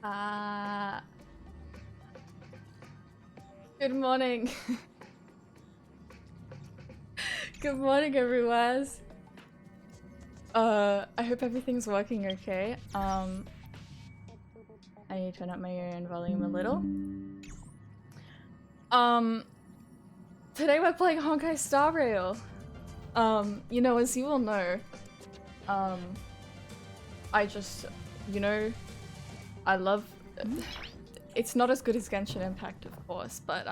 Uh, Good morning. Good morning, everyone. I hope everything's working okay. I need to turn up my own volume a little. Today we're playing Honkai Star Rail. You know, as you all know, I just, you know, I love... It's not as good as Genshin Impact, of course, but,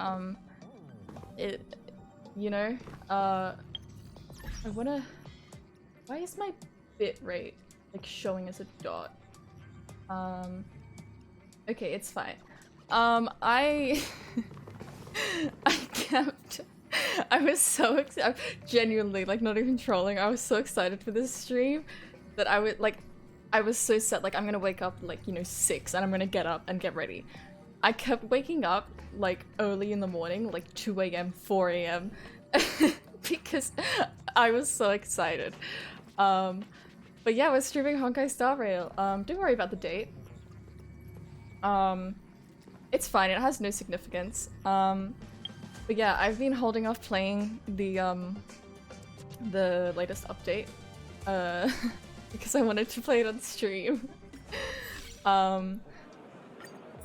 you know, I wanna... Why is my bit rate, like, showing as a dot? Okay, it's fine. I was so excited, genuinely, like, not even trolling, I was so excited for this stream that I was so set, like, I'm gonna wake up, like, you know, 6, and I'm gonna get up and get ready. I kept waking up, like, early in the morning, like 2 AM, 4 AM, because I was so excited. But yeah, we're streaming Honkai Star Rail. Don't worry about the date. It's fine, it has no significance. But yeah, I've been holding off playing the latest update, because I wanted to play it on stream.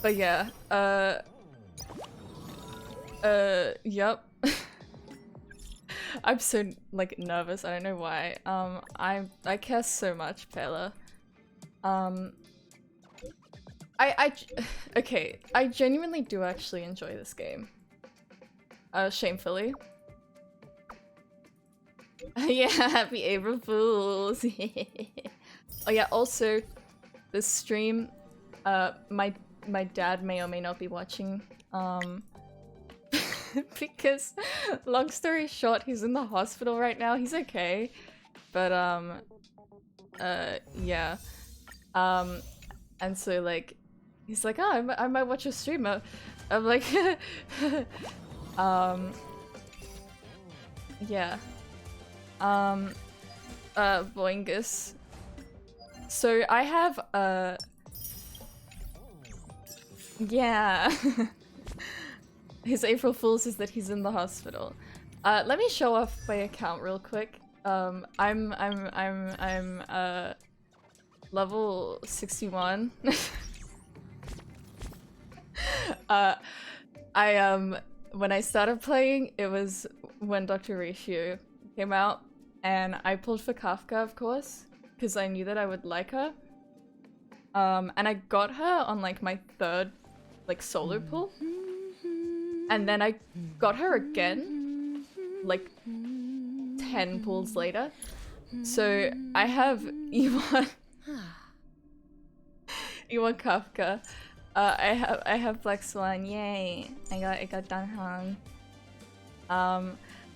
But yeah, yep. I'm so, like, nervous, I don't know why. I care so much, Pela. Okay, I genuinely do actually enjoy this game. Shamefully. Yeah, happy April Fools! Oh yeah, also, this stream, my dad may or may not be watching, because, long story short, he's in the hospital right now. He's okay, but, yeah. And so, like, he's like, oh, I might watch a stream. I'm like, yeah. Boingus. So I have, yeah. His April Fool's is that he's in the hospital. Let me show off my account real quick. I'm level 61. When I started playing, it was when Dr. Ratio came out, and I pulled for Kafka, of course, because I knew that I would like her. And I got her on, like, my 3rd, like, solo pull. And then I got her again, like, 10 pulls later. So I have E1 E1 Kafka. I have Black Swan, yay! I got Danhong.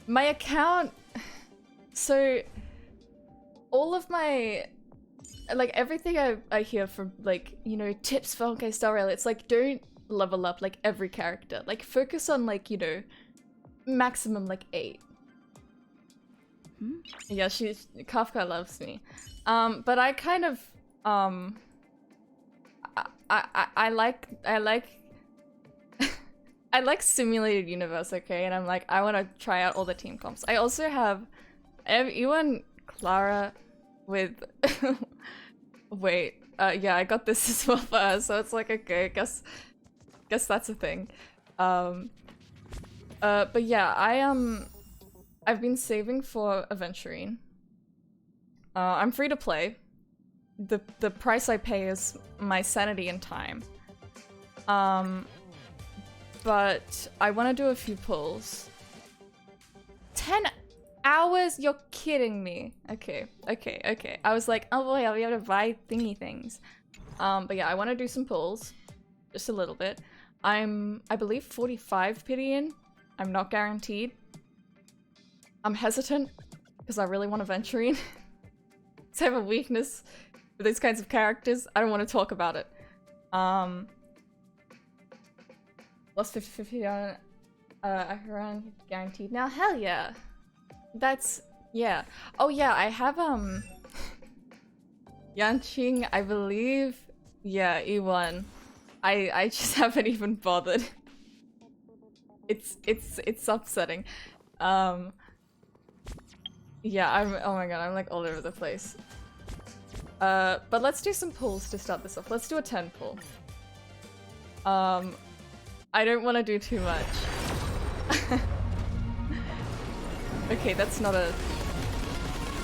My account, so all of my, like, everything I hear from, like, you know, tips for Honkai Star Rail, it's like, don't level up like every character, like, focus on, like, you know, maximum like 8. Yeah, Kafka loves me. But I kind of I like I like simulated universe, okay, and I'm like, I want to try out all the team comps. I also have Ewan Clara with wait, yeah, I got this as well for her, so it's like, okay, guess that's a thing. But yeah, I've been saving for Aventurine. I'm free to play. The price I pay is my sanity and time. But I want to do a few pulls. 10 hours? You're kidding me. Okay. I was like, oh boy, I'll be able to buy thingy things. But yeah, I want to do some pulls. Just a little bit. I believe 45 pity in. I'm not guaranteed. I'm hesitant because I really want to venture in. I have a weakness for these kinds of characters. I don't want to talk about it. Lost 50-50 on Acheron guaranteed. Now, hell yeah. That's, yeah. Oh yeah, I have Yanqing, I believe. Yeah, E1. I just haven't even bothered. It's upsetting. Yeah, oh my god, I'm like all over the place. But let's do some pulls to start this off. Let's do a 10 pull. I don't want to do too much. Okay, that's not a...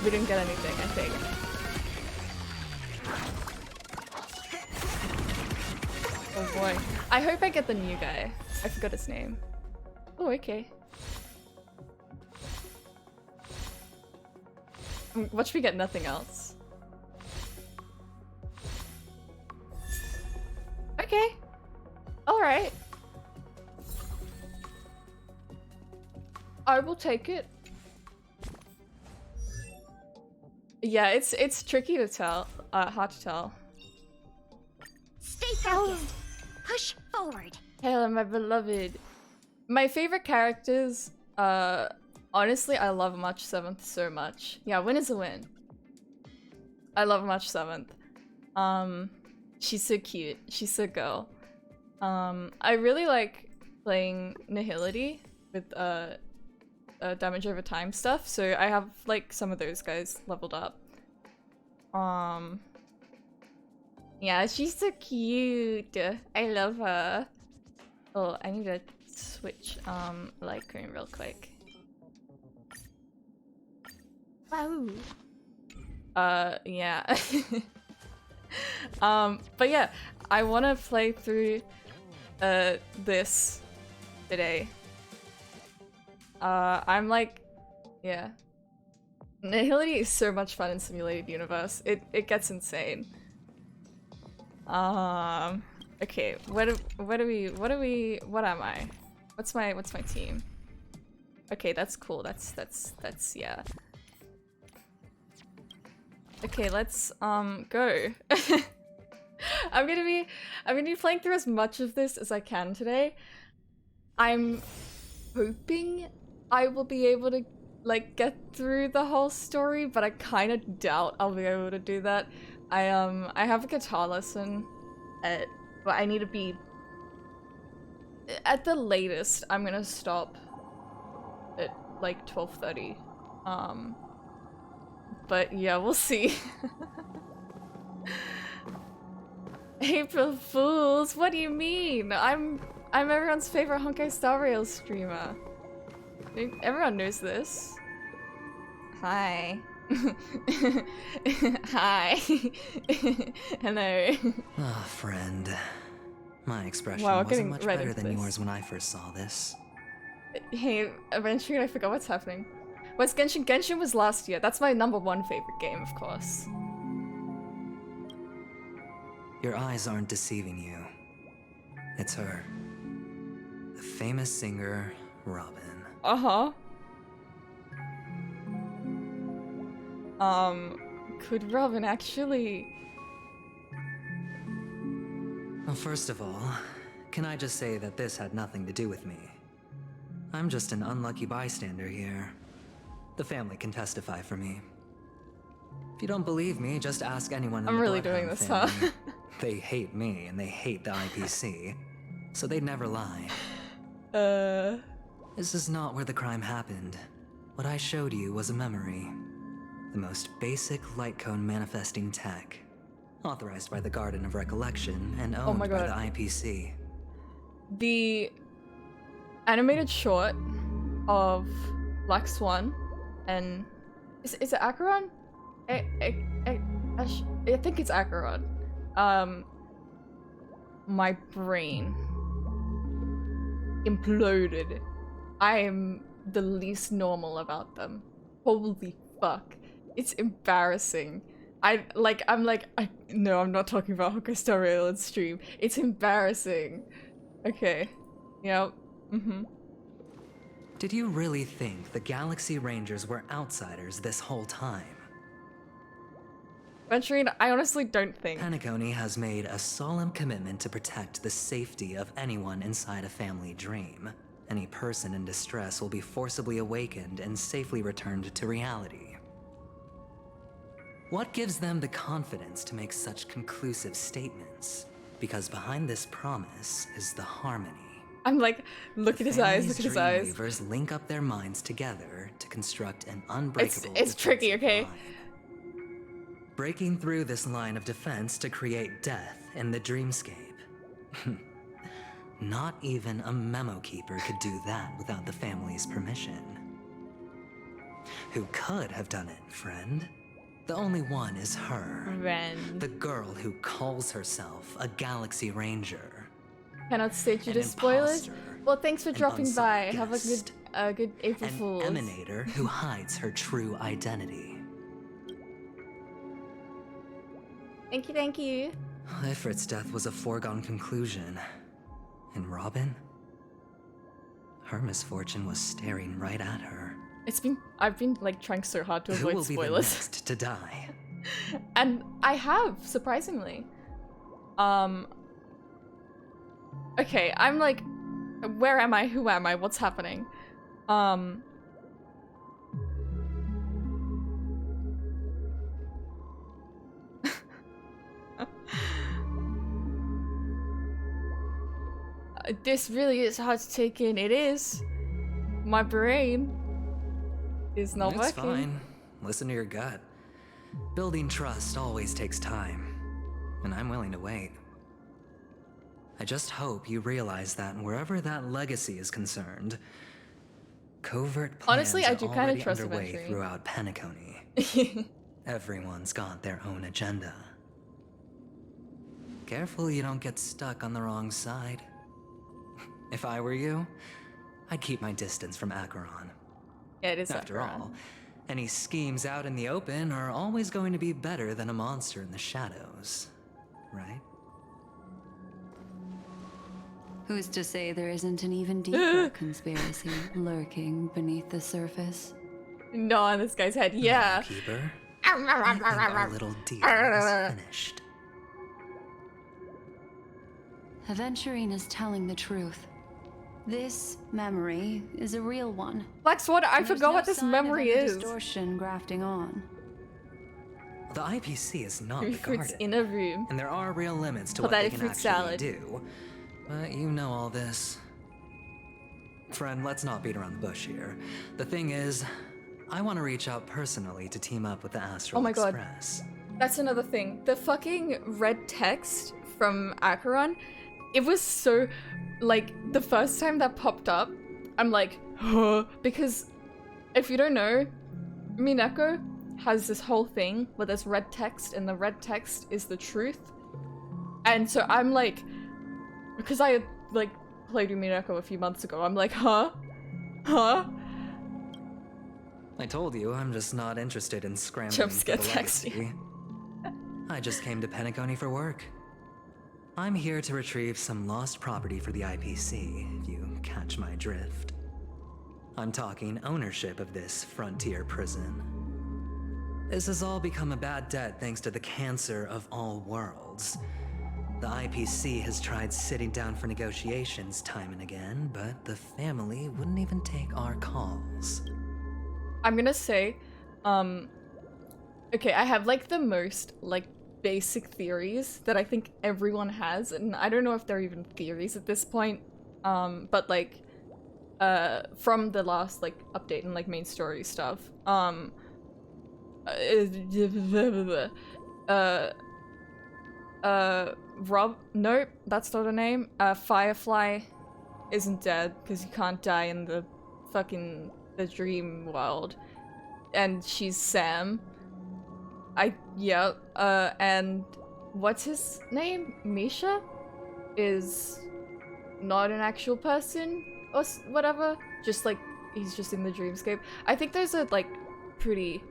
We didn't get anything, I think. Oh boy. I hope I get the new guy. I forgot his name. Oh, okay. Watch me get nothing else. Okay. Alright. I will take it. Yeah, it's tricky to tell. Hard to tell. Stay focused. Push forward. Hello, my beloved. My favorite characters, honestly, I love March 7th so much. Yeah, win is a win. I love March 7th. She's so cute. She's so girl. I really like playing Nihility with, damage over time stuff, so I have like some of those guys leveled up. Yeah, she's so cute. I love her. Oh, I need to switch Lycone real quick. Wow. Yeah. But yeah, I want to play through this today. I'm like, yeah. Nihility is so much fun in Simulated Universe. It gets insane. Okay, what am I? What's my team? Okay, that's cool. That's yeah. Okay, let's go. I'm gonna be playing through as much of this as I can today. I'm hoping I will be able to like get through the whole story, but I kind of doubt I'll be able to do that. I have a guitar lesson but I need to be at the latest. I'm gonna stop at like 12:30. But yeah, we'll see. April Fools, what do you mean? I'm everyone's favorite Honkai Star Rail streamer. Everyone knows this. Hi. Hi. Hello. Ah, friend. My expression Wow, wasn't much right better into than this. yours when I first saw this. Hey, eventually I forgot what's happening. What's Genshin? Genshin was last year. That's my #1 favorite game, of course. Your eyes aren't deceiving you. It's her. The famous singer, Robin. Uh-huh. Could Robin actually... Well, first of all, can I just say that this had nothing to do with me? I'm just an unlucky bystander here. The family can testify for me. If you don't believe me, just ask anyone in I'm the really Bloodhound doing this, family. huh? They hate me and they hate the IPC, so they'd never lie. This is not where the crime happened. What I showed you was a memory. The most basic light cone manifesting tech. Authorized by the Garden of Recollection and owned my by God. the IPC. The animated short of Black Swan and... Is it Acheron? I think it's Acheron. My brain imploded. I am the least normal about them. Holy fuck. It's embarrassing. No, I'm not talking about Honkai Star Rail on stream. It's embarrassing. Okay. Yep. Did you really think the Galaxy Rangers were outsiders this whole time? Venturine, I honestly don't think. Penacony has made a solemn commitment to protect the safety of anyone inside a family dream. Any person in distress will be forcibly awakened and safely returned to reality. What gives them the confidence to make such conclusive statements? Because behind this promise is the harmony. I'm like, look at his eyes, Family's look at his eyes. Dreamweavers link up their minds together to construct an unbreakable It's tricky, defensive okay? line. Breaking through this line of defense to create death in the dreamscape. Not even a memo keeper could do that without the family's permission. Who could have done it, friend? The only one is her. Ren. The girl who calls herself a Galaxy Ranger. Cannot state you An to spoilers. imposter, Well, thanks for an dropping unsung by. Have guest, a good April an Fool's. emanator who hides her true identity. Thank you, thank you. Ifrit's death was a foregone conclusion. And Robin? Her misfortune was staring right at her. I've been like trying so hard to Who avoid will be the spoilers. next to die? And I have, surprisingly. Okay, I'm like, where am I? Who am I? What's happening? This really is hard to take in. It is. My brain is not It's working. fine. Listen to your gut. Building trust always takes time, and I'm willing to wait. I just hope you realize that wherever that legacy is concerned, covert plans Honestly, I do are kinda already trust underway Aventuri. throughout Penacony. Everyone's got their own agenda. Careful you don't get stuck on the wrong side. If I were you, I'd keep my distance from Acheron. Yeah, it is After Acheron. all, any schemes out in the open are always going to be better than a monster in the shadows, right? Who's to say there isn't an even deeper conspiracy lurking beneath the surface? No, on this guy's head. Yeah. Keeper, I think our little deal is finished. Aventurine is telling the truth. This memory is a real one. Black Swan, I There's forgot no what this sign of memory any is. distortion grafting on. The IPC is not the Fruits garden, in a room. and there are real limits to Put what that they in can fruit actually salad. do. But you know all this. Friend, let's not beat around the bush here. The thing is, I want to reach out personally to team up with the Astral Oh my God. Express. That's another thing. The fucking red text from Acheron, it was so, like, the first time that popped up, I'm like, huh, because if you don't know, Mineko has this whole thing where there's red text and the red text is the truth. And so I'm like, because I had, like, played with Mineko a few months ago, I'm like, huh? Huh? I told you, I'm just not interested in scrambling Jump for scare the text. legacy. I just came to Penacony for work. I'm here to retrieve some lost property for the IPC, if you catch my drift. I'm talking ownership of this frontier prison. This has all become a bad debt thanks to the cancer of all worlds. The IPC has tried sitting down for negotiations time and again, but the family wouldn't even take our calls. I'm gonna say, okay, I have like the most like basic theories that I think everyone has, and I don't know if they're even theories at this point, but like, from the last like update and like main story stuff, Rob, nope, that's not her name. Firefly isn't dead because you can't die in the fucking the dream world, and she's Sam. And what's his name? Misha is not an actual person or whatever. Just like he's just in the dreamscape. I think those are like pretty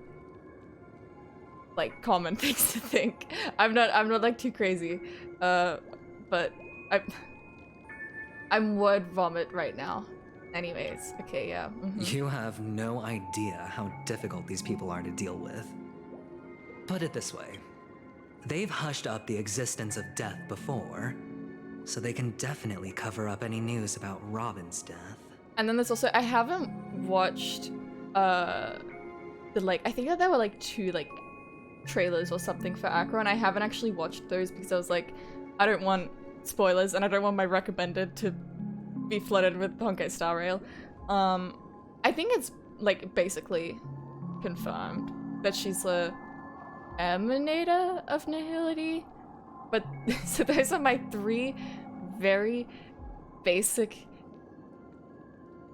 like common things to think. I'm not like too crazy, but I'm word vomit right now. Anyways, okay, yeah. You have no idea how difficult these people are to deal with. Put it this way. They've hushed up the existence of death before, so they can definitely cover up any news about Robin's death. And then there's also, I haven't watched, the like, I think that there were like 2 like trailers or something for Acheron. I haven't actually watched those because I was like, I don't want spoilers, and I don't want my recommended to be flooded with Honkai Star Rail. I think it's like basically confirmed that she's a emanator of nihility. But so those are my 3 very basic,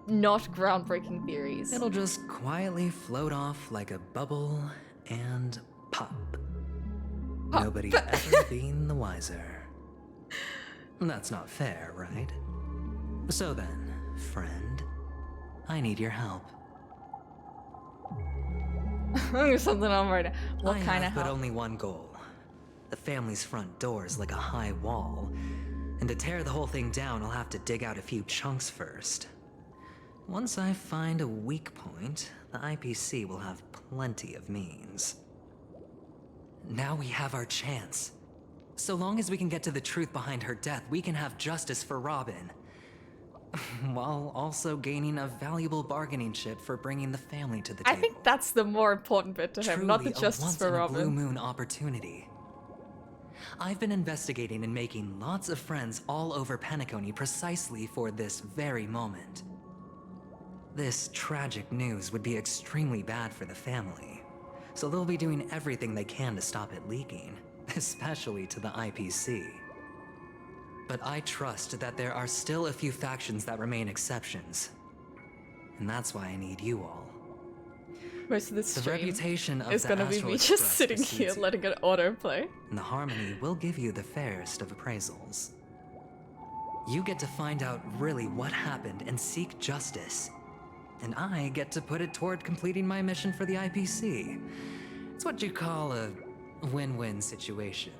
not groundbreaking theories. It'll just quietly float off like a bubble and pop. Nobody ever being the wiser. That's not fair, right? So then, friend, I need your help. There's something on right now. What I kind of have but help? only one goal. The family's front door is like a high wall, and to tear the whole thing down, I'll have to dig out a few chunks first. Once I find a weak point, the IPC will have plenty of means. Now we have our chance. So long as we can get to the truth behind her death, we can have justice for Robin. While also gaining a valuable bargaining chip for bringing the family to the I table. think that's the more important bit to him, not the Truly justice for a once in a blue Robin. moon opportunity. I've been investigating and making lots of friends all over Penacony precisely for this very moment. This tragic news would be extremely bad for the family, so they'll be doing everything they can to stop it leaking, especially to the IPC. But I trust that there are still a few factions that remain exceptions, and that's why I need you all. Most of this The stream reputation of is the gonna be Astral me just Express sitting here precedes you, letting it autoplay. and the Harmony will give you the fairest of appraisals. You get to find out really what happened and seek justice, and I get to put it toward completing my mission for the IPC. It's what you call a win-win situation.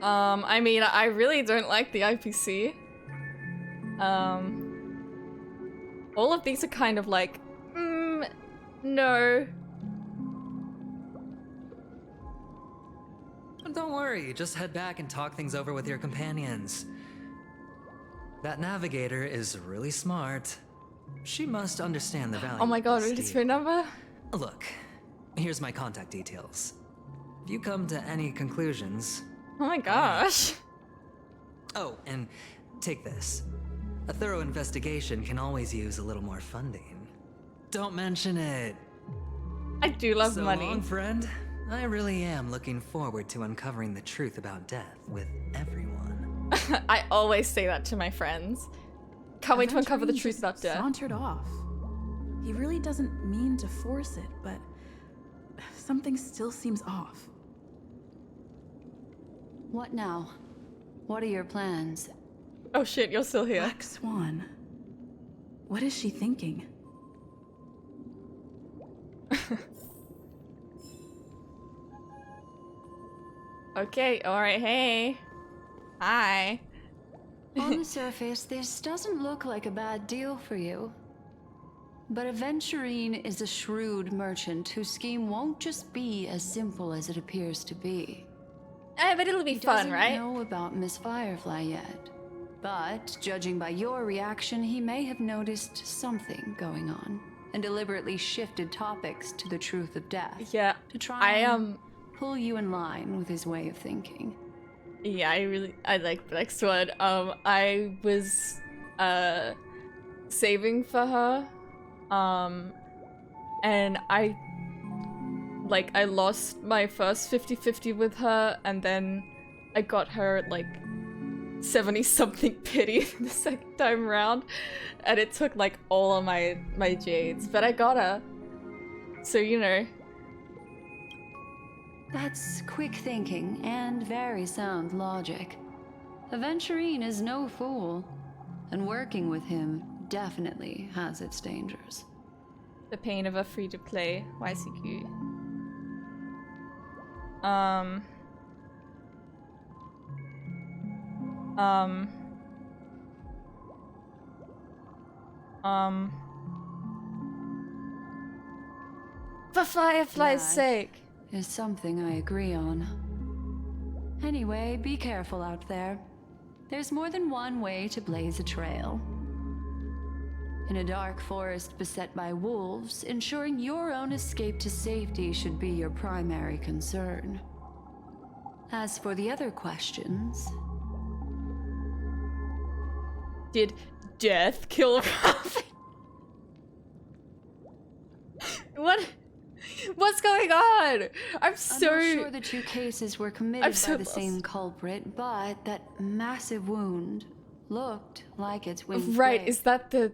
I mean, I really don't like the IPC. All of these are kind of like, no. But don't worry, just head back and talk things over with your companions. That navigator is really smart. She must understand the value. Oh my god, of read this his deal. phone number? Look, here's my contact details. If you come to any conclusions... Oh my gosh. Oh, and take this. A thorough investigation can always use a little more funding. Don't mention it. I do love So money. long, friend. I really am looking forward to uncovering the truth about death with everyone. I always say that to my friends. Can't wait to uncover the Aventurine truth just about death. Sauntered off. He really doesn't mean to force it, but something still seems off. What now? What are your plans? Oh shit, you're still here. Black Swan. What is she thinking? Okay, alright, hey. Hi. On the surface, this doesn't look like a bad deal for you. But Aventurine is a shrewd merchant whose scheme won't just be as simple as it appears to be. But it'll be He fun, doesn't right? know about Miss Firefly yet. But, judging by your reaction, he may have noticed something going on and deliberately shifted topics to the truth of death Yeah. to try I and pull you in line with his way of thinking. Yeah, I like Black Swan. I was saving for her. And I lost my first 50-50 with her, and then I got her at like 70-something pity the second time around, and it took like all of my jades, but I got her. So, you know. That's quick thinking and very sound logic. Aventurine is no fool, and working with him definitely has its dangers. The pain of a free-to-play YCQ. For Firefly's That sake. is something I agree on. Anyway, be careful out there. There's more than one way to blaze a trail. In a dark forest beset by wolves, ensuring your own escape to safety should be your primary concern. As for the other questions, Did death kill Ralphie? What's going on? I'm I'm not sure the two cases were committed by so the same culprit, but that massive wound looked like it's Wing's right. grave. Is that the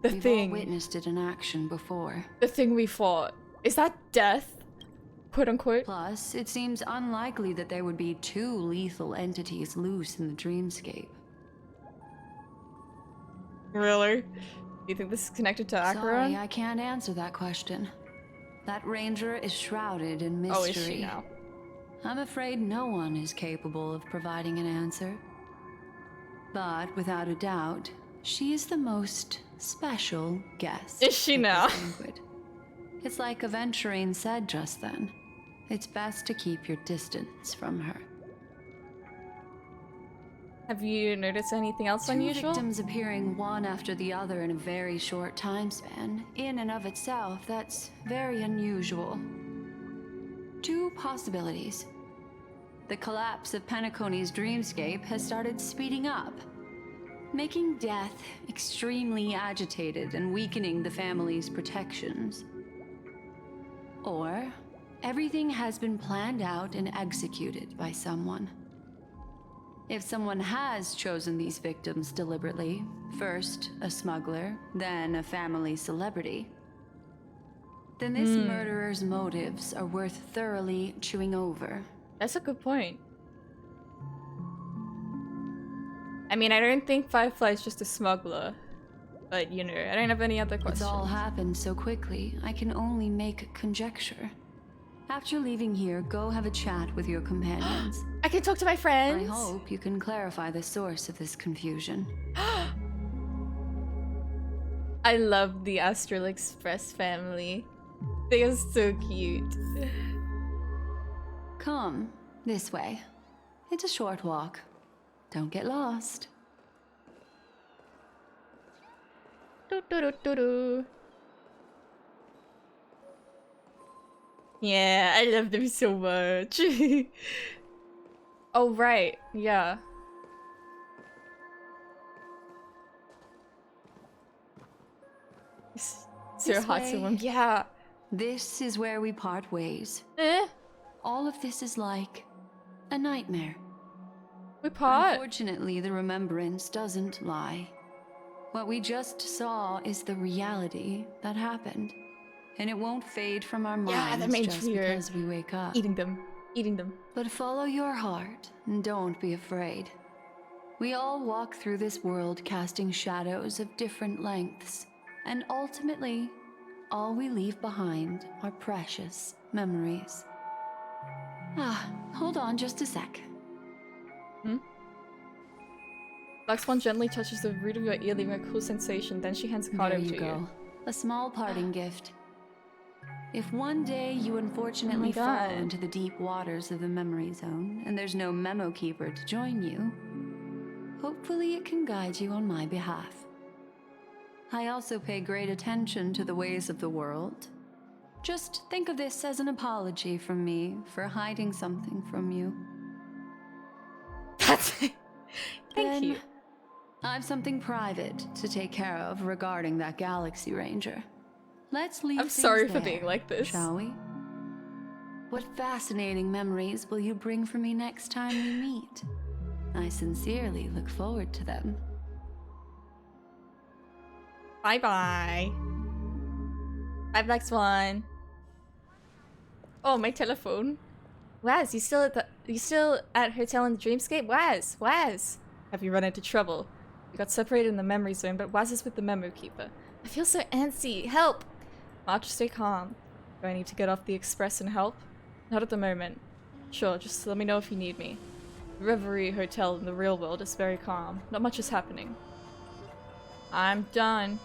We've all thing? witnessed it in action before. The thing we fought. Is that death? Quote unquote. Plus, it seems unlikely that there would be two lethal entities loose in the dreamscape. Really? Do you think this is connected to Sorry, Acheron? I can't answer that question. That ranger is shrouded in mystery. Oh, is she now? I'm afraid no one is capable of providing an answer. But without a doubt, she is the most special guest. Is she at now? this banquet. It's like Aventurine said just then. It's best to keep your distance from her. Have you noticed anything else Two unusual? victims appearing one after the other in a very short time span, in and of itself, that's very unusual. Two possibilities. The collapse of Penacony's dreamscape has started speeding up, making death extremely agitated and weakening the family's protections. Or everything has been planned out and executed by someone. If someone has chosen these victims deliberately, first a smuggler, then a family celebrity, then this murderer's motives are worth thoroughly chewing over. That's a good point. I mean, I don't think Firefly's just a smuggler. But, you know, I don't have any other It's questions. all happened so quickly, I can only make conjecture. After leaving here, go have a chat with your companions. I can talk to my I friends. hope you can clarify the source of this confusion. I love the Astral Express family. They are so cute. Come, this way. It's a short walk. Don't get lost. Do-do-do-do-do. Yeah, I love them so much. Oh, right. Yeah. Sir This way. Hatsumon. Yeah. This is where we part ways. Eh? All of this is like a nightmare. We part. Unfortunately, the remembrance doesn't lie. What we just saw is the reality that happened. And it won't fade from our minds Yeah, that made just weird. because we wake up. Eating them. Eating them. But follow your heart and don't be afraid. We all walk through this world casting shadows of different lengths. And ultimately, all we leave behind are precious memories. Hold on just a sec. Black Swan gently touches the root of your ear, leaving a cool sensation. Then she hands a card There over you to go. you. A small parting gift. If one day you unfortunately fall God. into the deep waters of the memory zone and there's no memo keeper to join you, hopefully it can guide you on my behalf. I also pay great attention to the ways of the world. Just think of this as an apology from me for hiding something from you. That's it. Thank Then, you. I've something private to take care of regarding that Galaxy Ranger. Let's leave I'm things sorry for there, being like this. shall we? What fascinating memories will you bring for me next time we meet? I sincerely look forward to them. Bye bye. Bye, Black Swan. Oh, my telephone. Waz, you still at hotel in the Dreamscape? Waz. Have you run into trouble? We got separated in the memory zone, but Waz is with the memo keeper. I feel so antsy. Help! March, stay calm. Do I need to get off the express and help? Not at the moment. Sure, just let me know if you need me. The Reverie Hotel in the real world is very calm. Not much is happening. I'm done.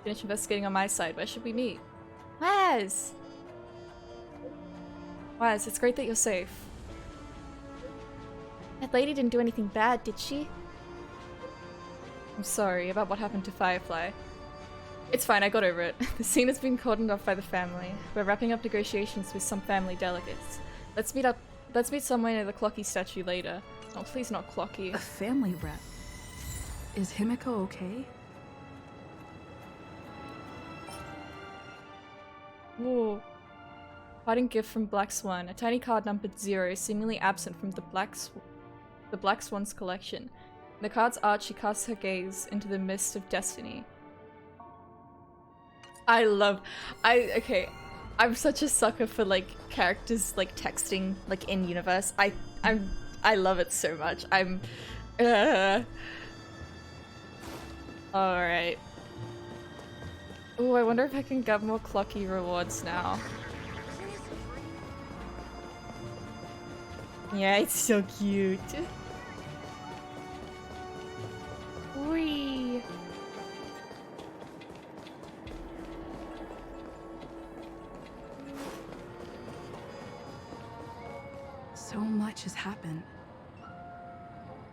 Finish investigating on my side. Where should we meet? Waz! Waz, it's great that you're safe. That lady didn't do anything bad, did she? I'm sorry about what happened to Firefly. It's fine, I got over it. The scene has been cordoned off by the family. We're wrapping up negotiations with some family delegates. Let's meet up Let's meet somewhere near the Clocky statue later. Oh, please not Clocky. A family rep. Is Himiko okay? Whoa. Parting gift from Black Swan. A tiny card numbered 0, seemingly absent from the Black Swan's collection. In the card's art, she casts her gaze into the mist of destiny. Okay. I'm such a sucker for like characters like texting like in universe. I love it so much. Alright. Oh, I wonder if I can get more Clocky rewards now. Yeah, it's so cute. Whee! So much has happened.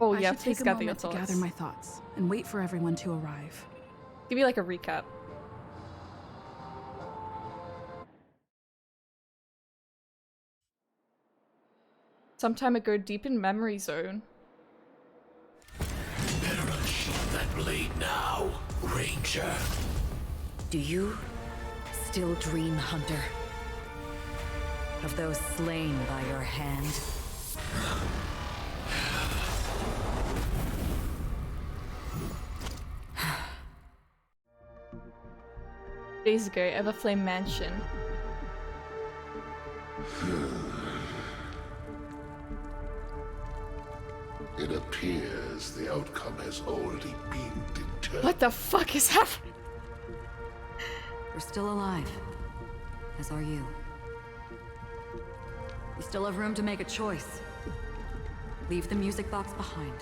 Oh I yeah, should please take a gather your moment to thoughts. gather my thoughts and wait for everyone to arrive. Give me like a recap. Some time ago, deep in memory zone. Better unsheath that blade now, Ranger. Do you still dream, Hunter? Of those slain by your hand? Days ago, Everflame Mansion. It appears the outcome has already been determined. What the fuck is happening? You're still alive. As are you. You still have room to make a choice. Leave the music box behind.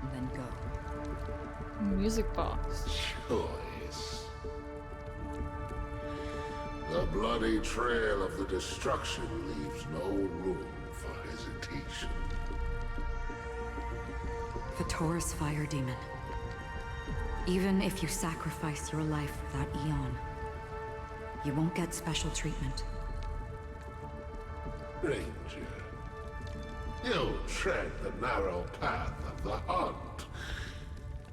And then go. Music box. Choice. The bloody trail of the destruction leaves no room for hesitation. Vatora's fire demon. Even if you sacrifice your life for that Eon, you won't get special treatment. Ranger, you tread the narrow path of the hunt.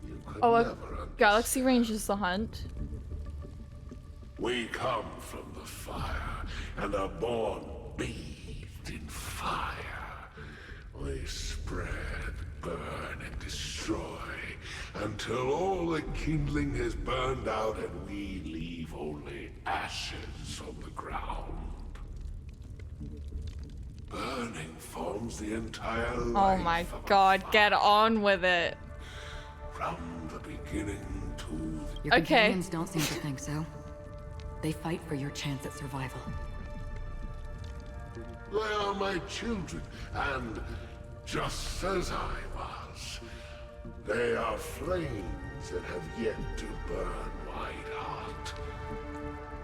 You could Oh, never a understand. Galaxy Range is the hunt. We come from the fire and are born bathed in fire. We spread, burn, and destroy until all the kindling has burned out and we leave only ashes on the ground. Burning forms the entire Oh life my of a god, fire, get on with it. from the beginning to Your Okay. companions don't seem to think so. They fight for your chance at survival. They are my children, and just as I was, they are flames that have yet to burn white hot.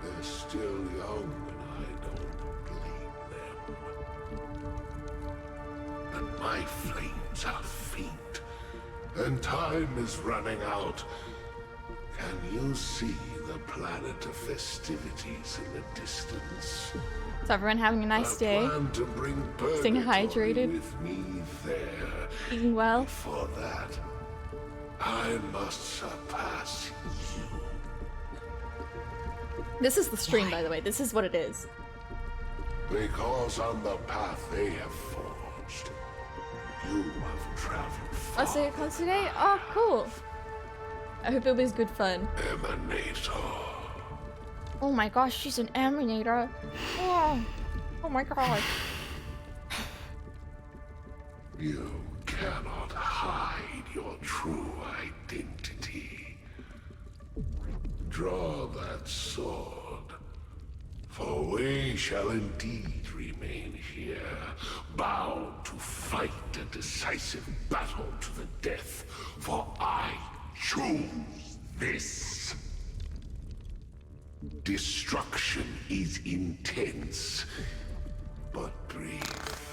They're still young, and I don't blame them. But my flames are faint, and time is running out. Can you see the planet of festivities in the distance? Is everyone having a nice I day? plan to bring Staying purgatory hydrated? with me there. Eating well? For that, I must surpass you. This is the stream, by the way. This is what it is. Because on the path they have forged, you have traveled far. Oh, so it comes today? Oh, cool. I hope it was good fun. Emanator. Oh my gosh, she's an Emanator. Oh, oh my god. You cannot hide your true identity. Draw that sword, for we shall indeed remain here, bound to fight a decisive battle to the death, for I choose this. Destruction is intense, but brief.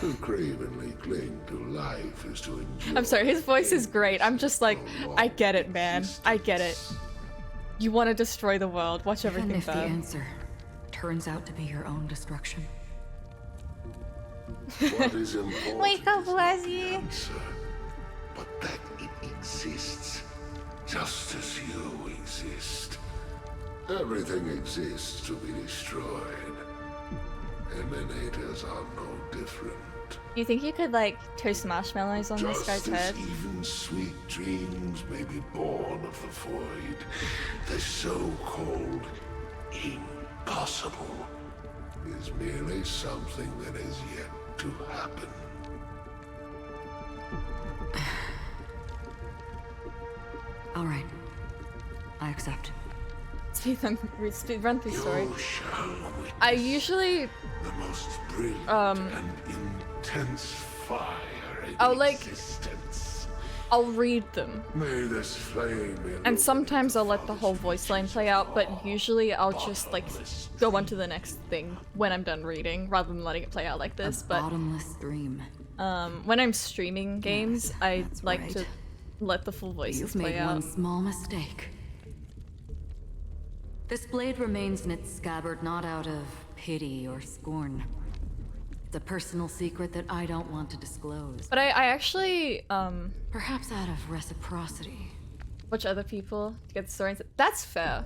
To cravenly cling to life is to endure. I'm sorry, his voice is great. I'm just like, I get it, man. I get it. You want to destroy the world. Watch Even everything if the burn. answer turns out to be your own destruction. What is important Wake up, is not the Lassie. answer, but that it exists, just as you exist. Everything exists to be destroyed. Emanators are no different. You think you could like toast marshmallows on this guy's Just as head? even sweet dreams may be born of the void, the so-called impossible is merely something that is yet to happen. All right. I accept. Speed run through story. You shall witness I usually the most brilliant and intense fire in I'll, like- existence. I'll read them. May this flame And sometimes I'll let the whole voice line play out, but usually I'll just like go on to the next thing when I'm done reading, rather than letting it play out like this. A But bottomless stream. when I'm streaming games, I that's like right. to let the full voices You've play made out. one small mistake. This blade remains in its scabbard not out of pity or scorn. It's a personal secret that I don't want to disclose. But I actually Perhaps out of reciprocity. watch other people to get the story. That's fair.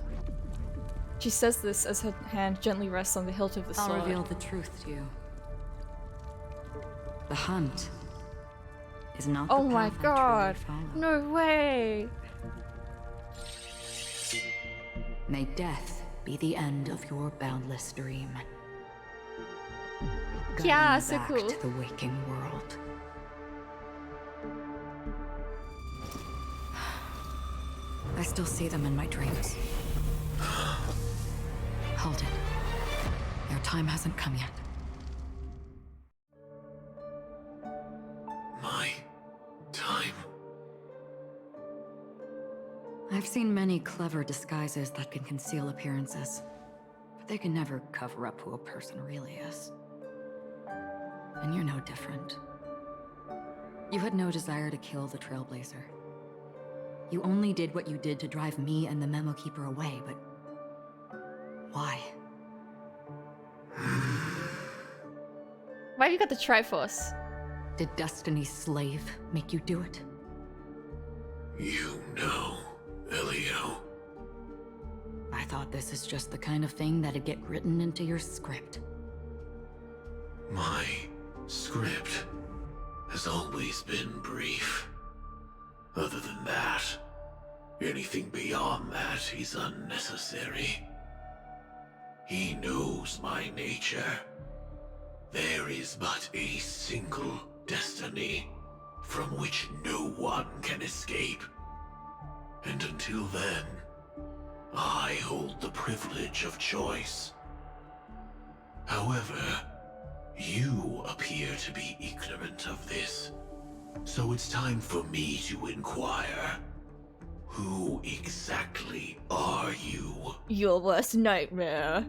She says this as her hand gently rests on the hilt of the I'll sword. reveal the truth to you. The hunt is not Oh the my path I god! truly follow. No way! May death be the end of your boundless dream. Guiding Yeah, you so back cool. to the waking world. I still see them in my dreams. Hold it. Your time hasn't come yet. my time. I've seen many clever disguises that can conceal appearances, but they can never cover up who a person really is. And you're no different. You had no desire to kill the Trailblazer. You only did what you did to drive me and the Memo Keeper away, but why? Why have you got the Triforce? Did Destiny's slave make you do it? You know, Elio. I thought this is just the kind of thing that'd get written into your script. My script has always been brief. Other than that, anything beyond that is unnecessary. He knows my nature. There is but a single destiny from which no one can escape. And until then, I hold the privilege of choice. However, you appear to be ignorant of this, so it's time for me to inquire. Who exactly are you? Your worst nightmare.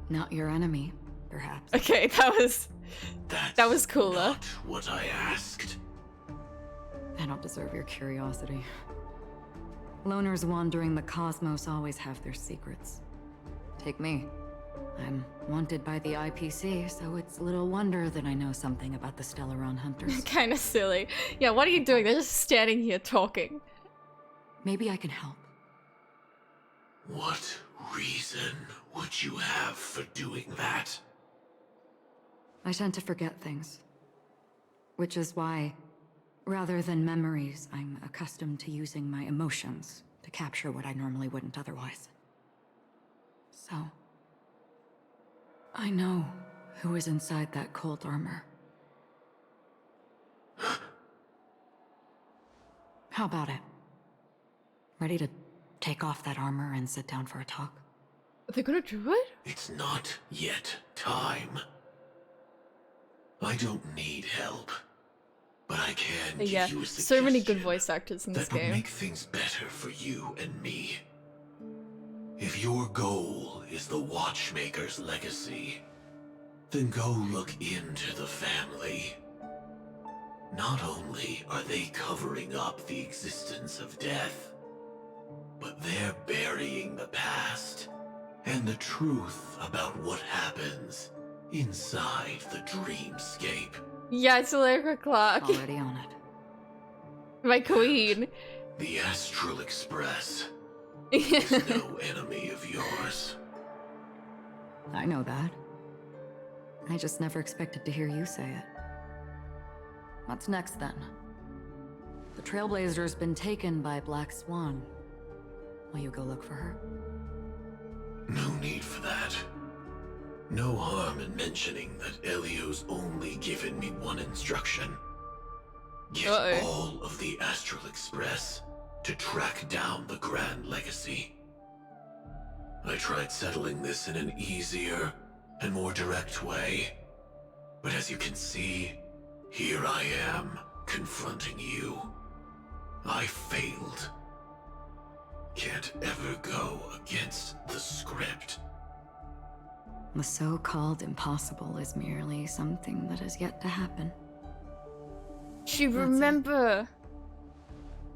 Not your enemy, perhaps. Okay, that was cooler. Not what I asked. I don't deserve your curiosity. Loners wandering the cosmos always have their secrets. Take me. I'm wanted by the IPC, so it's little wonder that I know something about the Stellaron Hunters. Kind of silly. Yeah, what are you doing? They're just standing here talking. Maybe I can help. What reason would you have for doing that? I tend to forget things. Which is why, rather than memories, I'm accustomed to using my emotions to capture what I normally wouldn't otherwise. So, I know who is inside that cold armor. How about it? Ready to take off that armor and sit down for a talk? Are they gonna do it? It's not yet time. I don't need help, but I can give Yeah, you a so many good suggestion voice actors in this that would game. make things better for you and me. If your goal is the Watchmaker's legacy, then go look into the family. Not only are they covering up the existence of death, but they're burying the past and the truth about what happens inside the dreamscape. Yeah, it's Allegra Clark. Already on it. My queen. The Astral Express is no enemy of yours. I know that. I just never expected to hear you say it. What's next then? The Trailblazer's been taken by Black Swan. Will you go look for her? No need for that. No harm in mentioning that Elio's only given me one instruction. Get all of the Astral Express to track down the Grand Legacy. I tried settling this in an easier and more direct way, but as you can see, here I am, confronting you. I failed. Can't ever go against the script. The so-called impossible is merely something that has yet to happen. She remember.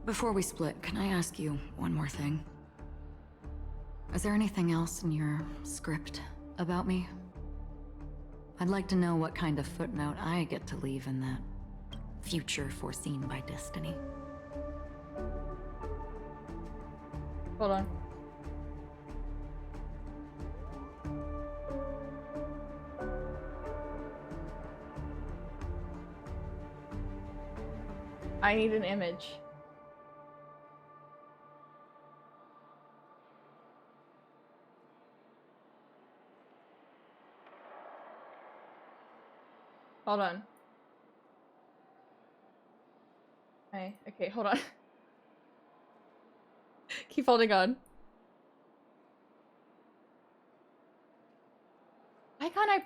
Before we split, can I ask you one more thing? Is there anything else in your script about me? I'd like to know what kind of footnote I get to leave in that future foreseen by destiny. Hold on. I need an image. Hold on. Okay, hold on. Keep holding on. Why can't I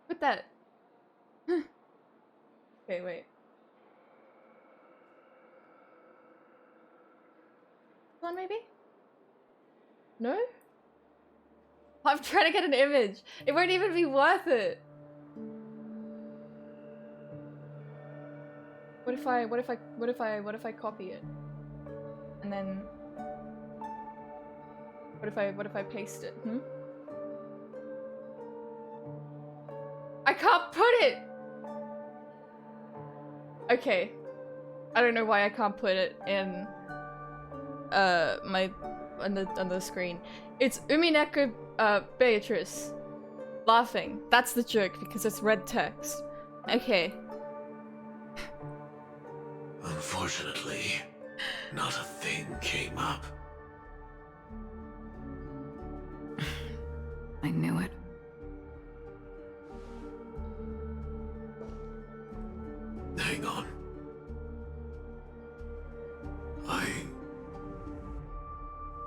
put that? Okay, wait. This one maybe? No? I'm trying to get an image. It won't even be worth it. What if I copy it? And then what if I paste it? I can't put it! Okay. I don't know why I can't put it in on the screen. It's Umineko Beatrice laughing. That's the joke because it's red text. Okay. Unfortunately, not a thing came up. I knew it. Hang on. I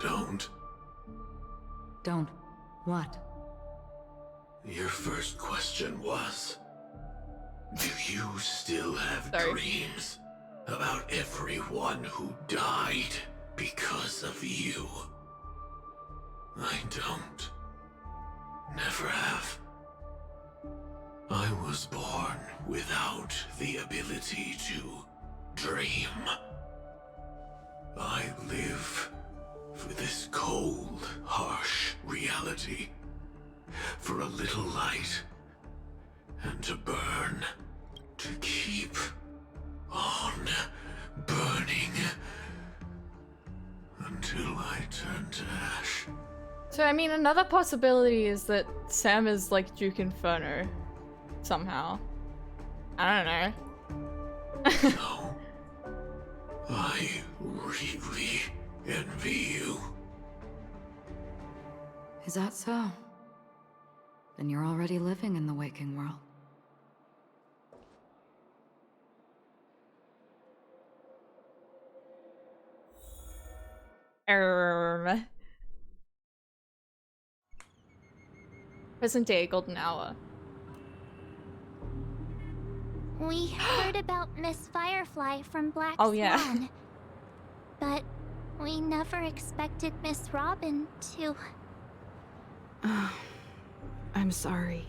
don't. Don't. What? Your first question was, do you still have Sorry. dreams about everyone who died because of you? I don't. Never have. I was born without the ability to dream. I live for this cold, harsh reality, for a little light, and to burn, to keep on burning, until I turn to ash. So I mean, another possibility is that Sam is like Duke Inferno somehow. I don't know. No. I really envy you. Is that so? Then you're already living in the waking world. Present day, golden hour. We heard about Miss Firefly from Black Oh, yeah. Swan. But we never expected Miss Robin to... I'm sorry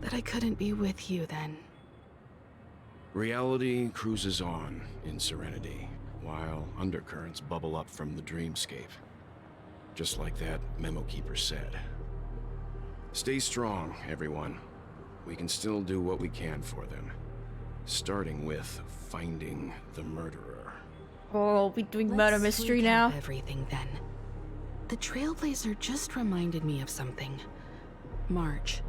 that I couldn't be with you then. Reality cruises on in serenity, while undercurrents bubble up from the dreamscape. Just like that memo keeper said. Stay strong, everyone. we can still do what we can for them. Starting with finding the murderer. Oh, we're doing murder mystery recap now. Everything then. The Trailblazer just reminded me of something. March,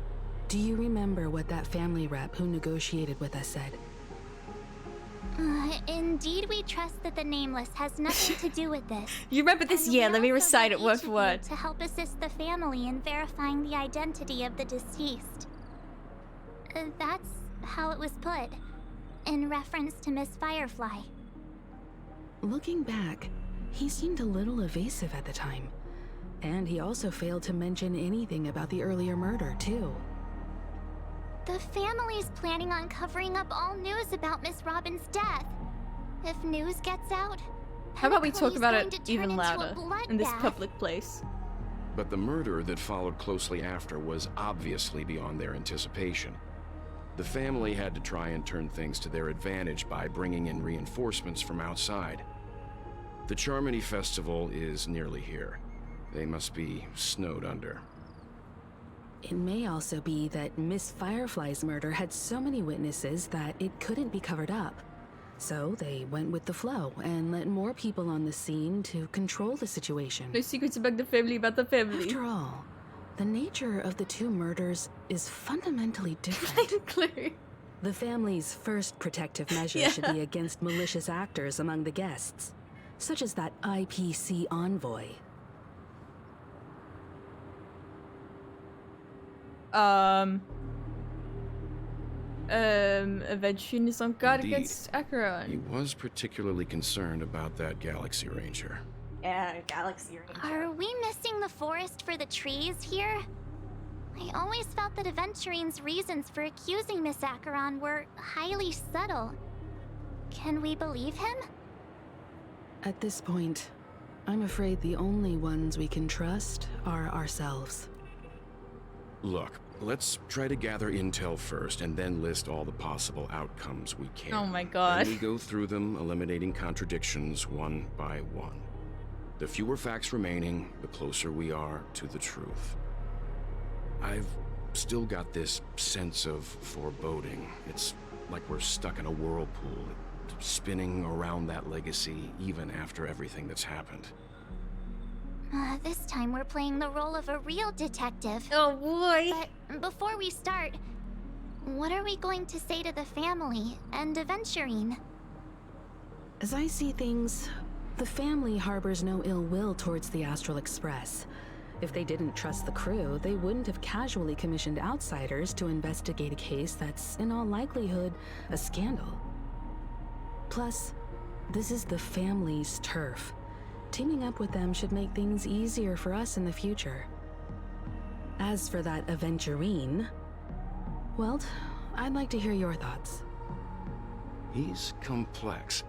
do you remember what that family rep who negotiated with us said? Indeed, we trust that the Nameless has nothing to do with this. You remember this? And Yeah, we let me also recite it need word each for of word. you to help assist the family in verifying the identity of the deceased. That's how it was put, in reference to Miss Firefly. Looking back, he seemed a little evasive at the time. And he also failed to mention anything about the earlier murder, too. The family's planning on covering up all news about Miss Robin's death. If news gets out, How about we talk Penacony's about going it to turn even into a louder in this bloodbath. public place? But the murder that followed closely after was obviously beyond their anticipation. The family had to try and turn things to their advantage by bringing in reinforcements from outside. The Charmony Festival is nearly here. They must be snowed under. It may also be that Miss Firefly's murder had so many witnesses that it couldn't be covered up. So they went with the flow and let more people on the scene to control the situation. No secrets about the family, After all, the nature of the two murders is fundamentally different. Clue. The family's first protective measure should be against malicious actors among the guests, such as that IPC envoy. Eventually is on guard Indeed. against Acheron. He was particularly concerned about that Galaxy Ranger. Yeah, Galaxy Ranger. Are we missing the forest for the trees here? I always felt that Aventurine's reasons for accusing Miss Acheron were highly subtle. Can we believe him? At this point, I'm afraid the only ones we can trust are ourselves. Look, let's try to gather intel first and then list all the possible outcomes we can. Oh my god. Then we go through them, eliminating contradictions one by one. The fewer facts remaining, the closer we are to the truth. I've still got this sense of foreboding. It's like we're stuck in a whirlpool, spinning around that legacy even after everything that's happened. This time we're playing the role of a real detective. Oh boy. But before we start, what are we going to say to the family and Aventurine? As I see things, the family harbors no ill will towards the Astral Express. If they didn't trust the crew, they wouldn't have casually commissioned outsiders to investigate a case that's, in all likelihood, a scandal. Plus, this is the family's turf. Teaming up with them should make things easier for us in the future. As for that Aventurine, well, I'd like to hear your thoughts. He's complex.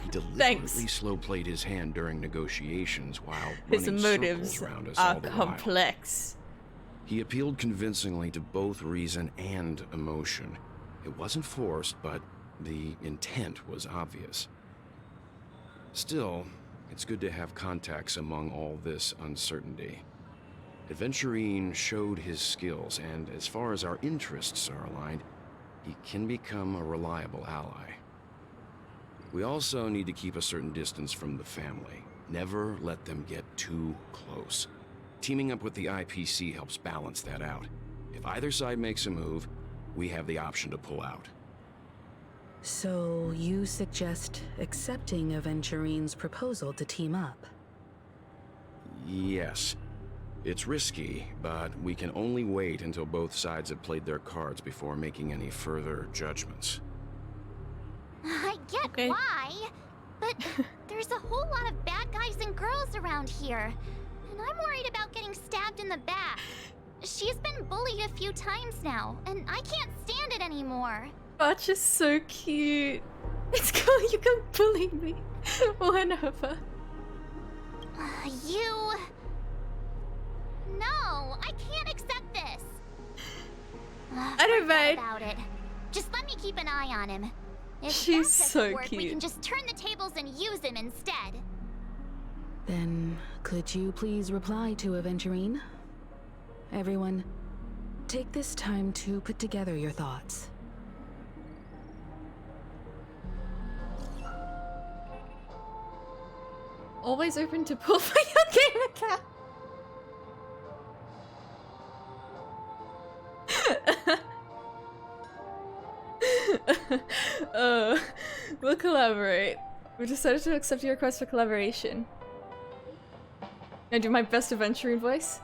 He deliberately slow-played his hand during negotiations while His running motives circles around us are all the complex. while. He appealed convincingly to both reason and emotion. It wasn't forced, but the intent was obvious. Still, it's good to have contacts among all this uncertainty. Aventurine showed his skills, and as far as our interests are aligned, he can become a reliable ally. We also need to keep a certain distance from the family. Never let them get too close. Teaming up with the IPC helps balance that out. If either side makes a move, we have the option to pull out. So, you suggest accepting Aventurine's proposal to team up? Yes. It's risky, but we can only wait until both sides have played their cards before making any further judgments. I get why, but there's a whole lot of bad guys and girls around here, and I'm worried about getting stabbed in the back. She's been bullied a few times now, and I can't stand it anymore. Arch is so cute. It's cool, you can bully me whenever. You... No, I can't accept this. I don't mind. About it. Just let me keep an eye on him. If She's that doesn't so work, we cute. can just turn the tables and use him instead. Then, could you please reply to Aventurine? Everyone, take this time to put together your thoughts. Always open to pull for your game account. We'll collaborate. We decided to accept your request for collaboration. Can I do my best adventuring voice?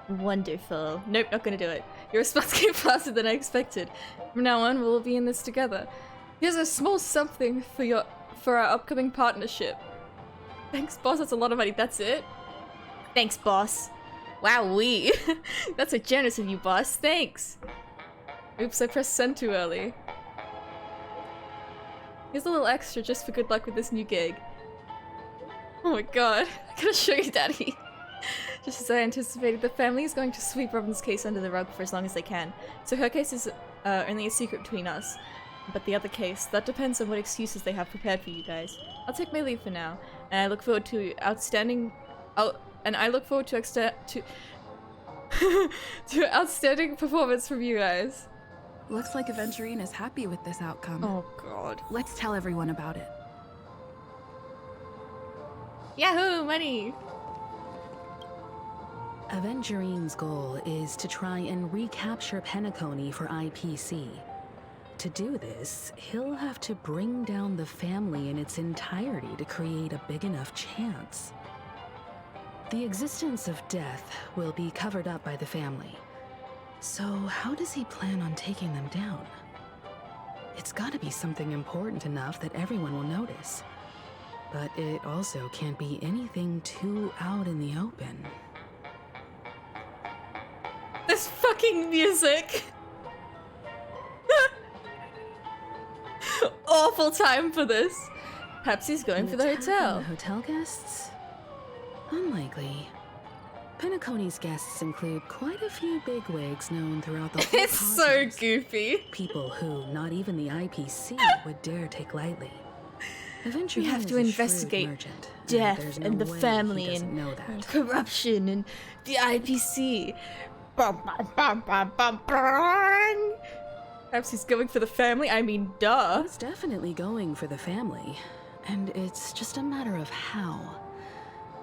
Wonderful. Nope, not gonna do it. Your response came faster than I expected. From now on, we'll be in this together. Here's a small something for our upcoming partnership. Thanks, boss. That's a lot of money. That's it? Thanks, boss. Wowee. That's so generous of you, boss. Thanks. Oops, I pressed send too early. Here's a little extra just for good luck with this new gig. Oh my god. I gotta show you, Daddy. Just as I anticipated, the family is going to sweep Robin's case under the rug for as long as they can. So her case is only a secret between us. But the other case, that depends on what excuses they have prepared for you guys. I'll take my leave for now, and I look forward to outstanding outstanding performance from you guys. Looks like Aventurine is happy with this outcome. Oh god. Let's tell everyone about it. Yahoo! Money! Aventurine's goal is to try and recapture Penacony for IPC. To do this, he'll have to bring down the family in its entirety to create a big enough chance. The existence of death will be covered up by the family. So how does he plan on taking them down? It's gotta be something important enough that everyone will notice. But it also can't be anything too out in the open. This fucking music! Awful time for this. Perhaps he's going for the hotel. The hotel guests? Unlikely. Penacony's guests include quite a few bigwigs known throughout the whole It's so goofy. People who not even the IPC would dare take lightly. We have to investigate death and the family and corruption and the IPC. Perhaps he's going for the family? I mean, duh. He's definitely going for the family. And it's just a matter of how.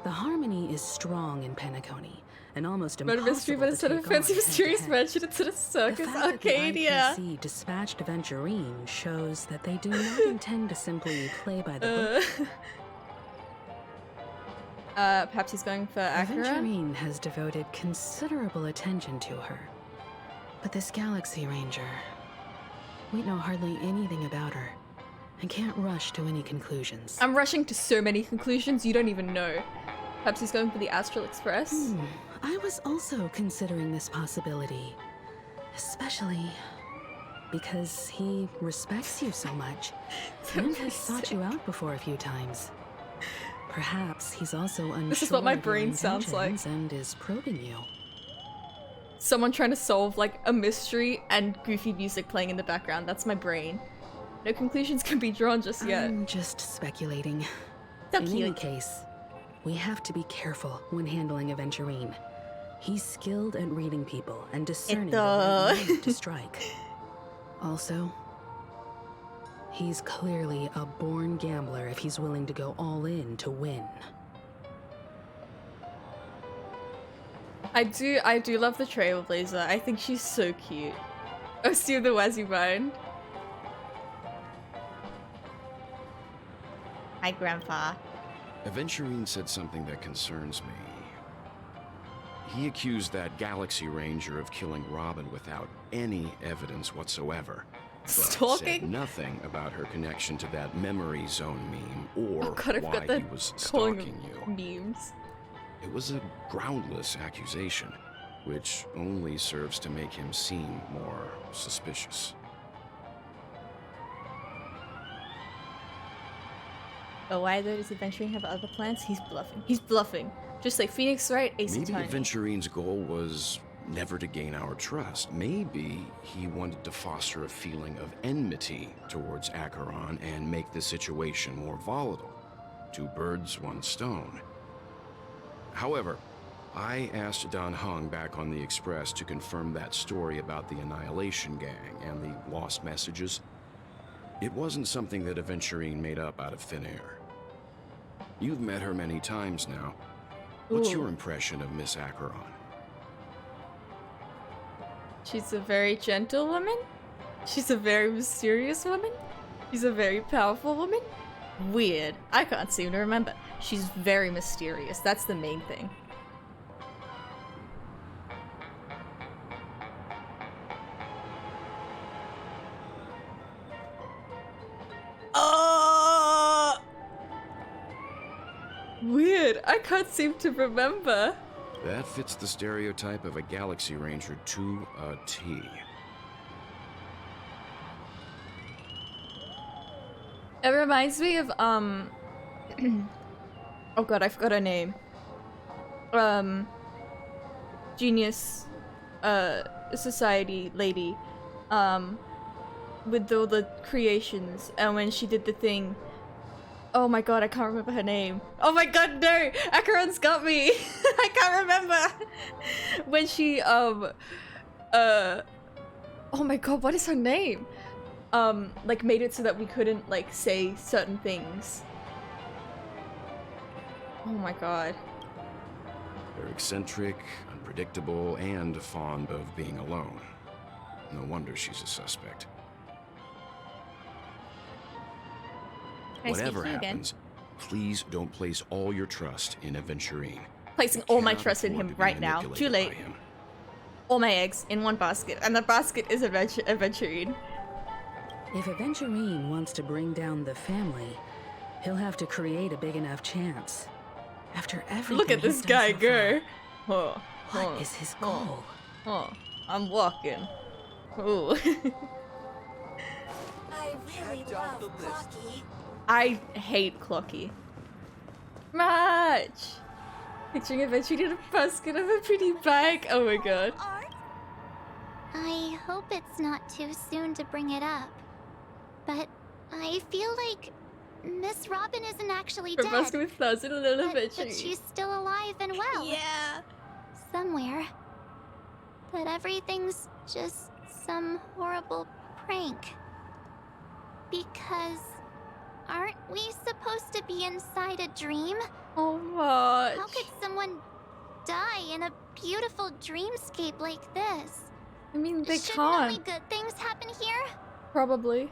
The harmony is strong in Penacony, and almost impossible Murder mystery, but instead of a fancy mysterious mansion, it's in a circus Arcadia. The IPC dispatched Aventurine shows that they do not intend to simply play by the book. Perhaps he's going for Akira? Aventurine has devoted considerable attention to her. But this Galaxy Ranger, we know hardly anything about her, and can't rush to any conclusions. I'm rushing to so many conclusions you don't even know. Perhaps he's going for the Astral Express? I was also considering this possibility. Especially because he respects you so much and has sought you out before a few times. Perhaps he's also unsure This is what my of your brain sounds like. intentions and is probing you. Someone trying to solve like a mystery and goofy music playing in the background. That's my brain. No conclusions can be drawn just yet. I'm just speculating. So In cute. any case, we have to be careful when handling Aventurine. He's skilled at reading people and discerning the right moment to strike. Also, he's clearly a born gambler if he's willing to go all in to win. I do love the Trailblazer. I think she's so cute. Oh, see the Wazzy Mind. Hi, Grandpa. Aventurine said something that concerns me. He accused that Galaxy Ranger of killing Robin without any evidence whatsoever. But Stalking? said nothing about her connection to that memory zone meme or Oh god, I've why got the he was calling stalking you. memes. It was a groundless accusation, which only serves to make him seem more suspicious. But why though does Aventurine have other plans? He's bluffing. He's bluffing. Just like Phoenix Wright, Ace Maybe Attorney. Aventurine's goal was never to gain our trust. Maybe he wanted to foster a feeling of enmity towards Acheron and make the situation more volatile. Two birds, one stone. However, I asked Don Hung back on the Express to confirm that story about the Annihilation Gang and the lost messages. It wasn't something that Aventurine made up out of thin air. You've met her many times now. What's your impression of Miss Acheron? She's a very gentle woman. She's a very mysterious woman. She's a very powerful woman. Weird. I can't seem to remember. She's very mysterious. That's the main thing. Weird. I can't seem to remember. That fits the stereotype of a Galaxy Ranger to a T. It reminds me of oh god, I forgot her name. Genius Society lady. With all the creations, and when she did the thing. Oh my god, I can't remember her name. Oh my god, no! Acheron's got me! I can't remember! When she, oh my god, what is her name? Like made it so that we couldn't, like, say certain things. Oh my god. They're eccentric, unpredictable, and fond of being alone. No wonder she's a suspect. Whatever happens, please don't place all your trust in Aventurine. Placing all my trust in him right now. Too late. All my eggs in one basket, and the basket is Aventurine. If Aventurine wants to bring down the family, he'll have to create a big enough chance. After everything Look at this guy go. What is his goal? I'm walking. Ooh. I really love Clocky. I hate Clocky. Much. Picturing Aventurine in a basket of a pretty bike. Oh my god. I hope it's not too soon to bring it up, but I feel like Miss Robin isn't actually dead. Basket with thousand little but she's still alive and well. Yeah. Somewhere. That everything's just some horrible prank. Because aren't we supposed to be inside a dream? Oh much. How could someone die in a beautiful dreamscape like this? I mean, they Shouldn't can't. only good things happen here? Probably.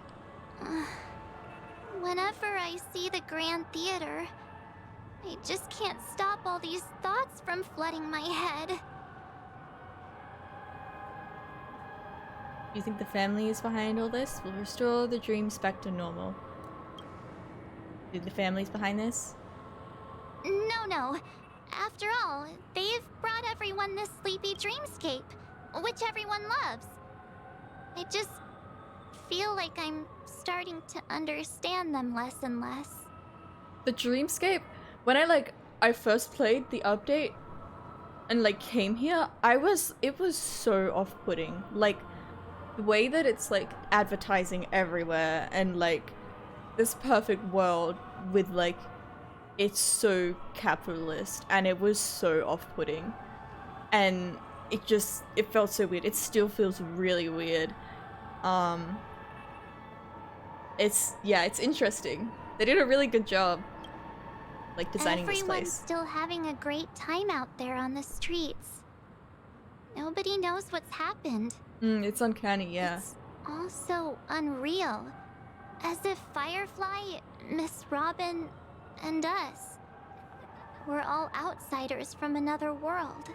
Whenever I see the Grand Theater, I just can't stop all these thoughts from flooding my head. You think the family is behind all this? Will restore the dreams back to normal. Think the family's behind this? No. After all, they've brought everyone this sleepy dreamscape, which everyone loves. I just feel like I'm starting to understand them less and less. The dreamscape? When I first played the update and came here, it was so off-putting. Like, the way that it's advertising everywhere and this perfect world with it's so capitalist, and it was so off-putting, and it felt so weird. It still feels really weird. It's interesting. They did a really good job designing this place. Everyone's still having a great time out there on the streets. Nobody knows what's happened. It's uncanny, yeah. It's all so unreal. As if Firefly, Miss Robin, and us were all outsiders from another world.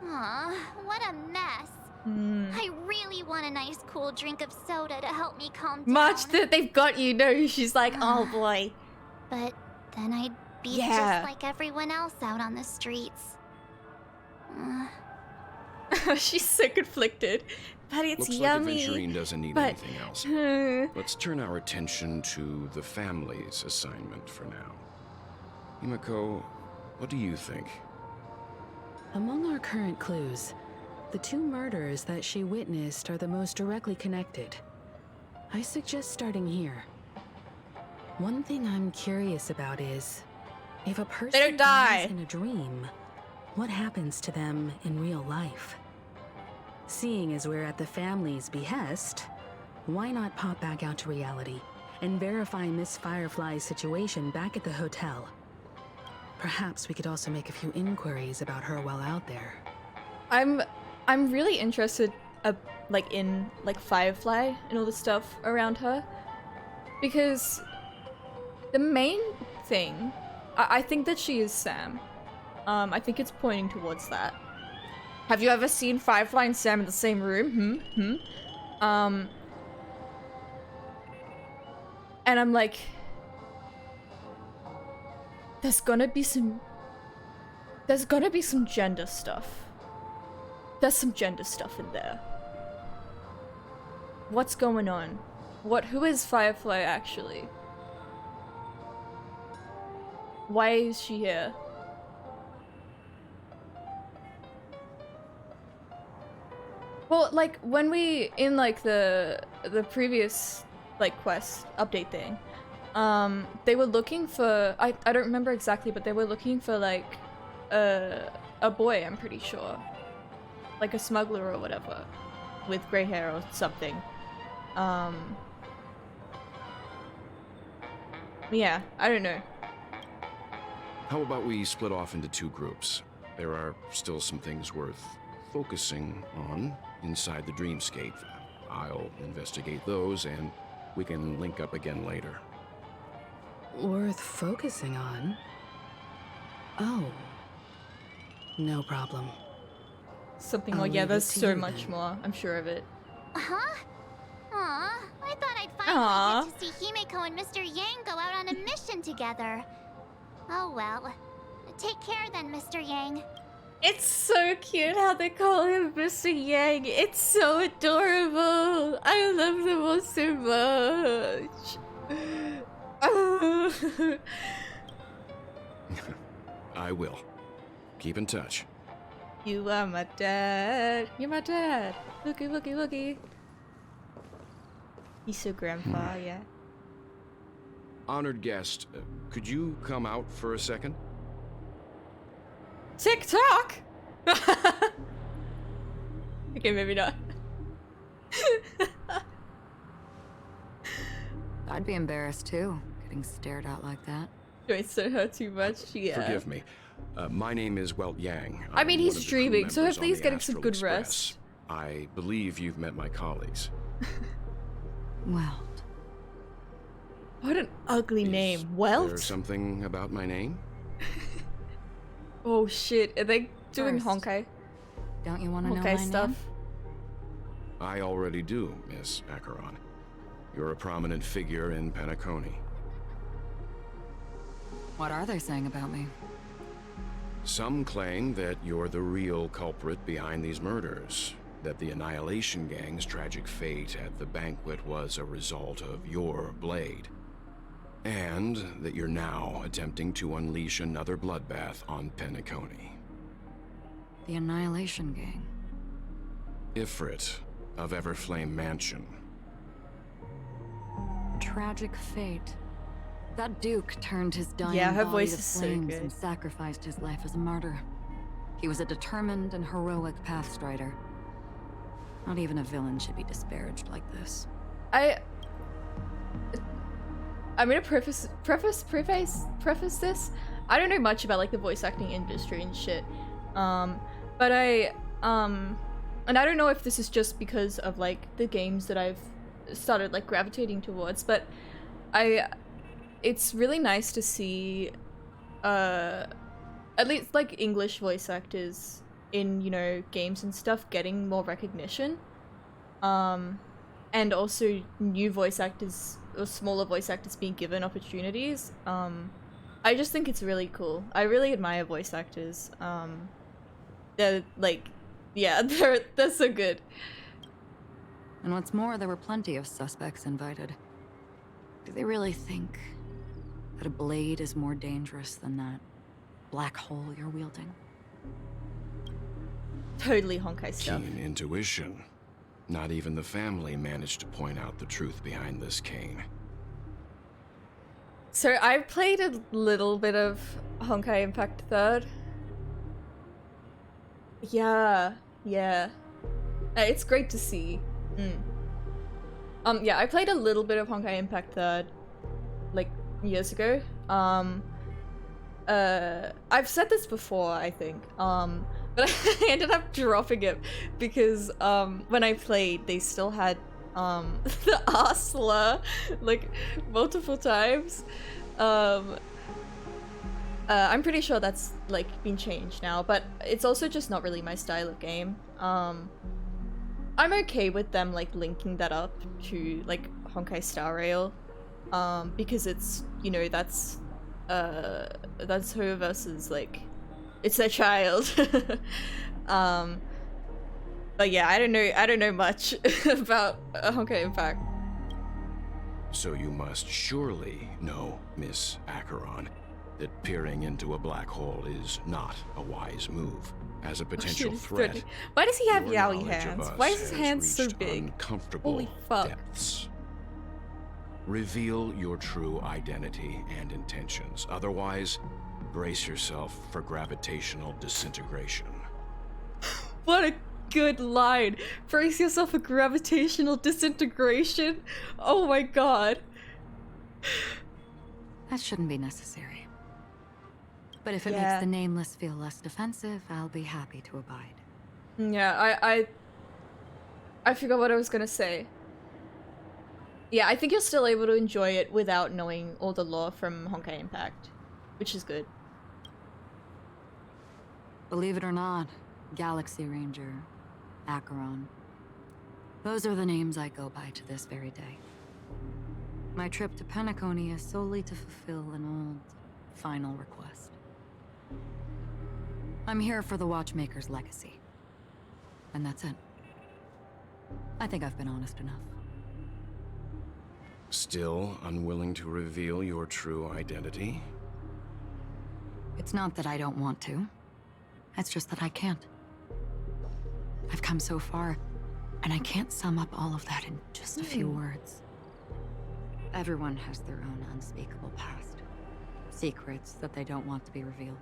Aw, what a mess. I really want a nice cool drink of soda to help me calm down. Much that they've got you, no, she's like, oh boy. But then I'd be just like everyone else out on the streets. She's so conflicted. But it's Looks yummy. Like Aventurine doesn't need anything else. Let's turn our attention to the family's assignment for now. Himiko, what do you think? Among our current clues, the two murders that she witnessed are the most directly connected. I suggest starting here. One thing I'm curious about is, if a person dies in a dream, what happens to them in real life? Seeing as we're at the family's behest, why not pop back out to reality and verify Miss Firefly's situation back at the hotel? Perhaps we could also make a few inquiries about her while out there. I'm really interested, like in like Firefly and all the stuff around her, because the main thing, I think that she is Sam. I think it's pointing towards that. Have you ever seen Firefly and Sam in the same room? And I'm like, there's gonna be some gender stuff. There's some gender stuff in there. What's going on? Who is Firefly actually? Why is she here? Well, like when we in like the previous like quest update thing, they were looking for I don't remember exactly, but they were looking for like a boy, I'm pretty sure, like a smuggler or whatever, with gray hair or something. Yeah, I don't know. How about we split off into two groups? There are still some things worth focusing on inside the dreamscape. I'll investigate those, and we can link up again later. Worth focusing on? Oh. No problem. Something I'll more, yeah, leave there's it to so you much then. more, I'm sure of it. Huh? Aw, I thought I'd Aw. finally get to see Himeko and Mr. Yang go out on a mission together. Oh well. Take care then, Mr. Yang. It's so cute how they call him Mr. Yang. It's so adorable. I love them all so much. I will. Keep in touch. You are my dad. You're my dad. Looky, looky, looky. He's so grandpa, yeah. Honored guest, could you come out for a second? TikTok? Okay, maybe not. I'd be embarrassed too, getting stared at like that. Do I stir her too much? Yeah. Forgive me. My name is Welt Yang. I mean, I'm he's one of the crew streaming, so members hopefully on he's the getting some Astral good Express. rest. I believe you've met my colleagues. Well, What an ugly name. There's Welt? something about my name? Oh shit, are they doing First, honkai? don't you want to know Honkai my stuff? name? I already do, Miss Acheron. You're a prominent figure in Penacony. What are they saying about me? Some claim that you're the real culprit behind these murders, that the Annihilation Gang's tragic fate at the banquet was a result of your blade, and that you're now attempting to unleash another bloodbath on Penacony. The Annihilation Gang. Ifrit of Everflame Mansion. Tragic fate. That Duke turned his dying Yeah, her body voice to is so flames good. and sacrificed his life as a martyr. He was a determined and heroic pathstrider. Not even a villain should be disparaged like this. I'm gonna preface this. I don't know much about like the voice acting industry and shit. But and I don't know if this is just because of like the games that I've started like gravitating towards, but it's really nice to see at least like English voice actors in, you know, games and stuff getting more recognition. And also new voice actors or smaller voice actors being given opportunities. I just think it's really cool. I really admire voice actors. They're like, yeah, they're so good. And what's more, there were plenty of suspects invited. Do they really think that a blade is more dangerous than that black hole you're wielding? Totally honkai stuff. Keen intuition. Not even the family managed to point out the truth behind this cane. So I played a little bit of Honkai Impact 3rd. Yeah, yeah. It's great to see. Yeah, I played a little bit of Honkai Impact 3rd, like, years ago. I've said this before, I think, but I ended up dropping it because, when I played, they still had, the R slur, like, multiple times. I'm pretty sure that's, like, been changed now, but it's also just not really my style of game. I'm okay with them, like, linking that up to, like, Honkai Star Rail, because it's, you know, that's her versus, like, it's their child. But yeah, I don't know much about Honkai Impact. So you must surely know, Miss Acheron, that peering into a black hole is not a wise move. As a potential threat, why does he have your yaoi knowledge of hands? us Why is his has hands so reached big? uncomfortable Holy fuck. depths. Reveal your true identity and intentions. Otherwise, brace yourself for gravitational disintegration. What a good line. Brace yourself for gravitational disintegration. Oh my god. That shouldn't be necessary. But if it Yeah. makes the nameless feel less defensive, I'll be happy to abide. Yeah, I forgot what I was gonna say. Yeah, I think you're still able to enjoy it without knowing all the lore from Honkai Impact, which is good. Believe it or not, Galaxy Ranger, Acheron. Those are the names I go by to this very day. My trip to Penacony is solely to fulfill an old, final request. I'm here for the Watchmaker's legacy. And that's it. I think I've been honest enough. Still unwilling to reveal your true identity? It's not that I don't want to. It's just that I can't. I've come so far, and I can't sum up all of that in just a few words. Everyone has their own unspeakable past. Secrets that they don't want to be revealed.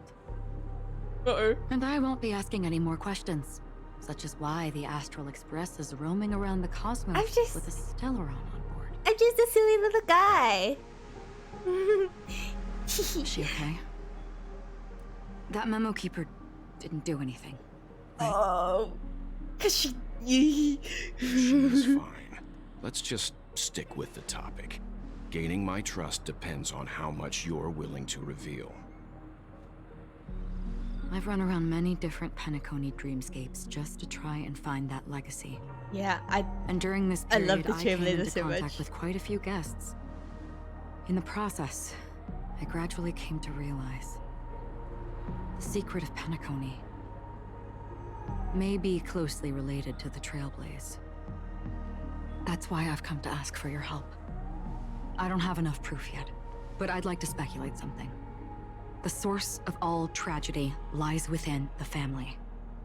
Uh-oh. And I won't be asking any more questions. Such as why the Astral Express is roaming around the cosmos with a Stellaron on board. I'm just a silly little guy. Is she okay? That memo keeper didn't do anything. Right? Oh, cause she... She's fine. Let's just stick with the topic. Gaining my trust depends on how much you're willing to reveal. I've run around many different Penacony dreamscapes just to try and find that legacy. Yeah, And during this I period, love the I came Chamberlain into so contact much. with quite a few guests. In the process, I gradually came to realize the secret of Penacony may be closely related to the Trailblaze. That's why I've come to ask for your help. I don't have enough proof yet, but I'd like to speculate something. The source of all tragedy lies within the family.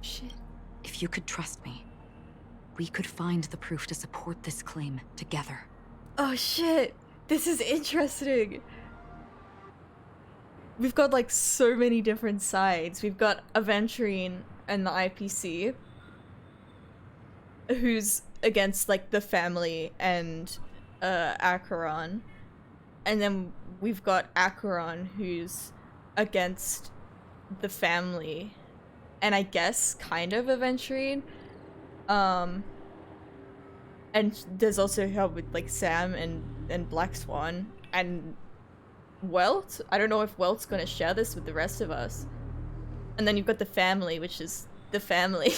Shit. If you could trust me, we could find the proof to support this claim together. Oh shit, this is interesting. We've got like so many different sides. We've got Aventurine and the IPC, who's against like the family and Acheron. And then we've got Acheron, who's against the family and I guess kind of Aventurine. And there's also help with like Sam and Black Swan and Welt. I don't know if Welt's gonna share this with the rest of us. And then you've got the family, which is the family.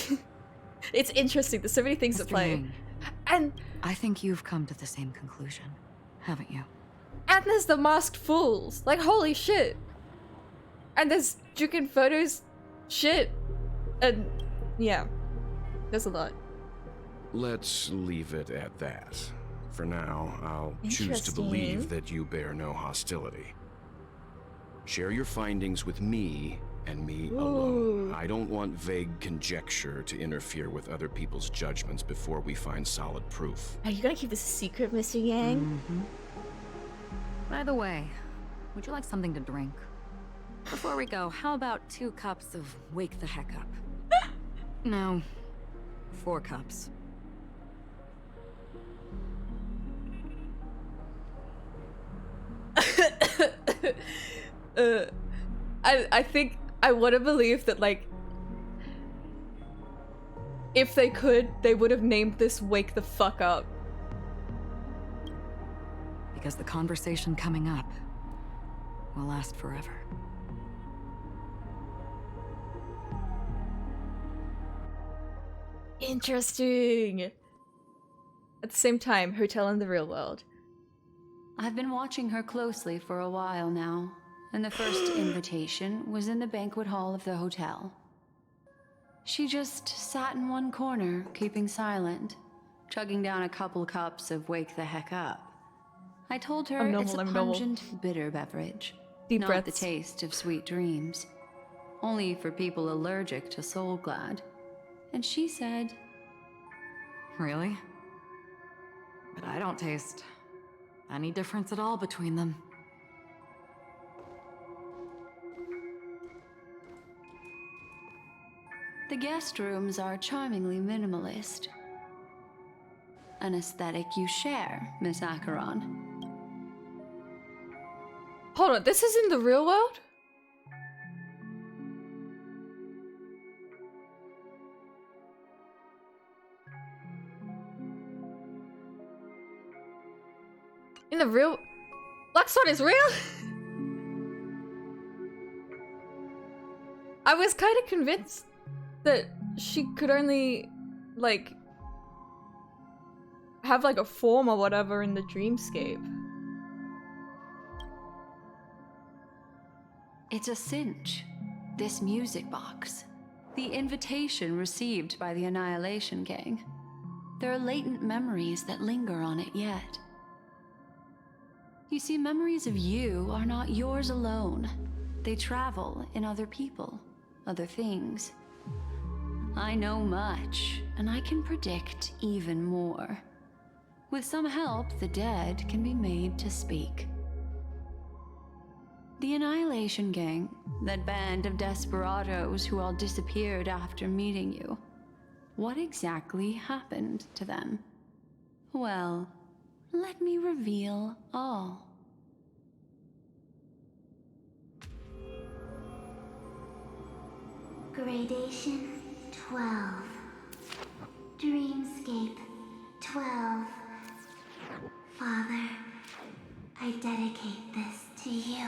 It's interesting. There's so many things at Mr. play. Yang, And I think you've come to the same conclusion, haven't you? there's the masked fools. Like holy shit. And there's Jukin photos shit. And yeah. There's a lot. Let's leave it at that. For now, I'll choose to Interesting. believe that you bear no hostility. Share your findings with me and me alone. I don't want vague conjecture to interfere with other people's judgments before we find solid proof. Are you gonna keep this a secret, Mr. Yang? Mm-hmm. By the way, would you like something to drink? Before we go, how about 2 cups of Wake the Heck Up? No. 4 cups. I think I want to believe that, like, if they could, they would have named this Wake the Fuck Up. Because the conversation coming up will last forever. Interesting. At the same time, hotel in the real world. I've been watching her closely for a while now, and the first invitation was in the banquet hall of the hotel. She just sat in one corner, keeping silent, chugging down a couple cups of Wake the Heck Up. I told her it's a pungent, bitter beverage, Deep not breaths. the taste of sweet dreams. Only for people allergic to Soul Glad. And she said, Really? But I don't taste any difference at all between them. the guest rooms are charmingly minimalist. An aesthetic you share, Miss Acheron. Hold on, this is in the real world? In the real... Black Swan is real? I was kind of convinced that she could only, like, have, like, a form or whatever in the dreamscape. It's a cinch. This music box. The invitation received by the Annihilation Gang. There are latent memories that linger on it yet. You see, memories of you are not yours alone. They travel in other people, other things. I know much, and I can predict even more. With some help, the dead can be made to speak. The Annihilation Gang, that band of desperados who all disappeared after meeting you. What exactly happened to them? Well, let me reveal all. Gradation 12. Dreamscape 12. Father, I dedicate this to you.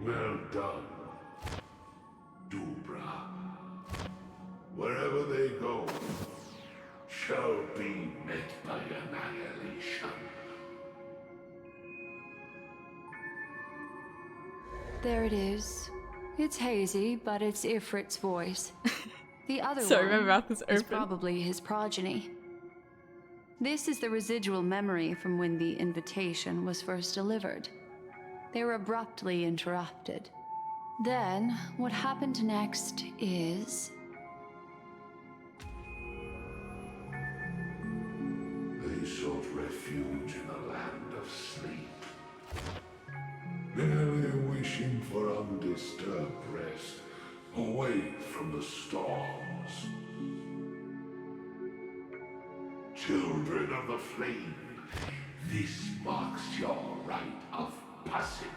Well done, Dubra. Wherever they go, shall be met by annihilation. There it is. It's hazy, but it's Ifrit's voice. The other Sorry, my one mouth is is open. probably his progeny. This is the residual memory from when the invitation was first delivered. They were abruptly interrupted. Then, what happened next is... They sought refuge in a land of sleep, merely wishing for undisturbed rest, away from the storms. Children of the Flame, this marks your rite of passage.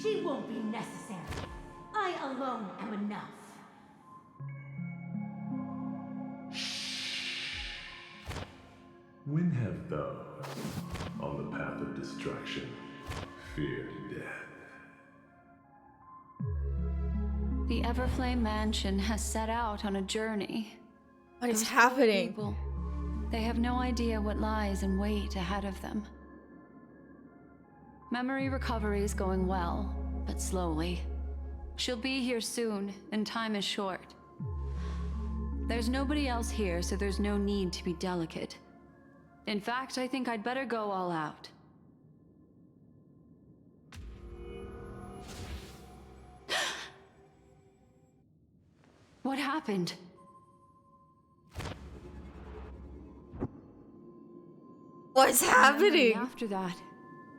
She won't be necessary. I alone am enough. When have those on the path of destruction feared death? The Everflame Mansion has set out on a journey. What is Those poor happening? people, they have no idea what lies in wait ahead of them. Memory recovery is going well, but slowly. She'll be here soon, and time is short. There's nobody else here, so there's no need to be delicate. In fact, I think I'd better go all out. What happened? What's Memory happening? after that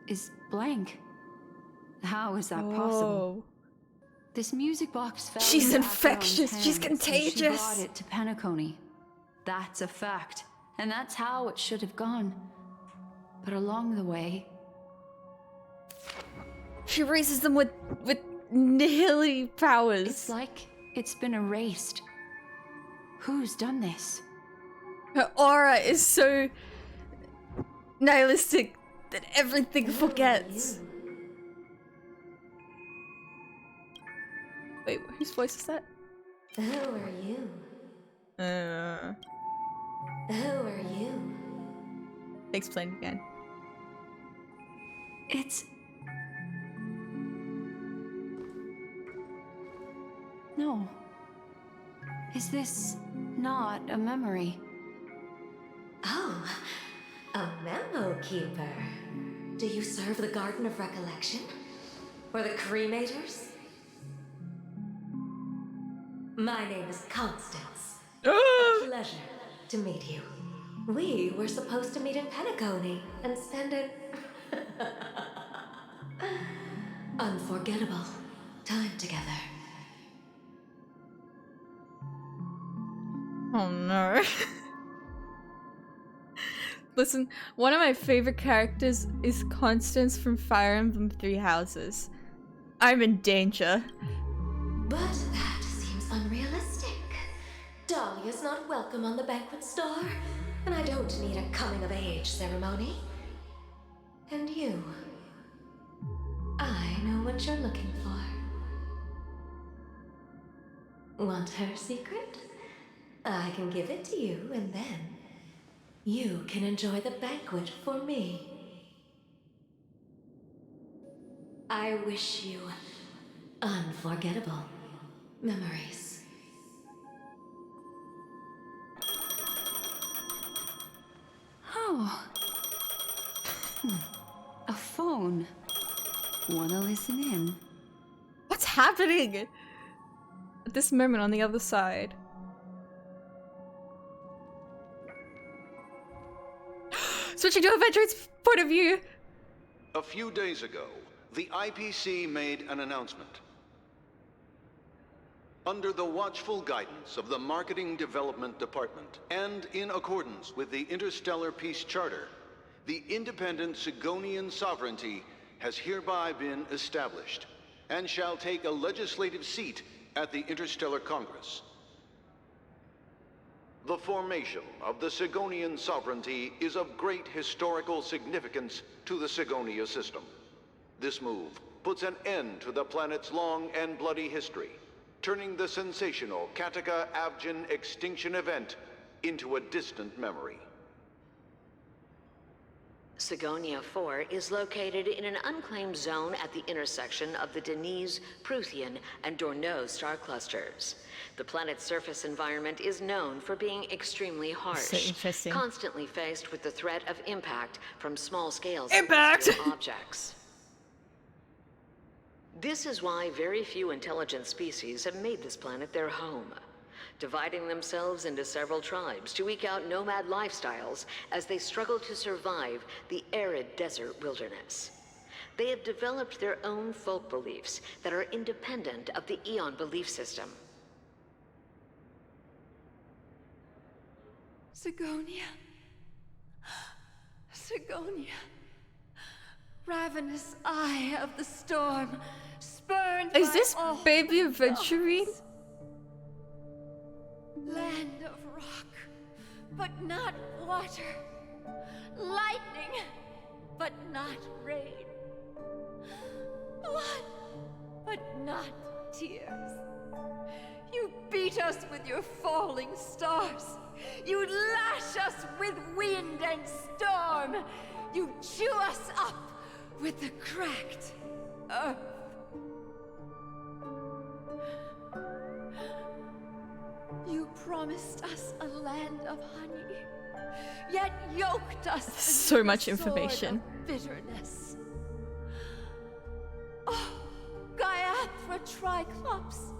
is blank. How is that Oh. possible? This music box fell She's into infectious. Acheron's She's hands, and contagious. She brought it to Penacony. That's a fact, and that's how it should have gone. But along the way, she raises them with nihility powers. it's like it's been erased. Who's done this? Her aura is so nihilistic that everything forgets. Wait, whose voice is that? Who are you? Who are you? Explain again. It's... No. Is this not a memory? Oh, a memo keeper. Do you serve the Garden of Recollection? Or the Cremators? My name is Constance. A pleasure to meet you. We were supposed to meet in Penacony and spend an unforgettable time together. Oh no. Listen, one of my favorite characters is Constance from Fire Emblem Three Houses. I'm in danger. But that seems unrealistic. Dahlia's not welcome on the banquet star, and I don't need a coming-of-age ceremony. And you, I know what you're looking for. Want her secret? I can give it to you, and then you can enjoy the banquet for me. I wish you unforgettable memories. Oh. A phone. Wanna listen in? What's happening? At this moment on the other side. Switching to Adventure's point of view. A few days ago, the IPC made an announcement. Under the watchful guidance of the Marketing Development Department, and in accordance with the Interstellar Peace Charter, the independent Sigonian sovereignty has hereby been established, and shall take a legislative seat at the Interstellar Congress. The formation of the Sigonian sovereignty is of great historical significance to the Sigonia system. This move puts an end to the planet's long and bloody history, turning the sensational Kataka-Avgin extinction event into a distant memory. Sigonia 4 is located in an unclaimed zone at the intersection of the Denise, Prothean, and Dorneau star clusters. The planet's surface environment is known for being extremely harsh, So interesting. constantly faced with the threat of impact from small-scale Impact! celestial objects. This is why very few intelligent species have made this planet their home, dividing themselves into several tribes to eke out nomad lifestyles as they struggle to survive the arid desert wilderness. They have developed their own folk beliefs that are independent of the Eon belief system. Sigonia. Sigonia. Ravenous eye of the storm, spurned Is by this all baby gods. Aventurine? Land of rock, but not water. Lightning, but not rain. Blood, but not tears. You beat us with your falling stars. You lash us with wind and storm. You chew us up with the cracked earth. You promised us a land of honey, yet yoked us with So much the sword information. of bitterness. Oh, Gaiathra Triclops,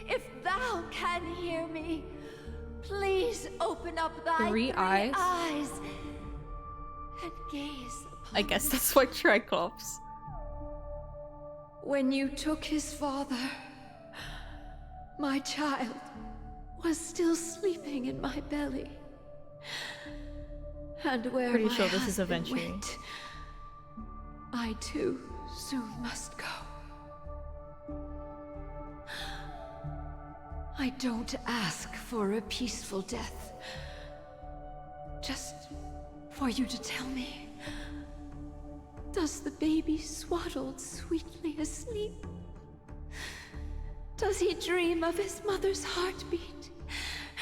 if thou can hear me, please open up thy Three eyes? and gaze upon I guess that's why Triclops. When you took his father, my child was still sleeping in my belly. And where Pretty my sure this is husband eventually. went, I too soon must go. I don't ask for a peaceful death. Just for you to tell me, does the baby swaddled sweetly asleep? Does he dream of his mother's heartbeat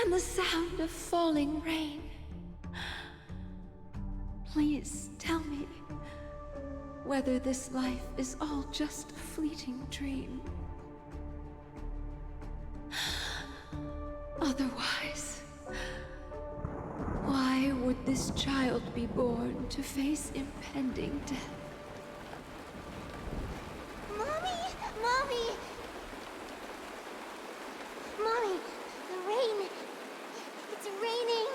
and the sound of falling rain? Please tell me whether this life is all just a fleeting dream. Otherwise, why would this child be born to face impending death? Mommy! Mommy! Mommy, the rain. It's raining.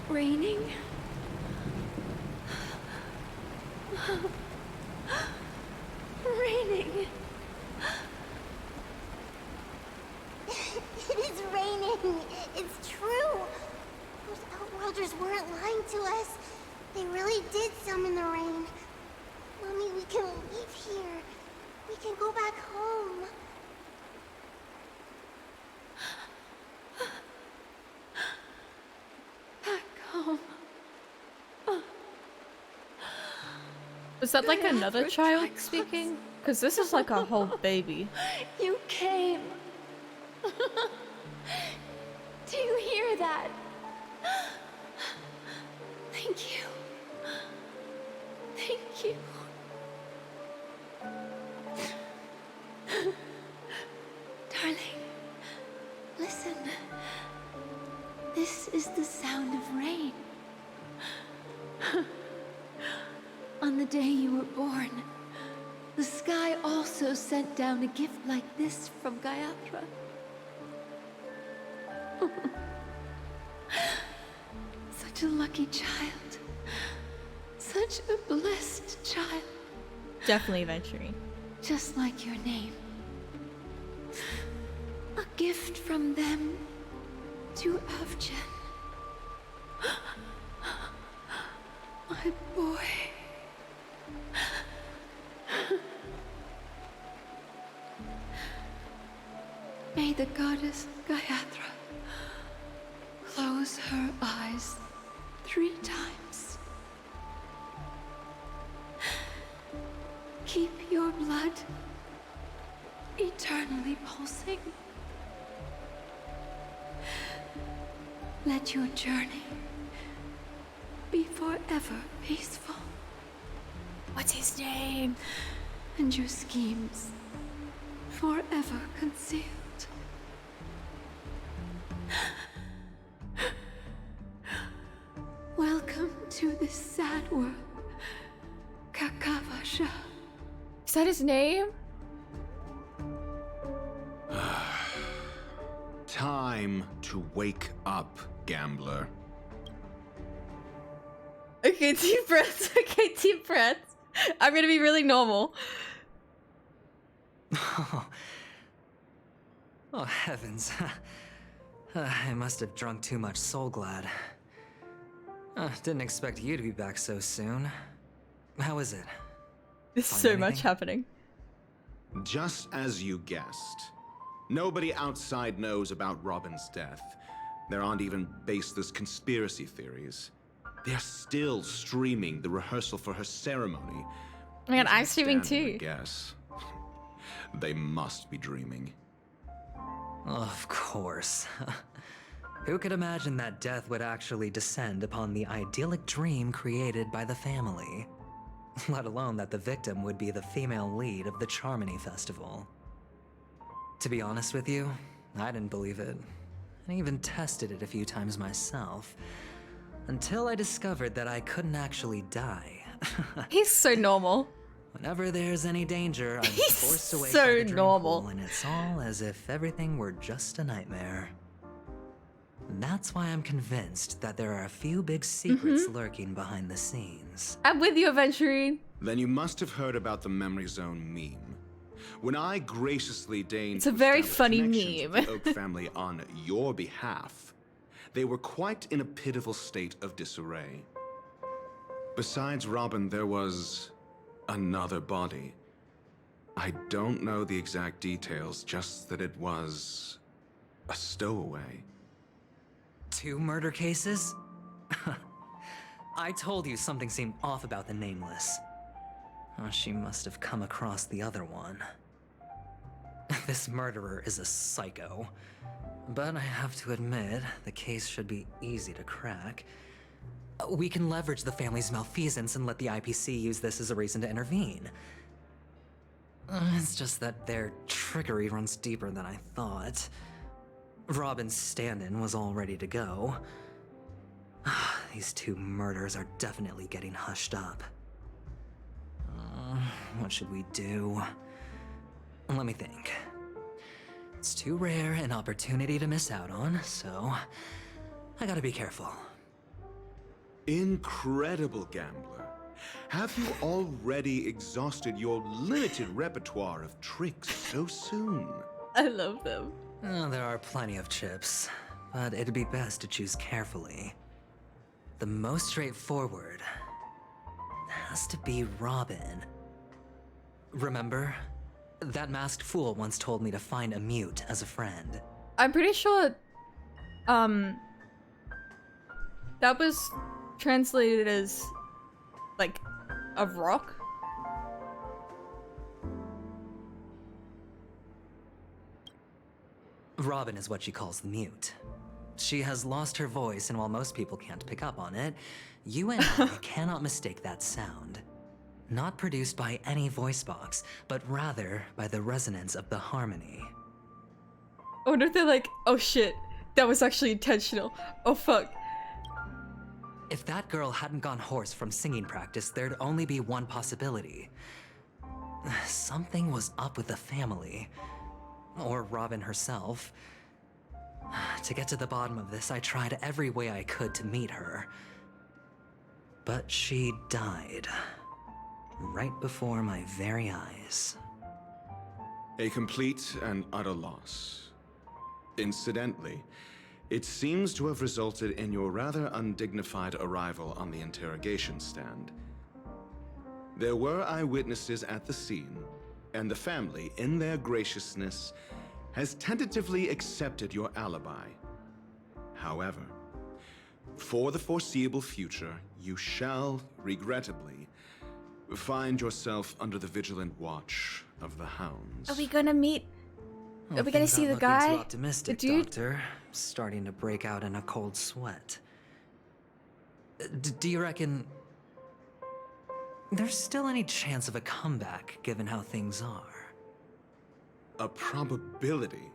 Raining? Raining. It is raining. It's true. Those Outworlders weren't lying to us. They really did summon the rain. Mommy, we can leave here. We can go back home. Back home. Is that like another child speaking? Because this is like a whole baby. You came. Do you hear that? Thank you. Thank you. Darling, listen. This is the sound of rain. On the day you were born, the sky also sent down a gift like this from Gayatra. Such a lucky child. Such a blessed child. Definitely Venturi. Just like your name. A gift from them to Avjen. My boy. May the goddess Gayatra close her eyes 3 times. Keep your blood eternally pulsing. Let your journey be forever peaceful. What's his name? And your schemes forever concealed. Welcome to this sad world, Kakavasha. Is that his name? Time to wake up, gambler. Okay, deep breaths. Okay, deep breaths. I'm gonna be really normal. Oh, heavens. I must have drunk too much Soul Glad. Didn't expect you to be back so soon. How is it? There's Find so anything? much happening. Just as you guessed. Nobody outside knows about Robin's death. There aren't even baseless conspiracy theories. They're still streaming the rehearsal for her ceremony. Oh my god, I'm streaming too. Guess. They must be dreaming. Of course. Who could imagine that death would actually descend upon the idyllic dream created by the family? Let alone that the victim would be the female lead of the Charmony Festival. To be honest with you, I didn't believe it. I even tested it a few times myself. Until I discovered that I couldn't actually die. He's so normal. Whenever there's any danger, I'm He's forced away so from the dream normal. pool, and it's all as if everything were just a nightmare. That's why I'm convinced that there are a few big secrets lurking behind the scenes. I'm with you, Aventurine. Then you must have heard about the Memory Zone meme. When I graciously deigned It's a to very establish funny connections meme. with the Oak family on your behalf, they were quite in a pitiful state of disarray. Besides Robin, there was another body. I don't know the exact details, just that it was a stowaway. 2 murder cases? I told you something seemed off about the Nameless. Oh, she must have come across the other one. This murderer is a psycho. But I have to admit, the case should be easy to crack. We can leverage the family's malfeasance and let the IPC use this as a reason to intervene. It's just that their trickery runs deeper than I thought. Robin's stand-in was all ready to go. These 2 murders are definitely getting hushed up. What should we do? Let me think. It's too rare an opportunity to miss out on, so I gotta be careful. Incredible gambler. Have you already exhausted your limited repertoire of tricks so soon? I love them. There are plenty of chips, but it'd be best to choose carefully. The most straightforward has to be Robin. Remember? That masked fool once told me to find a mute as a friend. I'm pretty sure that was translated as like a rock. Robin is what she calls the mute. She has lost her voice, and while most people can't pick up on it, you and I cannot mistake that sound. Not produced by any voice box, but rather by the resonance of the harmony. I wonder if they're like, oh shit, that was actually intentional. Oh fuck. If that girl hadn't gone hoarse from singing practice, there'd only be one possibility. Something was up with the family. Or Robin herself. To get to the bottom of this, I tried every way I could to meet her. But she died. Right before my very eyes. A complete and utter loss. Incidentally, it seems to have resulted in your rather undignified arrival on the interrogation stand. There were eyewitnesses at the scene, and the family, in their graciousness, has tentatively accepted your alibi. However, for the foreseeable future, you shall, regrettably, find yourself under the vigilant watch of the hounds. Are we gonna meet? Are we gonna see the guy? Too optimistic, the dude? Doctor. Starting to break out in a cold sweat. Do you reckon there's still any chance of a comeback, given how things are? A probability?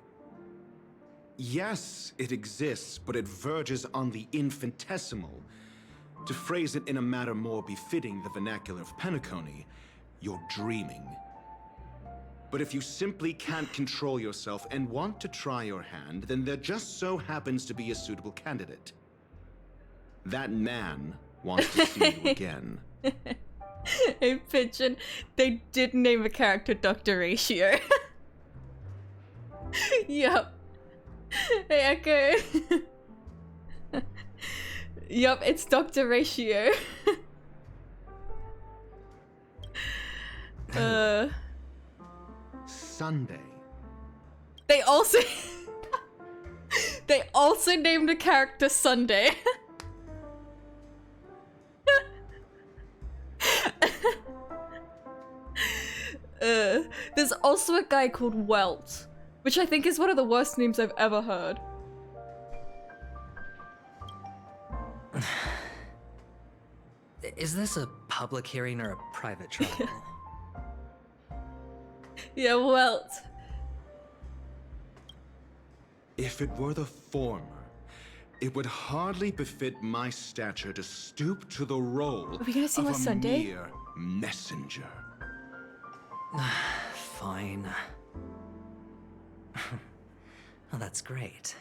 Yes, it exists, but it verges on the infinitesimal. To phrase it in a manner more befitting the vernacular of Penacony, you're dreaming. But if you simply can't control yourself and want to try your hand, then there just so happens to be a suitable candidate. That man wants to see you again. Hey, Pigeon, they did name a character Dr. Ratio. Yup. Hey, Echo. Yup, it's Dr. Ratio. Sunday. They also named a character Sunday. There's also a guy called Welt, which I think is one of the worst names I've ever heard. Is this a public hearing or a private trial? Yeah, Welt. If it were the former, it would hardly befit my stature to stoop to the role Are we gonna see of him a on Sunday? mere messenger. Fine. Oh, that's great.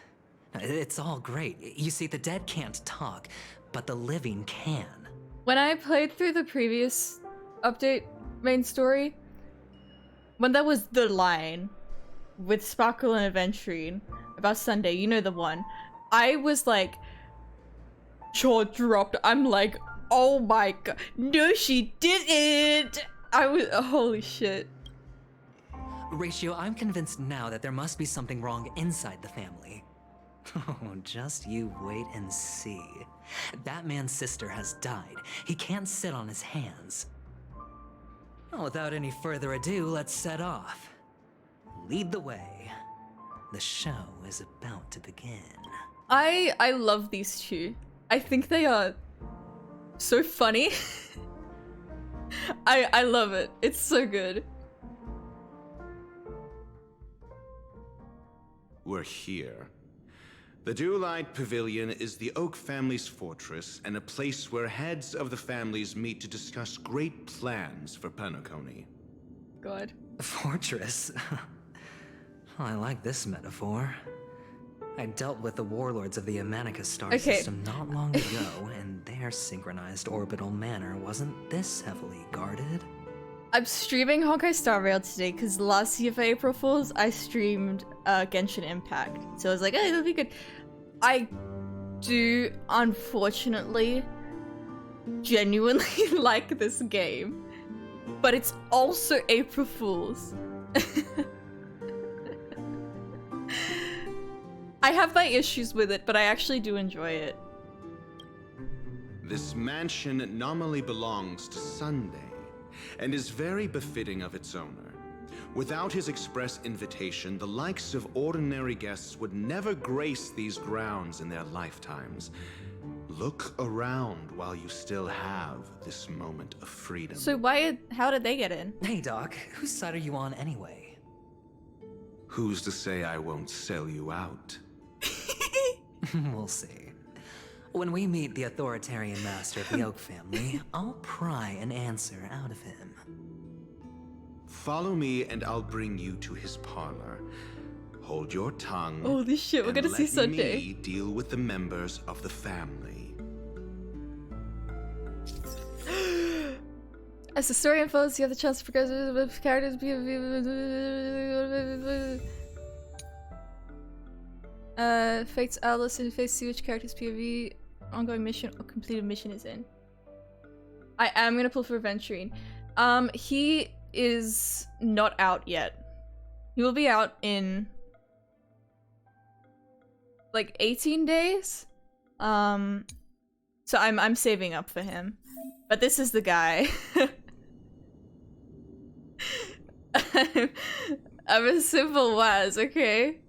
It's all great. You see, the dead can't talk, but the living can. When I played through the previous update main story, when there was the line with Sparkle and Aventurine about Sunday, you know the one, I was like, jaw dropped. I'm like, oh my god, no she didn't! I was, holy shit. Ratio, I'm convinced now that there must be something wrong inside the family. Oh, just you wait and see. That man's sister has died. He can't sit on his hands. Well, without any further ado, let's set off. Lead the way. The show is about to begin. I love these two. I think they are so funny. I love it. It's so good. We're here. The Dewlight Pavilion is the Oak family's fortress and a place where heads of the families meet to discuss great plans for Penacony. God. Fortress? I like this metaphor. I dealt with the warlords of the Amanicus star system not long ago, and their synchronized orbital manor wasn't this heavily guarded. I'm streaming Honkai Star Rail today because last year for April Fools, I streamed Genshin Impact. So I was like, oh, it'll be good. I do, unfortunately, genuinely like this game. But it's also April Fools. I have my issues with it, but I actually do enjoy it. This mansion nominally belongs to Sunday, and is very befitting of its owner. Without his express invitation, the likes of ordinary guests would never grace these grounds in their lifetimes. Look around while you still have this moment of freedom. So how did they get in? Hey Doc, whose side are you on anyway? Who's to say I won't sell you out? We'll see. When we meet the authoritarian master of the Oak family, I'll pry an answer out of him. Follow me and I'll bring you to his parlor. Hold your tongue. Holy shit, we're gonna see Sunday. Let me deal with the members of the family. As the story unfolds, you have the chance to progress with characters. Fates Atlas interface, see which character's POV, ongoing mission, or completed mission is in. I am gonna pull for Aventurine. He is not out yet. He will be out in like 18 days. So I'm saving up for him. But this is the guy. I'm a simple Waz, okay?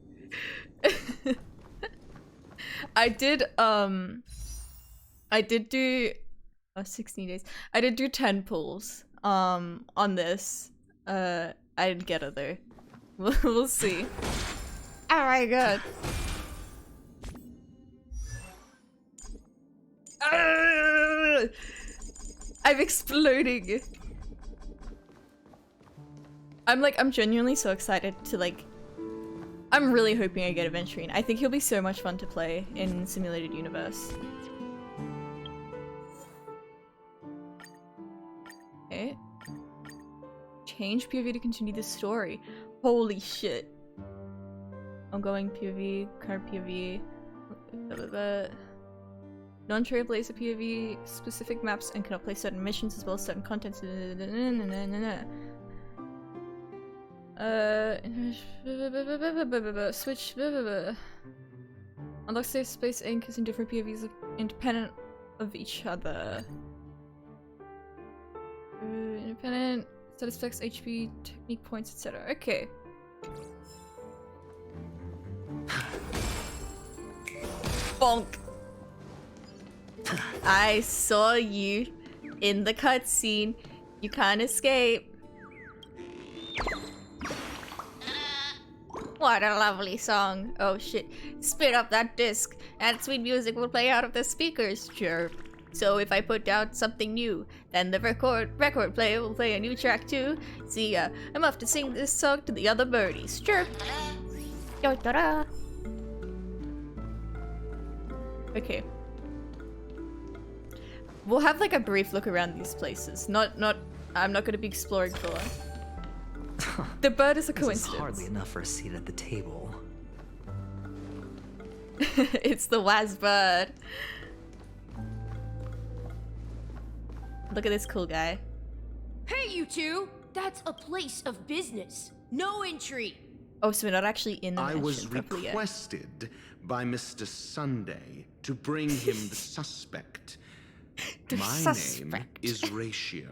I did do 16 days. I did do 10 pulls on this. I didn't get it though. We'll see. Oh my god. I'm exploding. I'm genuinely so excited to I'm really hoping I get Aventurine. I think he'll be so much fun to play in Simulated Universe. Okay. Change POV to continue the story. Holy shit. Ongoing POV, current POV, non-trailblazer POV, specific maps, and cannot play certain missions as well as certain contents. Switch. Unlock safe space anchors in different POVs independent of each other. Independent, status effects, HP, technique points, etc. Okay. Bonk. I saw you in the cutscene. You can't escape. What a lovely song. Oh shit. Spit up that disc, and sweet music will play out of the speakers. Chirp. So if I put down something new, then the record player will play a new track too. See ya. I'm off to sing this song to the other birdies. Chirp. Yo-da-da. Okay. We'll have like a brief look around these places. I'm not gonna be exploring for long. The bird is a coincidence. This is hardly enough for a seat at the table. It's the Waz bird. Look at this cool guy. Hey, you two! That's a place of business. No entry. Oh, so we're not actually in the I was mansion properly yet. requested by Mr. Sunday to bring him the suspect. My name is Ratio.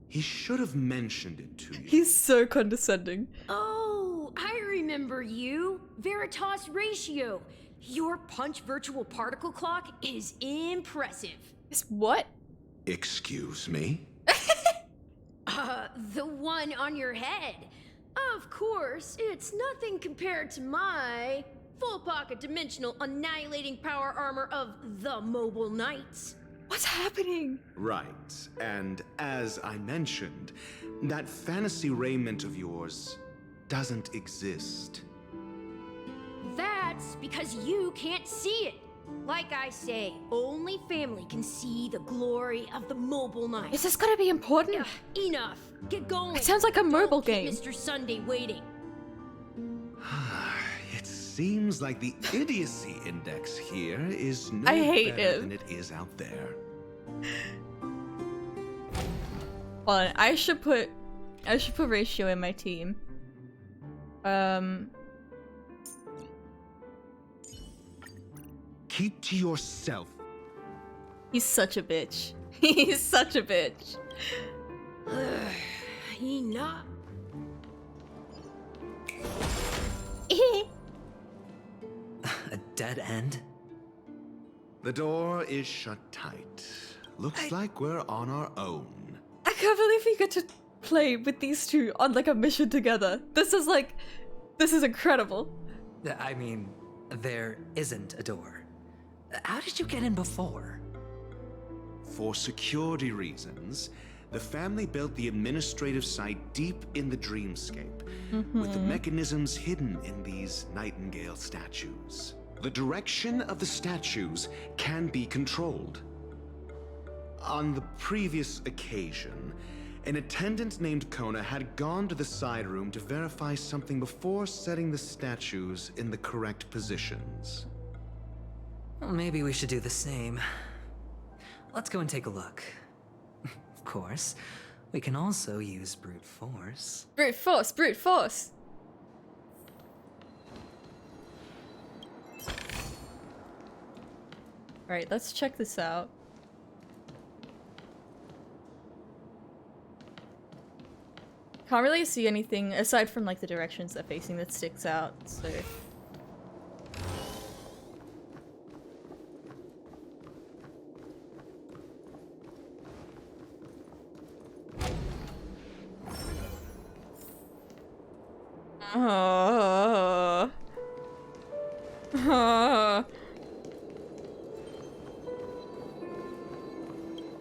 He should have mentioned it to you. He's so condescending. Oh, I remember you. Veritas Ratio. Your punch virtual particle clock is impressive. It's what? Excuse me? The one on your head. Of course, it's nothing compared to my full pocket dimensional annihilating power armor of the Mobile Knights. What's happening? Right, and as I mentioned, that fantasy raiment of yours doesn't exist. That's because you can't see it. Like I say, only family can see the glory of the Mobile Knights. Is this gonna be important? Enough. Get going. It sounds like a mobile Don't keep game. Mr. Sunday waiting. It seems like the idiocy index here is no I hate better him. than it is out there. Hold on, I should put Ratio in my team. Keep to yourself. He's such a bitch. He's such a bitch. Enough. A dead end? The door is shut tight. Looks like we're on our own. I can't believe we get to play with these two on like a mission together. This is incredible. I mean, there isn't a door. How did you get in before? For security reasons, the family built the administrative site deep in the dreamscape, with the mechanisms hidden in these Nightingale statues. The direction of the statues can be controlled. On the previous occasion, an attendant named Kona had gone to the side room to verify something before setting the statues in the correct positions. Well, maybe we should do the same. Let's go and take a look. Of course, we can also use brute force. Brute force, brute force. Alright, let's check this out. Can't really see anything aside from like the directions they're facing that sticks out, so.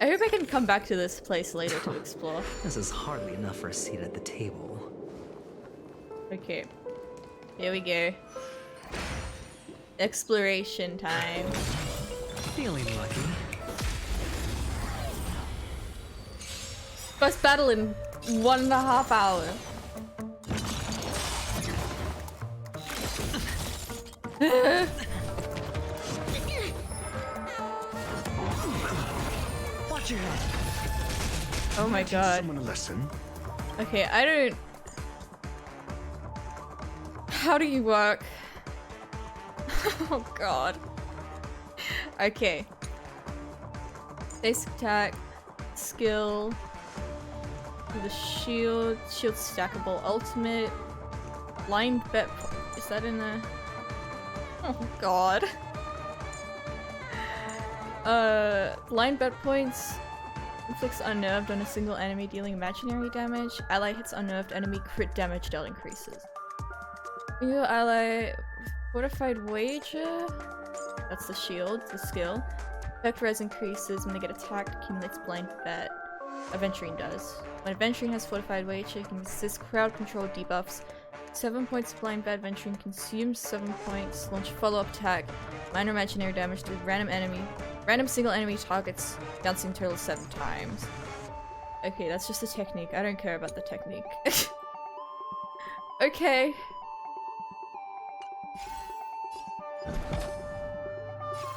I hope I can come back to this place later to explore. This is hardly enough for a seat at the table. Okay. Here we go. Exploration time. Feeling lucky. First battle in 1.5 hours. Watch your head. Oh my god. Someone a lesson. Okay, I don't... How do you work? Oh god. Okay. Basic attack, skill, the shield stackable, ultimate, blind bet. Is that in the? Oh god. Blind bet points inflicts unnerved on a single enemy, dealing imaginary damage. Ally hits unnerved enemy, crit damage dealt increases. New ally fortified wager. That's the shield, the skill. Effect res increases when they get attacked, accumulates blind bet. Aventurine does. When Aventurine has fortified weight, it can assist crowd control debuffs. 7 points blind bad Aventurine consumes 7 points. Launch follow-up attack. Minor imaginary damage to random single enemy targets, bouncing total 7 times. Okay, that's just a technique. I don't care about the technique. Okay.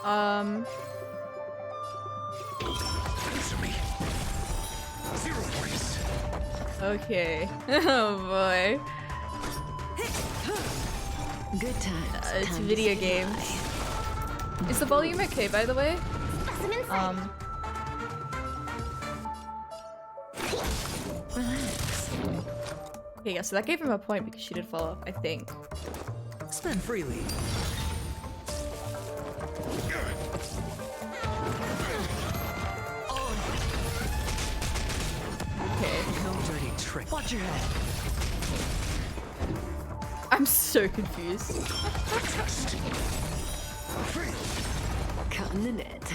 Answer me. 0 points. Okay. Oh boy. Good times. It's video games. Is the volume okay, by the way? Relax. Okay, yeah, so that gave him a point because she did follow up, I think. Spend freely. Okay. No dirty trick. Watch your head. I'm so confused. Cutting the net.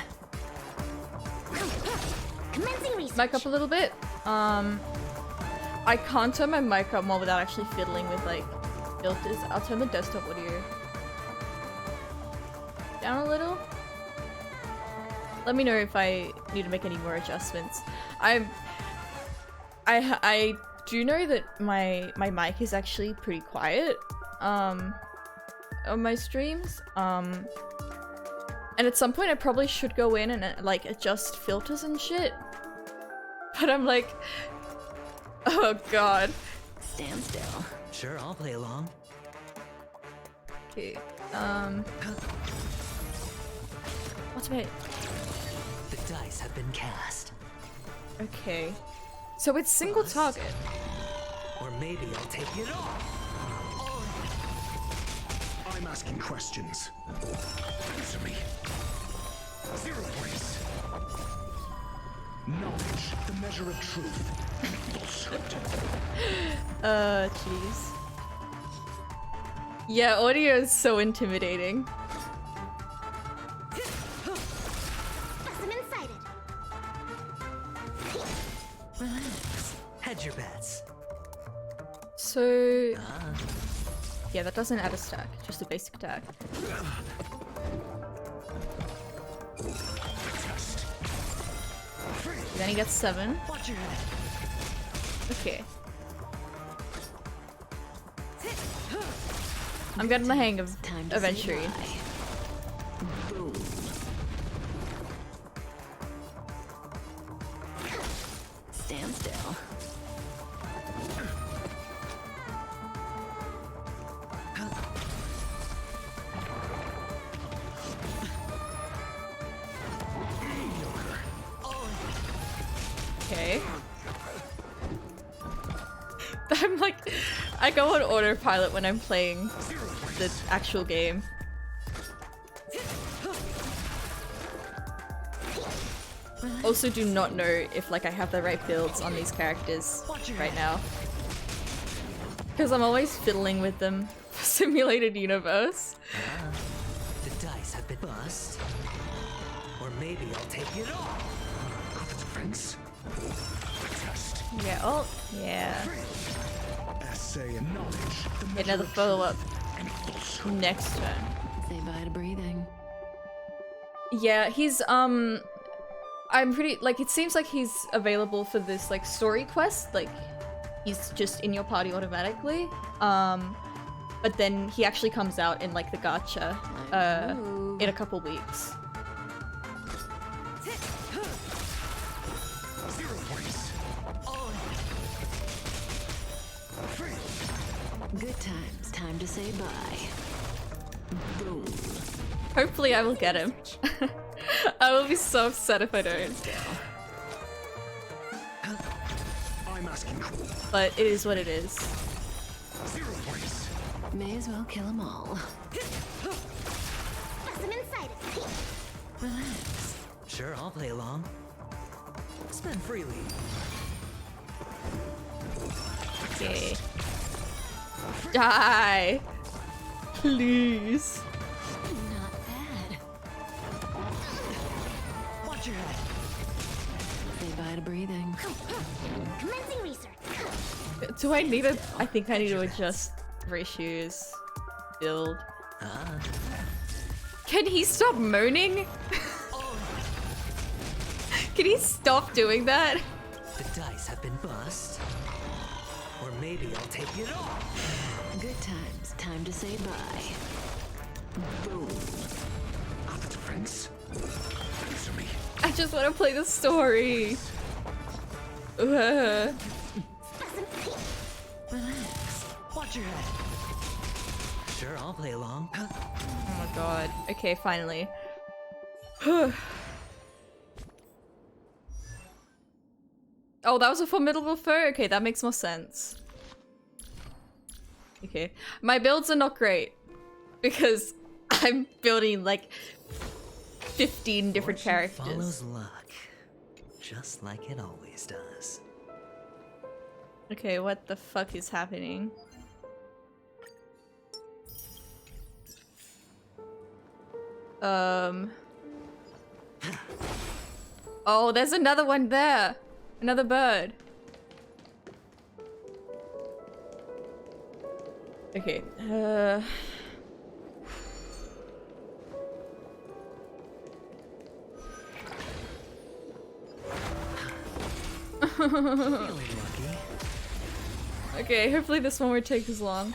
Commencing research. Mic up a little bit. I can't turn my mic up more without actually fiddling with like filters. I'll turn the desktop audio down a little. Let me know if I need to make any more adjustments. I do know that my mic is actually pretty quiet on my streams. And at some point I probably should go in and like adjust filters and shit. But I'm like, oh god. Stand still. Sure, I'll play along. Okay. What's my... The dice have been cast. Okay. So it's single target. Or maybe I'll take it off. I'm asking questions. Answer me. 0 points. Knowledge, the measure of truth. Jeez. Yeah, audio is so intimidating. Specimen sighted. Relax. Hedge your bets. So... yeah, that doesn't add a stack, just a basic attack. Then he gets 7. Watch your head. Okay. I'm getting the hang of Aventurine. Stand still. Okay. I'm like, I go on autopilot when I'm playing the actual game. Also do not know if like I have the right builds on these characters right now. Because I'm always fiddling with them for Simulated Universe. The dice have been bust. Or maybe I'll take it off. Defense. Test. Yeah, oh, yeah. Essay and knowledge. Get another follow-up next turn. Say bye to breathing. Yeah, he's, I'm pretty, like, it seems like he's available for this, like, story quest, like, he's just in your party automatically, but then he actually comes out in, like, the gacha, in a couple weeks. Good times. Time to say bye. Boom. Hopefully I will get him. I will be so upset if I don't. I'm asking. But it is what it is. 0 points. May as well kill them all. Specimen sighted. Relax. Sure, I'll play along. Spend freely. Okay. Die! Please. Not bad. Watch your head. Say bye to breathing. Do I need to? I think I need to adjust ratios. Build. Can he stop moaning? Can he stop doing that? The dice have been bust. Or maybe I'll take it off. Good times. Time to say bye. Boom. Friends, answer me. I just want to play the story. Relax. Watch your head. Sure, I'll play along. Oh my god. Okay, finally. Oh, that was a formidable foe? Okay, that makes more sense. Okay. My builds are not great. Because I'm building like 15 different characters. Follows luck. Just like it always does. Okay, what the fuck is happening? Oh, there's another one there. Another bird. Okay, Okay, hopefully this one won't take as long.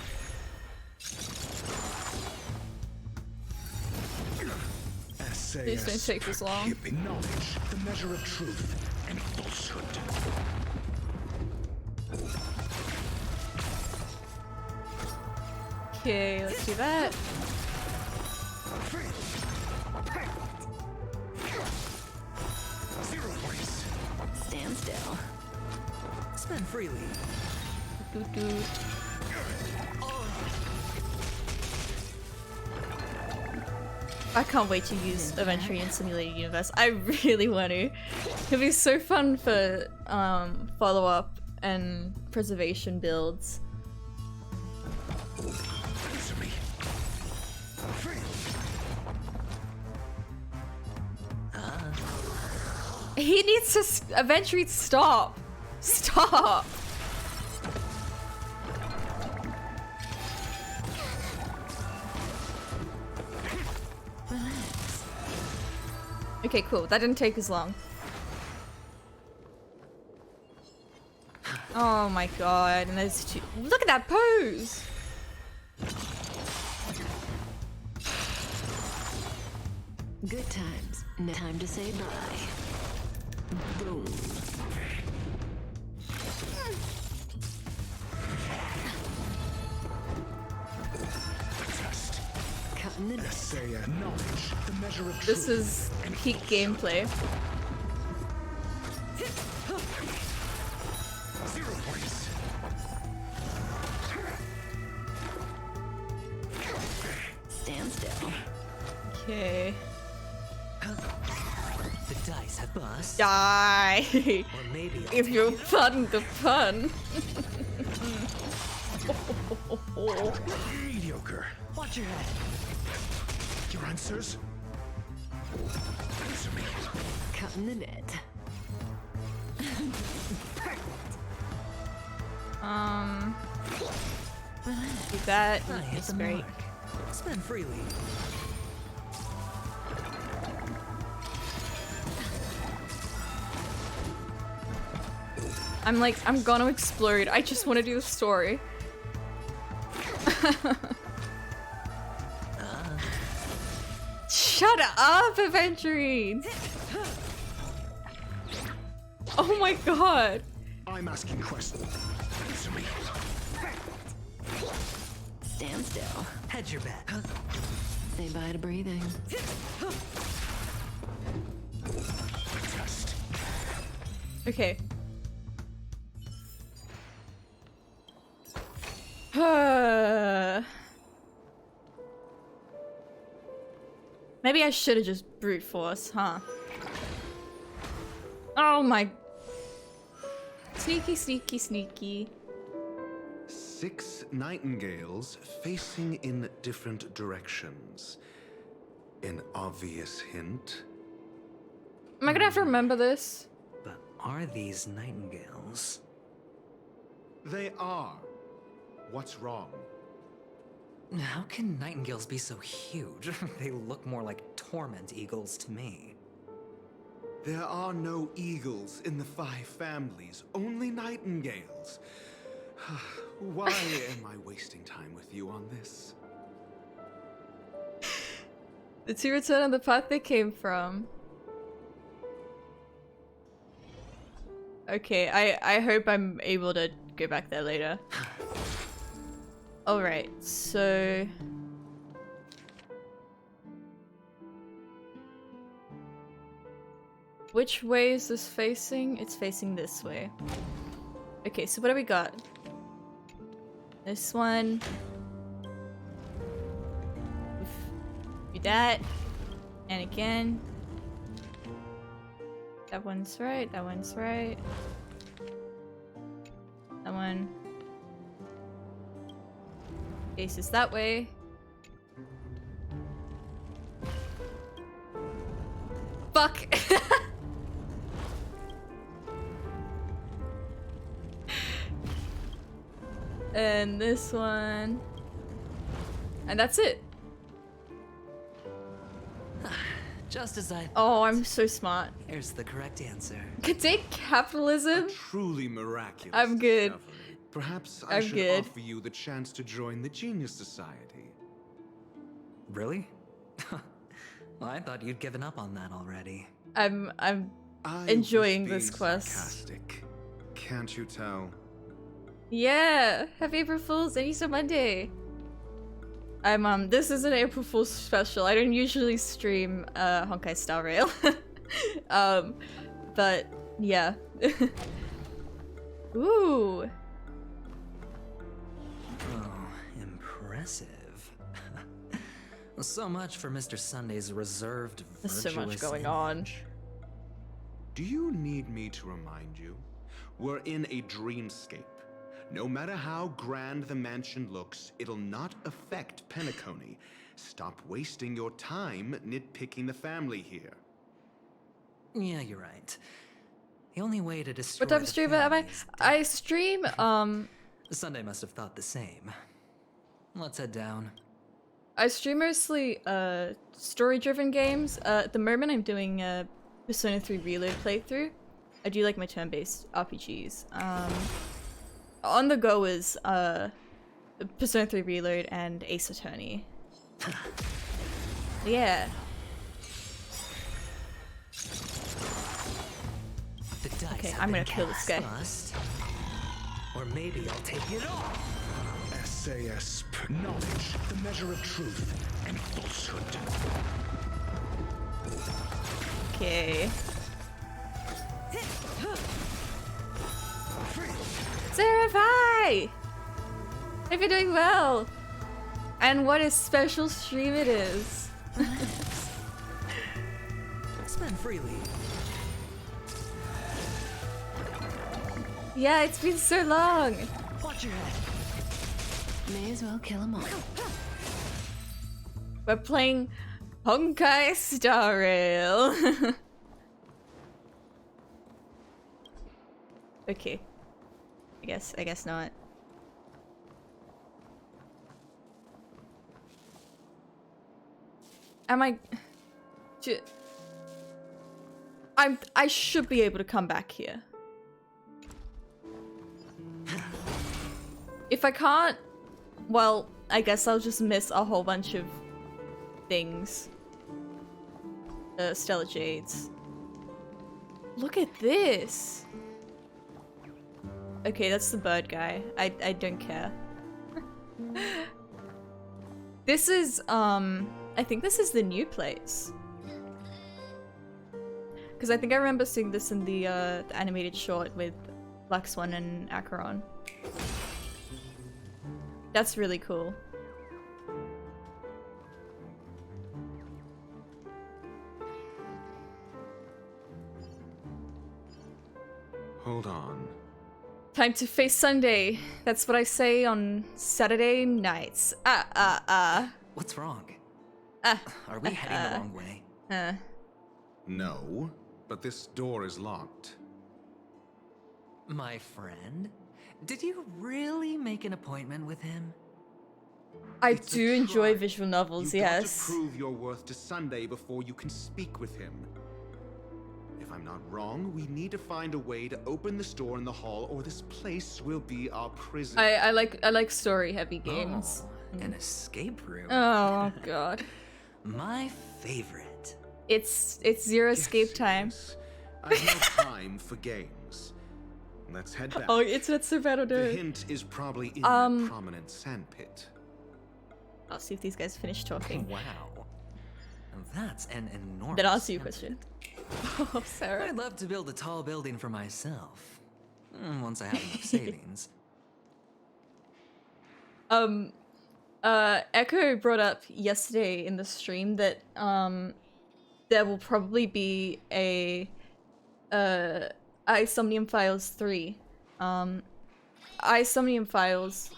Please don't take this long. Knowledge, the measure of truth and falsehood. Okay, let's do that. Stand still. Spend freely. I can't wait to use Adventure in Simulated Universe. I really want to. It'll be so fun for follow-up and preservation builds. He needs to eventually stop. Stop. Okay, cool. That didn't take as long. Oh my god, and there's two. Look at that pose! Good times. No time to say bye. Boom. Cutting the knowledge, the measure of This is peak gameplay. 0 points. Stand still. Okay. The dice have bust. Die! Or maybe If you pardon the pun. Mediocre. Watch your head. Your answers? Answer me. Cutting the net. Do that. I hit It's the great. mark. Spend freely. I'm like, I'm gonna explode. I just want to do the story. Shut up, Aventurine! Oh my god! I'm asking questions. Answer me. Stand still. Hedge your bet. Say bye to breathing. Okay. Maybe I should have just brute force, huh? Oh my... Sneaky, sneaky, sneaky. 6 nightingales facing in different directions. An obvious hint. Am I gonna have to remember this? But are these nightingales? They are. What's wrong? How can nightingales be so huge? They look more like torment eagles to me. There are no eagles in the 5 families, only nightingales. Why am I wasting time with you on this? The two return on the path they came from. Okay, I hope I'm able to go back there later. Alright, so... which way is this facing? It's facing this way. Okay, so what do we got? This one. Do that. And again. That one's right, that one's right. That one. Faces that way. Fuck! And this one. And that's it. Just as I... Oh, I'm so smart. Here's the correct answer. Could take capitalism? A truly miraculous I'm good. discovery. Perhaps I I'm should good. offer you the chance to join the Genius Society. Really? Well, I thought you'd given up on that already. I'm I enjoying was this being quest. sarcastic. Can't you tell? Yeah! Happy April Fool's and Easter Monday! This is an April Fool's special. I don't usually stream Honkai Star Rail. But yeah. Ooh. Oh, impressive. So much for Mr. Sunday's reserved, There's so much virtuous going image. on. Do you need me to remind you? We're in a dreamscape. No matter how grand the mansion looks, it'll not affect Penacony. Stop wasting your time nitpicking the family here. Yeah, you're right. The only way to destroy What type of the streamer am I? family is I stream, Sunday must have thought the same. Let's head down. I stream mostly, story-driven games. At the moment I'm doing a Persona 3 Reload playthrough. I do like my turn-based RPGs. On the go is, Persona 3 Reload and Ace Attorney. Yeah. The dice Okay, have I'm been gonna kill this guy. cast. Or maybe I'll take it all. SAS, knowledge, the measure of truth and falsehood. Okay. Serify! Hope you're doing well! And what a special stream it is. Spend freely. Yeah, it's been so long. Watch your head. May as well kill 'em all. We're playing Honkai Star Rail. Okay. I guess not. Am I... I should be able to come back here. If I can't, well, I guess I'll just miss a whole bunch of things. Stellar Jades. Look at this! Okay, that's the bird guy. I don't care. This is, I think this is the new place. Because I think I remember seeing this in the animated short with Black Swan and Acheron. That's really cool. Hold on. Time to face Sunday. That's what I say on Saturday nights. What's wrong? Are we heading the wrong way? No, but this door is locked. My friend? Did you really make an appointment with him? I do enjoy visual novels, You've got yes. to prove your worth to Sunday before you can speak with him. If I'm not wrong, we need to find a way to open this door in the hall, or this place will be our prison. I like story heavy games. Oh, an escape room. Oh god. My favorite. It's Zero Escape time. I have no time for games. Let's head back. Oh, it's not so bad. The hint is probably in that prominent sandpit. I'll see if these guys finish talking. Wow. That's an enormous. Then I'll ask you a question. Oh, Sarah. I'd love to build a tall building for myself. Once I have enough savings. Echo brought up yesterday in the stream that there will probably be a Isomnium Files 3. Isomnium Files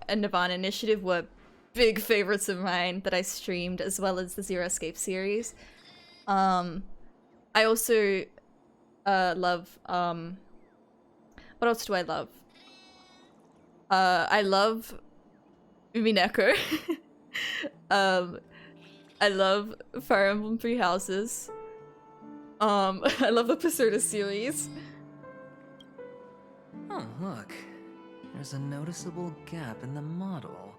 and Nirvana Initiative were big favorites of mine that I streamed, as well as the Zero Escape series. I also love what else do I love? I love Umineko. I love Fire Emblem Three Houses. I love the Persona series. Oh, look. There's a noticeable gap in the model.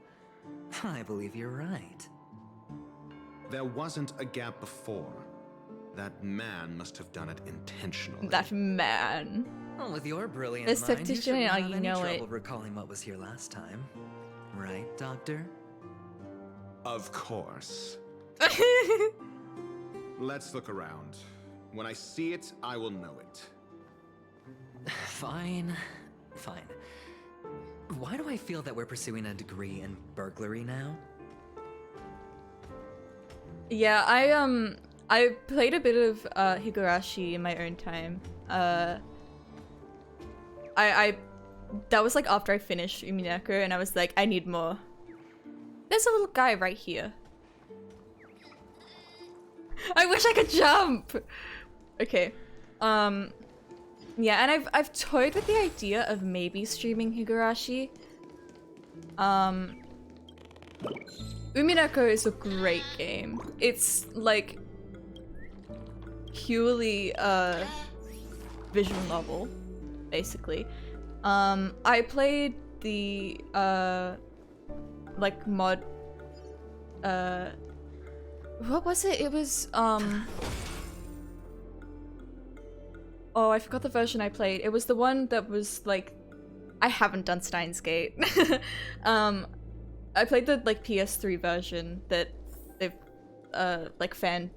I believe you're right. There wasn't a gap before. That man must have done it intentionally. That man. Well, with your brilliant This mind, you tactician, shouldn't have you any know trouble it. recalling what was here last time. Right, Doctor? Of course. Let's look around. When I see it, I will know it. Fine. Fine. Why do I feel that we're pursuing a degree in burglary now? Yeah, I played a bit of Higurashi in my own time. That was like after I finished Umineko, and I was like, I need more. There's a little guy right here. I wish I could jump. Okay. Yeah, and I've toyed with the idea of maybe streaming Higurashi. Umineko is a great game. It's like purely a visual novel, basically. I played the like mod. What was it? It was oh, I forgot the version I played. It was the one that was like, I haven't done Steins Gate. I played the like PS3 version that they've like fan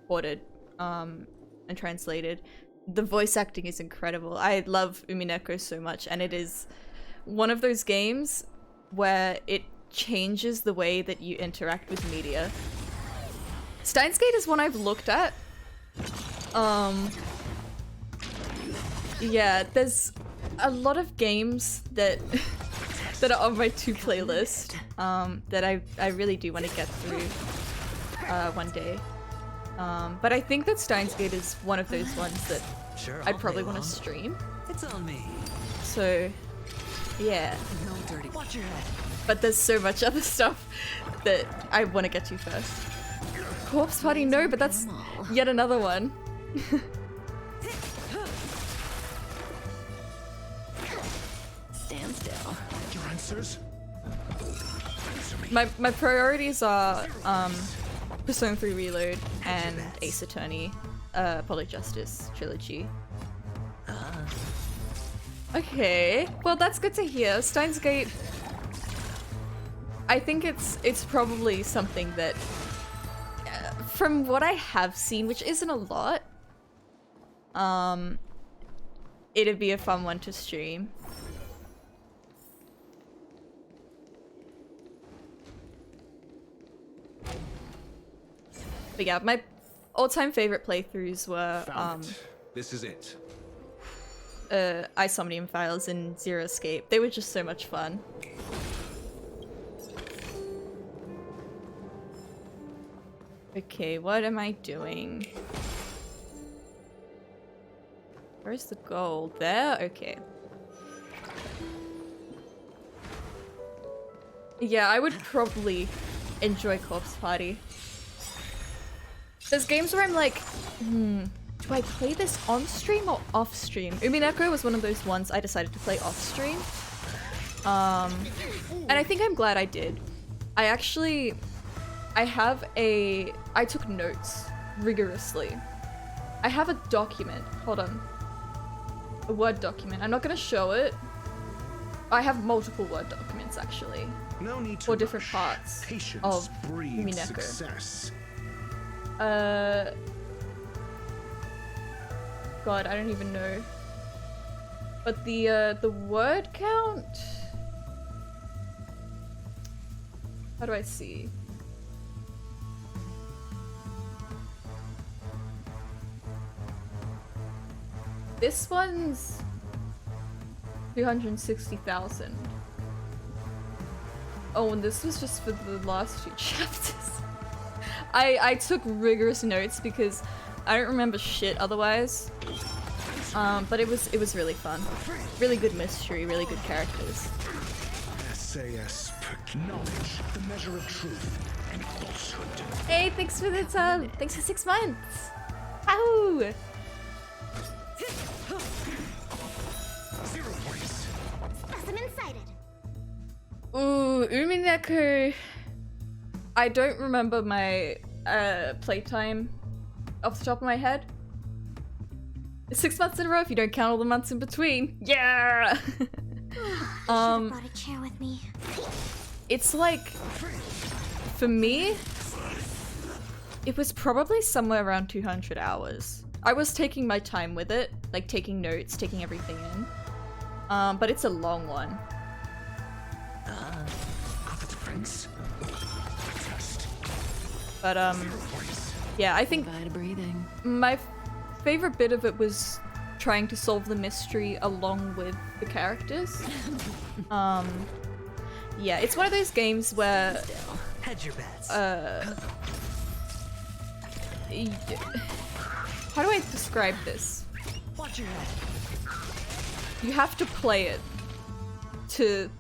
ported and translated. The voice acting is incredible. I love Umineko so much, and it is one of those games where it changes the way that you interact with media. Steins Gate is one I've looked at. Yeah, there's a lot of games that that are on my to playlist that I really do want to get through one day. But I think that Steins Gate is one of those ones that I'd probably want to stream. It's on me. So, yeah. No dirty. Watch your head. But there's so much other stuff that I want to get to first. Corpse Party, no, but that's yet another one. Stand still. Your answers? My priorities are Persona 3 Reload and Ace Attorney, Public Justice Trilogy. Okay, well that's good to hear. Steins Gate, I think it's probably something that, from what I have seen, which isn't a lot, it'd be a fun one to stream. But yeah, my all-time favorite playthroughs were This is it. Isomnium Files and Zero Escape. They were just so much fun. Okay, what am I doing? Where's the gold? There? Okay. Yeah, I would probably enjoy Corpse Party. There's games where I'm like, do I play this on stream or off stream? Umineko was one of those ones I decided to play off stream. And I think I'm glad I did. I took notes rigorously. I have a document, hold on. A Word document. I'm not gonna show it. I have multiple Word documents actually. No need to for different parts Patience of breeds Umineko. success. God, I don't even know. But the word count? How do I see? This one's 260,000. Oh, and this was just for the last 2 chapters. I took rigorous notes because I don't remember shit otherwise. But it was really fun. Really good mystery, really good characters. SAS acknowledge the measure of truth and falsehood. Hey, thanks for the time. Thanks for 6 months. Ow! Specimen sighted. Ooh, Umineko. I don't remember my playtime off the top of my head. 6 months in a row if you don't count all the months in between. Yeah! I brought a chair with me. It's like, for me, it was probably somewhere around 200 hours. I was taking my time with it, like taking notes, taking everything in. But it's a long one. But yeah, I think my favorite bit of it was trying to solve the mystery along with the characters. Yeah, it's one of those games where hedge your bets. How do I describe this? Watch your head. You have to play it to...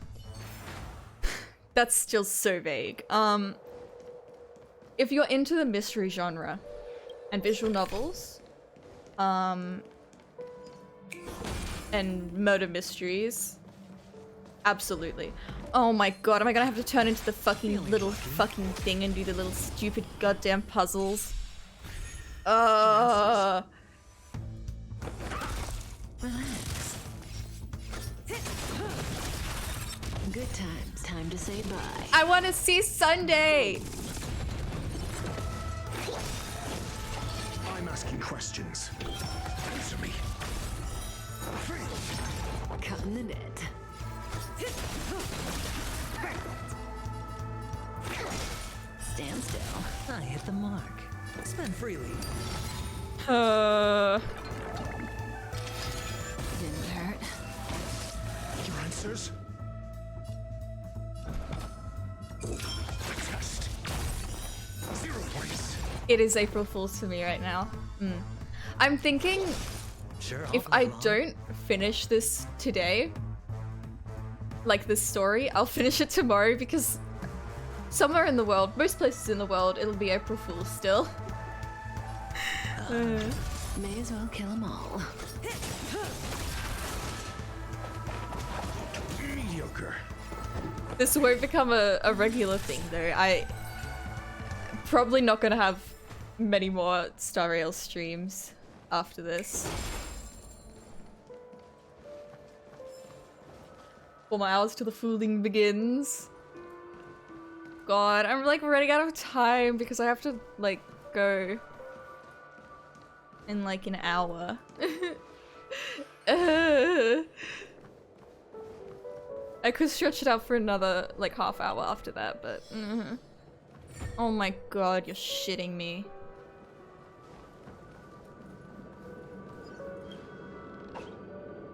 That's still so vague. If you're into the mystery genre and visual novels, and murder mysteries, absolutely. Oh my god, am I gonna have to turn into the fucking little fucking thing and do the little stupid goddamn puzzles? Relax. Good times. Time to say bye. I want to see Sunday. I'm asking questions. Answer me. Cutting the net. Stand still. I hit the mark. Spend freely. Didn't hurt. Your answers? Test. 0 points. It is April Fool's for me right now. I'm thinking if I don't finish this today, like this story, I'll finish it tomorrow because somewhere in the world, most places in the world, it'll be April Fool's still. May as well kill them all. Mediocre. This won't become a regular thing though. Probably not gonna have many more Star Rail streams after this. 4 more hours till the fooling begins. God, I'm like running out of time because I have to like go in like an hour. I could stretch it out for another like half hour after that, but oh my god, you're shitting me.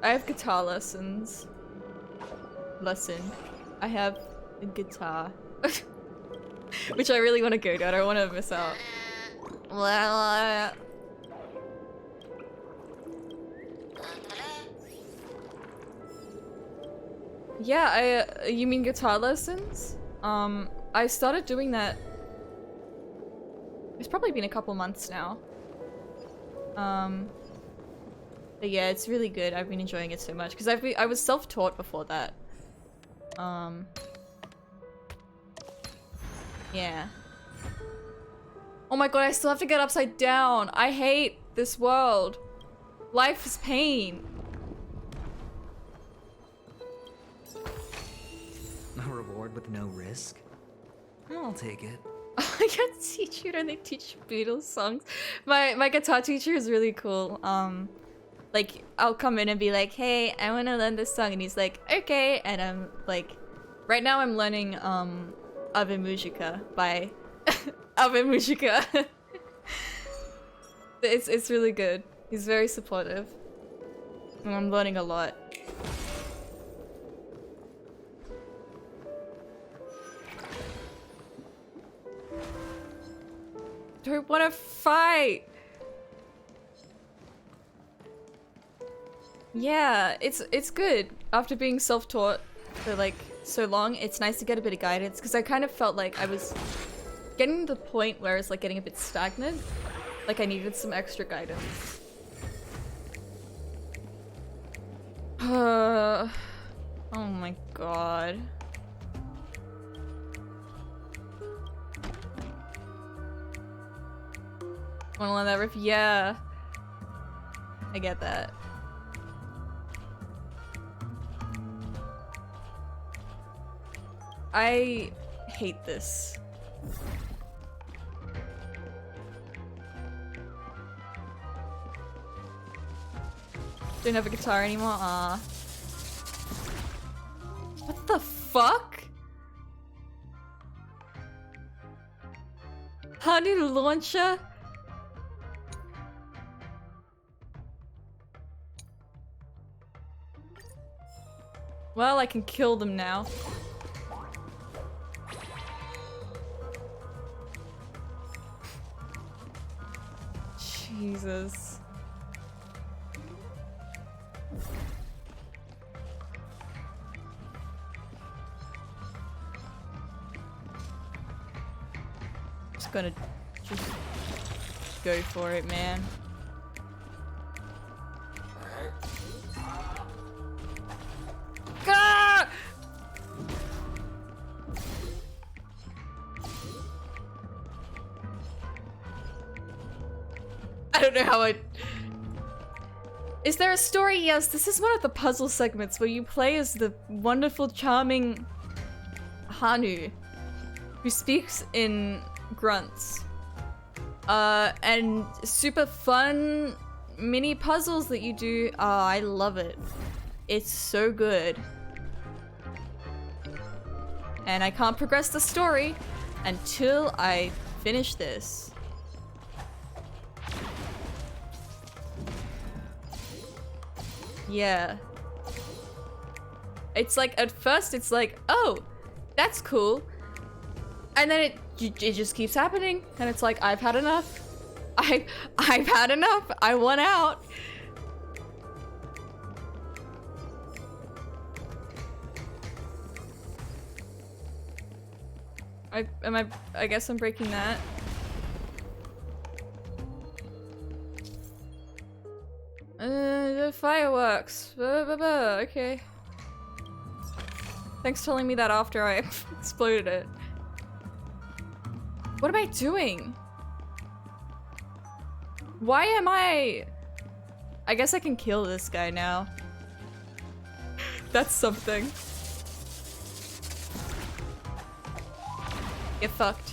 I have guitar lessons. I have a guitar. Which I really want to go to, I don't want to miss out. Yeah, you mean guitar lessons? I started doing that. It's probably been a couple months now. But yeah, it's really good. I've been enjoying it so much because I was self-taught before that. Yeah. Oh my god, I still have to get upside down. I hate this world. Life is pain. A reward with no risk? I'll take it. I can't teach you and they teach Beatles songs. My guitar teacher is really cool. Like I'll come in and be like, hey, I wanna learn this song, and he's like, okay, and I'm like, right now I'm learning Ave Musica by Ave Musica. It's really good. He's very supportive. And I'm learning a lot. Don't wanna fight! Yeah, it's good. After being self-taught for like so long, it's nice to get a bit of guidance because I kind of felt like I was getting to the point where it's like getting a bit stagnant. Like I needed some extra guidance. Oh my god. Wanna learn that riff? Yeah. I get that. I hate this. Don't have a guitar anymore? Aw. What the fuck? Honey launcher? Well, I can kill them now. Jesus. Just gonna go for it, man. Ah! I don't know how I... Is there a story? Yes, this is one of the puzzle segments where you play as the wonderful, charming Hanu, who speaks in grunts. And super fun mini puzzles that you do. Oh, I love it. It's so good. And I can't progress the story until I finish this. Yeah. It's like, at first it's like, oh, that's cool. And then it just keeps happening. And it's like, I've had enough. I've had enough. I want out. I guess I'm breaking that. The fireworks. Okay. Thanks for telling me that after I exploded it. What am I doing? Why am I guess I can kill this guy now. That's something. Get fucked.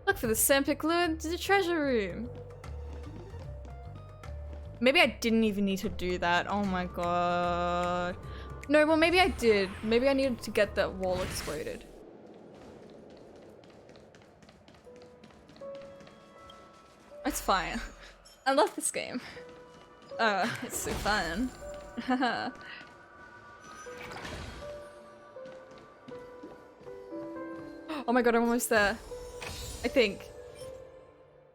Look for the sandpit glue into the treasure room. Maybe I didn't even need to do that. Oh my god. No, well maybe I did. Maybe I needed to get that wall exploded. It's fine. I love this game. It's so fun. Oh my god, I'm almost there. I think.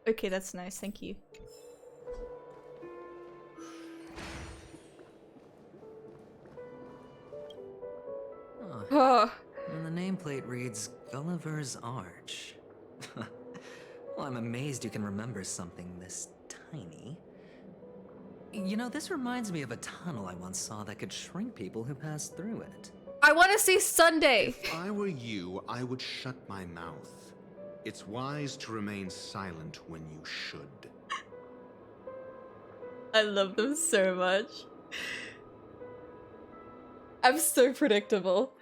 Okay, that's nice. Thank you. Oh. And the nameplate reads Gulliver's Arch. Well, I'm amazed you can remember something this tiny. You know, this reminds me of a tunnel I once saw that could shrink people who passed through it. I want to see Sunday. If I were you, I would shut my mouth. It's wise to remain silent when you should. I love them so much. I'm so predictable.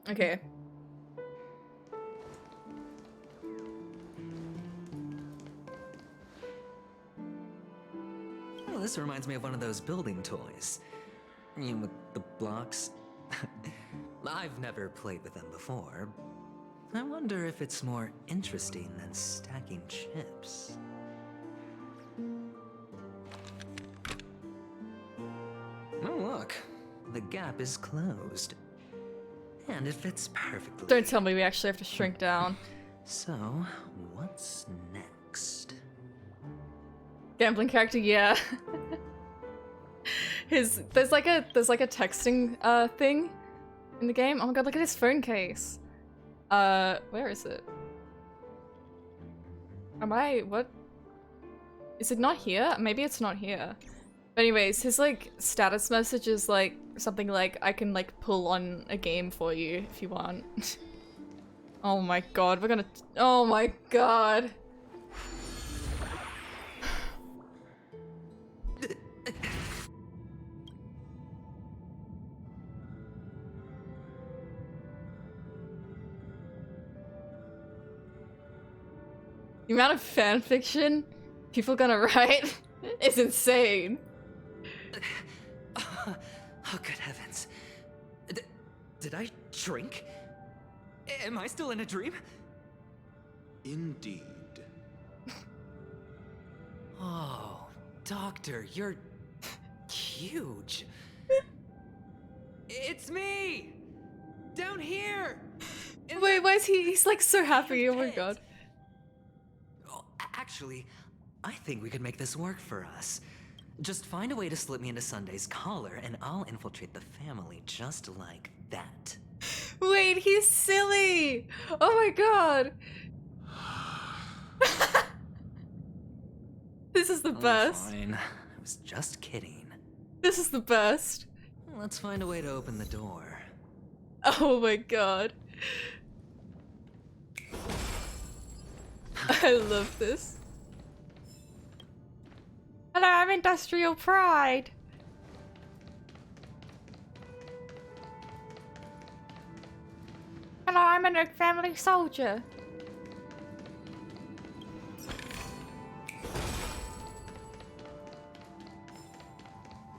Okay. Well, this reminds me of one of those building toys. You know, with the blocks. I've never played with them before. I wonder if it's more interesting than stacking chips. Oh, look. The gap is closed. And it fits perfectly. Don't tell me we actually have to shrink down. So, what's next? Gambling character, yeah. There's like a texting thing in the game. Oh my god, look at his phone case. Where is it? What? Is it not here? Maybe it's not here. But anyways, his like status message is like something like, I can like pull on a game for you if you want. Oh my god, oh my god. The amount of fanfiction people gonna write is insane. Oh, good heavens. Did I shrink? Am I still in a dream? Indeed. Oh, Doctor, you're huge. It's me! Down here! Wait, why is he's like so happy, oh my god. Actually, I think we could make this work for us. Just find a way to slip me into Sunday's collar and I'll infiltrate the family just like that. Wait, he's silly! Oh my god! This is the best. Fine. I was just kidding. This is the best. Let's find a way to open the door. Oh my god. I love this. Hello, I'm Industrial Pride. Hello, I'm a family soldier.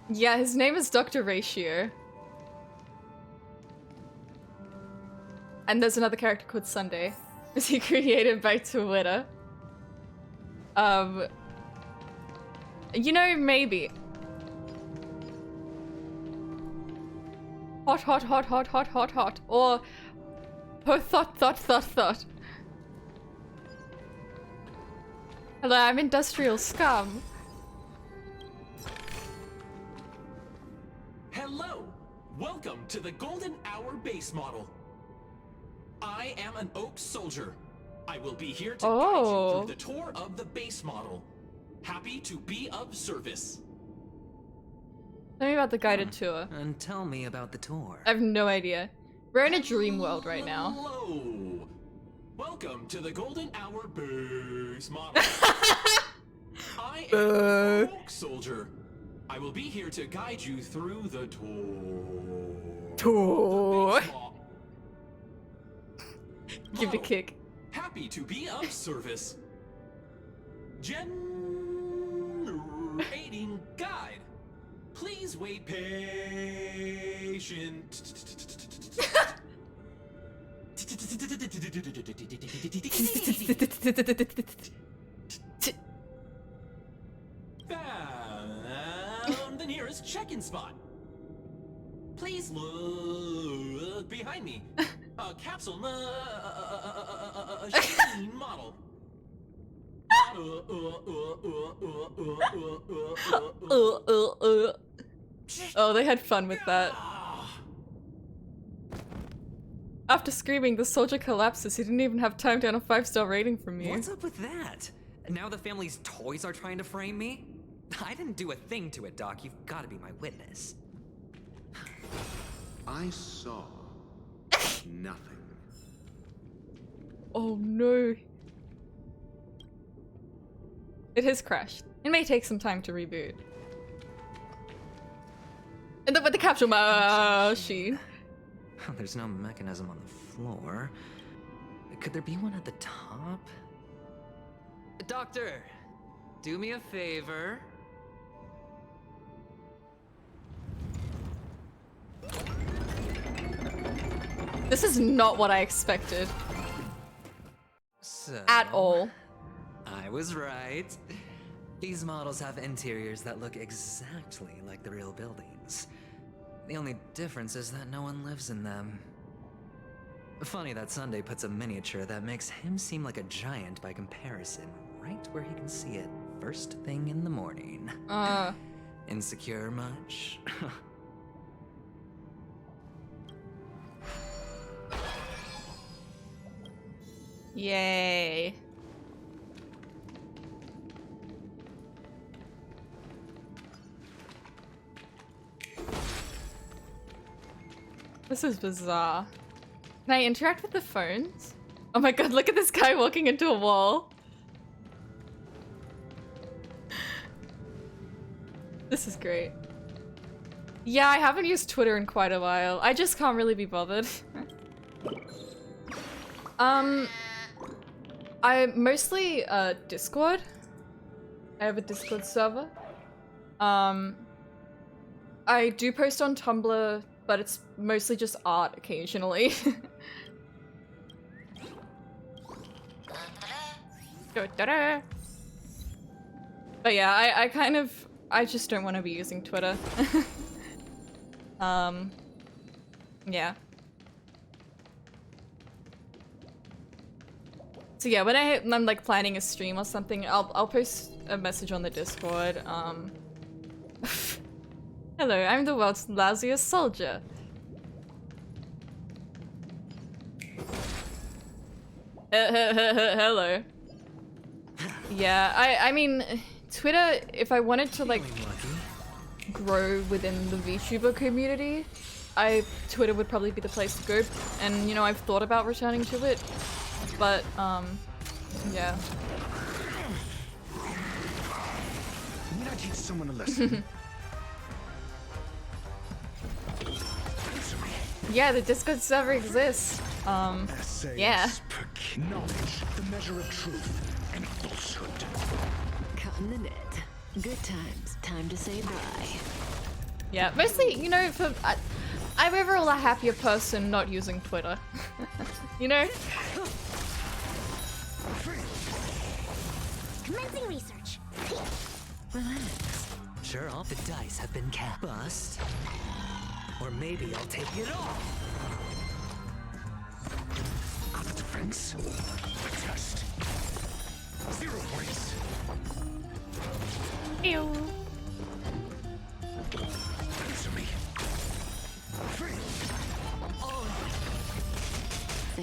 Yeah, his name is Dr. Ratio. And there's another character called Sunday. Was he created by Twitter? You know, maybe. Hot, hot, hot, hot, hot, hot, hot. Or thought. Hello, I'm Industrial Scum. Hello! Welcome to the Golden Hour base model. I am an Oak Soldier. I will be here to guide you through the tour of the base model. Happy to be of service. Tell me about the guided tour. And tell me about the tour. I have no idea. We're in a dream world right now. Hello! Welcome to the Golden Hour base model. I am an Oak Soldier. I will be here to guide you through the tour. Give a kick. Happy to be of service. Generating guide. Please wait patient. Found the nearest check-in spot. Please look behind me. Capsule machine model. Oh, they had fun with that. After screaming, the soldier collapses. He didn't even have time to earn a 5-star rating from you. What's up with that? Now the family's toys are trying to frame me? I didn't do a thing to it, Doc. You've got to be my witness. I saw nothing. Oh no. It has crashed. It may take some time to reboot. And then with the capsule machine. There's no mechanism on the floor. Could there be one at the top? Doctor, do me a favor. This is not what I expected. So, at all. I was right. These models have interiors that look exactly like the real buildings. The only difference is that no one lives in them. Funny that Sunday puts a miniature that makes him seem like a giant by comparison, right where he can see it first thing in the morning. Insecure much? Yay. This is bizarre. Can I interact with the phones? Oh my god, look at this guy walking into a wall. This is great. Yeah, I haven't used Twitter in quite a while. I just can't really be bothered. I mostly Discord. I have a Discord server. I do post on Tumblr, but it's mostly just art occasionally. But yeah, I just don't want to be using Twitter. Yeah. So yeah, when I'm like planning a stream or something, I'll post a message on the Discord. Hello, I'm the world's lousiest soldier. Hello. Yeah, I mean, Twitter, if I wanted to like grow within the VTuber community, Twitter would probably be the place to go. And you know, I've thought about returning to it, but yeah. Need I teach someone a lesson? Yeah, the Discord server exists. Yeah. Knowledge, the measure of truth and falsehood. Cutting the net. Good times. Time to say bye. Yeah, mostly, you know, I'm overall a happier person not using Twitter. You know? Commencing research. Relax. Sure, all the dice have been cast. Bust. Or maybe I'll take it all. On the defense. The test. 0 points. Ew. Answer me.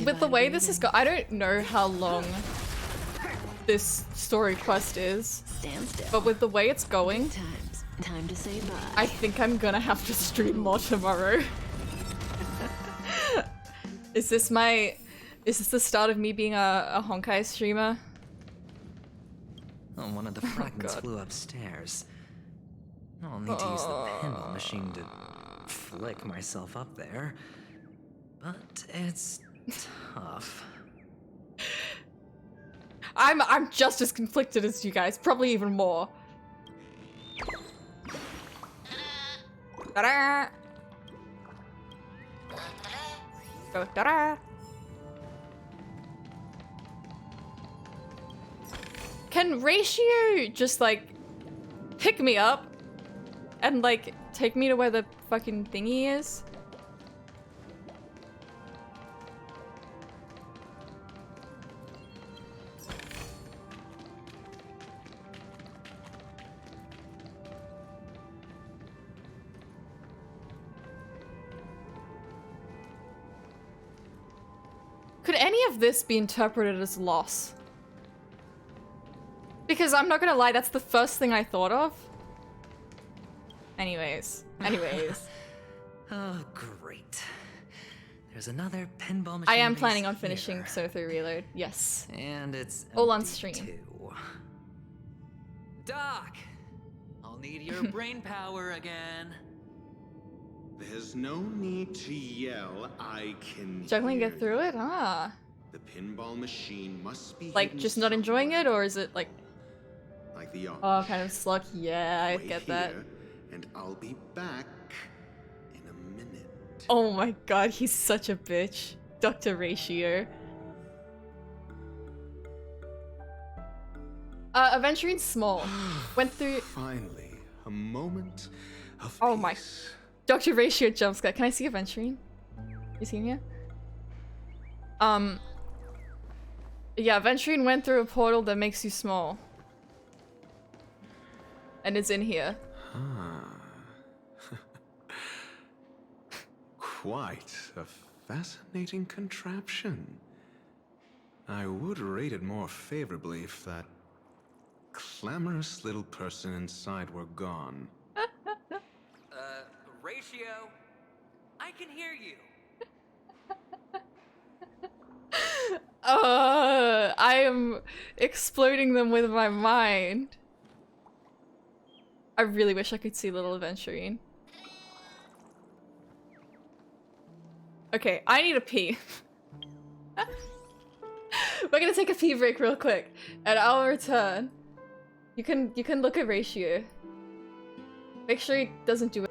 With the way this is I don't know how long this story quest is, but with the way it's going, Time to say bye. I think I'm gonna have to stream more tomorrow. Is this the start of me being a honkai streamer? Oh, one of the fragments flew upstairs. I'll need to use the pinball machine to flick myself up there. But it's tough. I'm just as conflicted as you guys, probably even more. Ta-da! Go ta-da! Can Ratio just like pick me up and like take me to where the fucking thingy is? any of this be interpreted as loss? Because I'm not gonna lie, that's the first thing I thought of. Anyways. Oh, great. There's another pinball machine. I am planning base on finishing here. So 3 Reload. Yes. And it's all on empty, stream. too. Doc, I'll need your brain power again. There's no need to yell. I can Juggling hear get through it? Ah. The pinball machine must be Like, hidden just not enjoying it, or is it like... like the arch. Oh, kind of sluck? Yeah, I Wait get that. here, and I'll be back in a minute. Oh my god, he's such a bitch. Dr. Ratio. Aventurine's small. Went through... Finally, a moment of Oh my... Dr. Ratio jumpscare. Can I see Aventurine? You see him here? Yeah, Aventurine went through a portal that makes you small. And it's in here. Quite a fascinating contraption. I would rate it more favorably if that clamorous little person inside were gone. Ratio, I can hear you. I am exploding them with my mind. I really wish I could see little Aventurine. Okay, I need a pee. We're gonna take a pee break real quick, and I'll return. You can look at Ratio. Make sure he doesn't do it.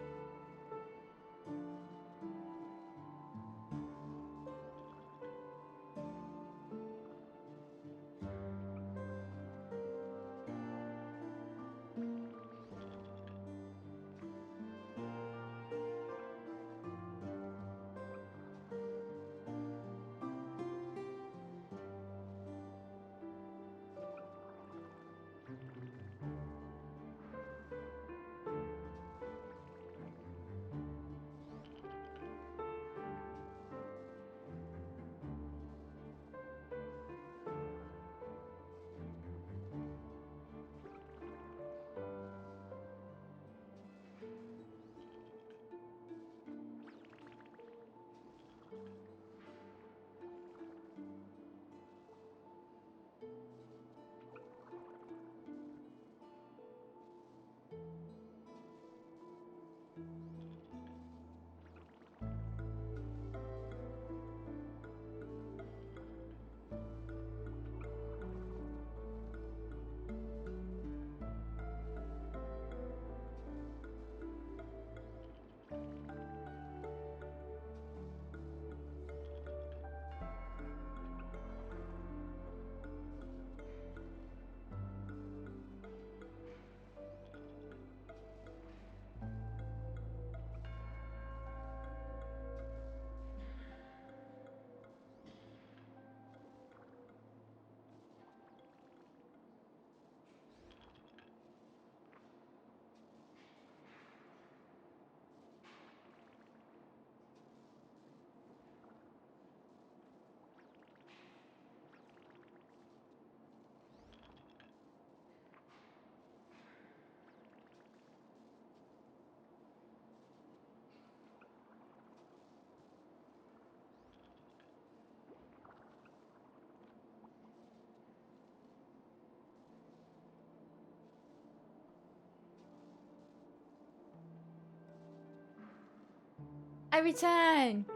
I return.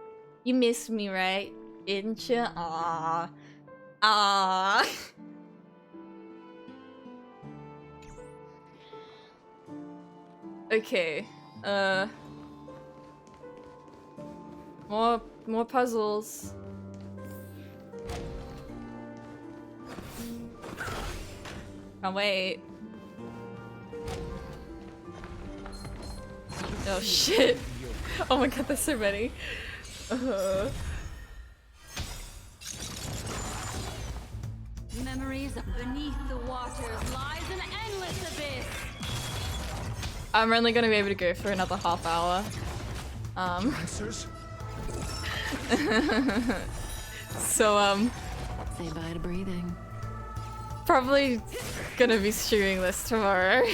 You missed me, right? Didn't you? Aww. Aww. Okay. More puzzles. Can't wait. Oh shit. Oh my god, there's so many. Memories beneath the waters lies an endless abyss. I'm only gonna be able to go for another half hour. So, Say bye to breathing. probably gonna be streaming this tomorrow.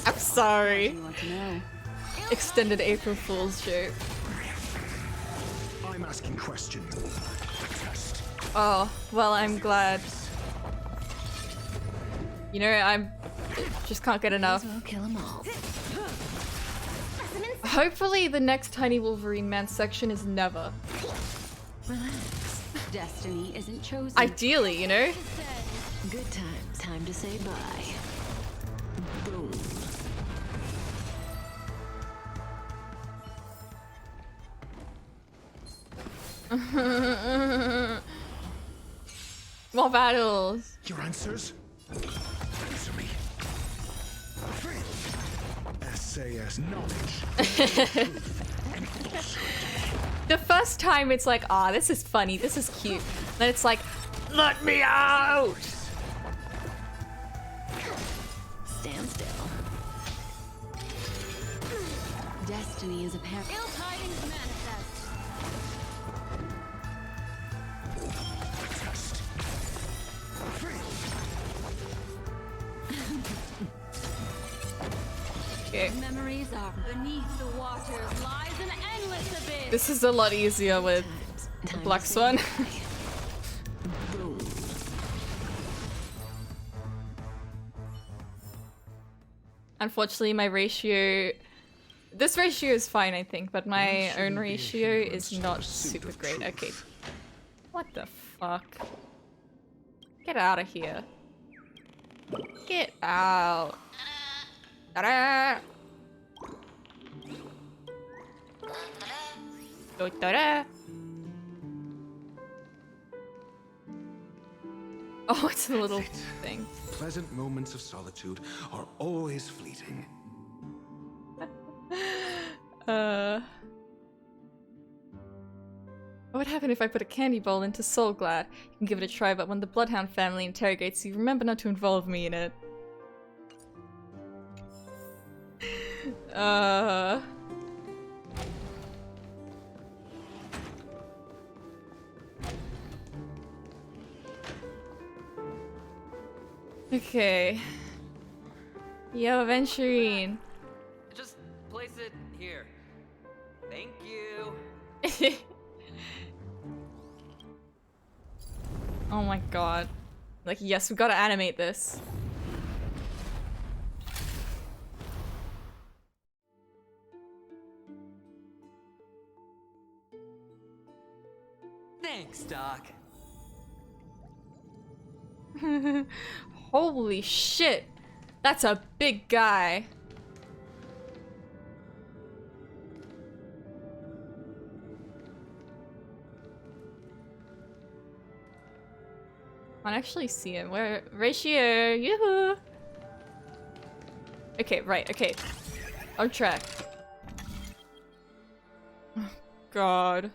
I'm sorry. Extended April Fool's joke. I'm asking questions. Oh, well, I'm glad. You know, I'm just can't get enough. Kill 'em all. Hopefully the next Tiny Wolverine Man section is never. Relax. Destiny isn't chosen. Ideally, you know? Good times. Time to say bye. Boom. More battles. Your answers? Answer me. SAS knowledge. The first time it's like, ah, this is funny, this is cute. Then it's like, let me out! Stand still. Destiny is apparent. Ill tidings manifest. Okay. Memories are beneath the waters lies an endless abyss. This is a lot easier with the Black Swan. Unfortunately, my ratio... This ratio is fine, I think, but my own ratio is not super great. Okay. What the fuck? Get out of here. Get out. Ta-da! Ta-da! Oh, it's a little thing. Pleasant moments of solitude are always fleeting. What would happen if I put a candy bowl into Soul Glad? You can give it a try, but when the Bloodhound family interrogates you, remember not to involve me in it. Okay. Yo, Aventurine. Just place it here. Thank you. Oh my god. Like, yes, we gotta animate this. Thanks, Doc. Holy shit! That's a big guy. I can actually see him. Where? Ratio! Yoo-hoo! Okay, right, okay. On track. Oh, God.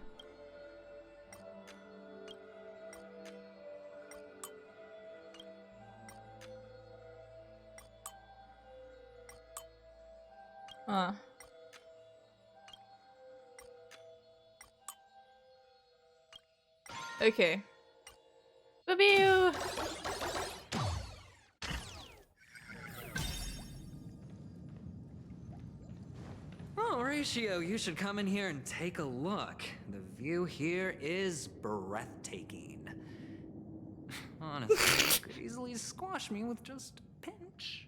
Okay. Boo-boo! Oh, Ratio, you should come in here and take a look. The view here is breathtaking. Honestly, you could easily squash me with just a pinch.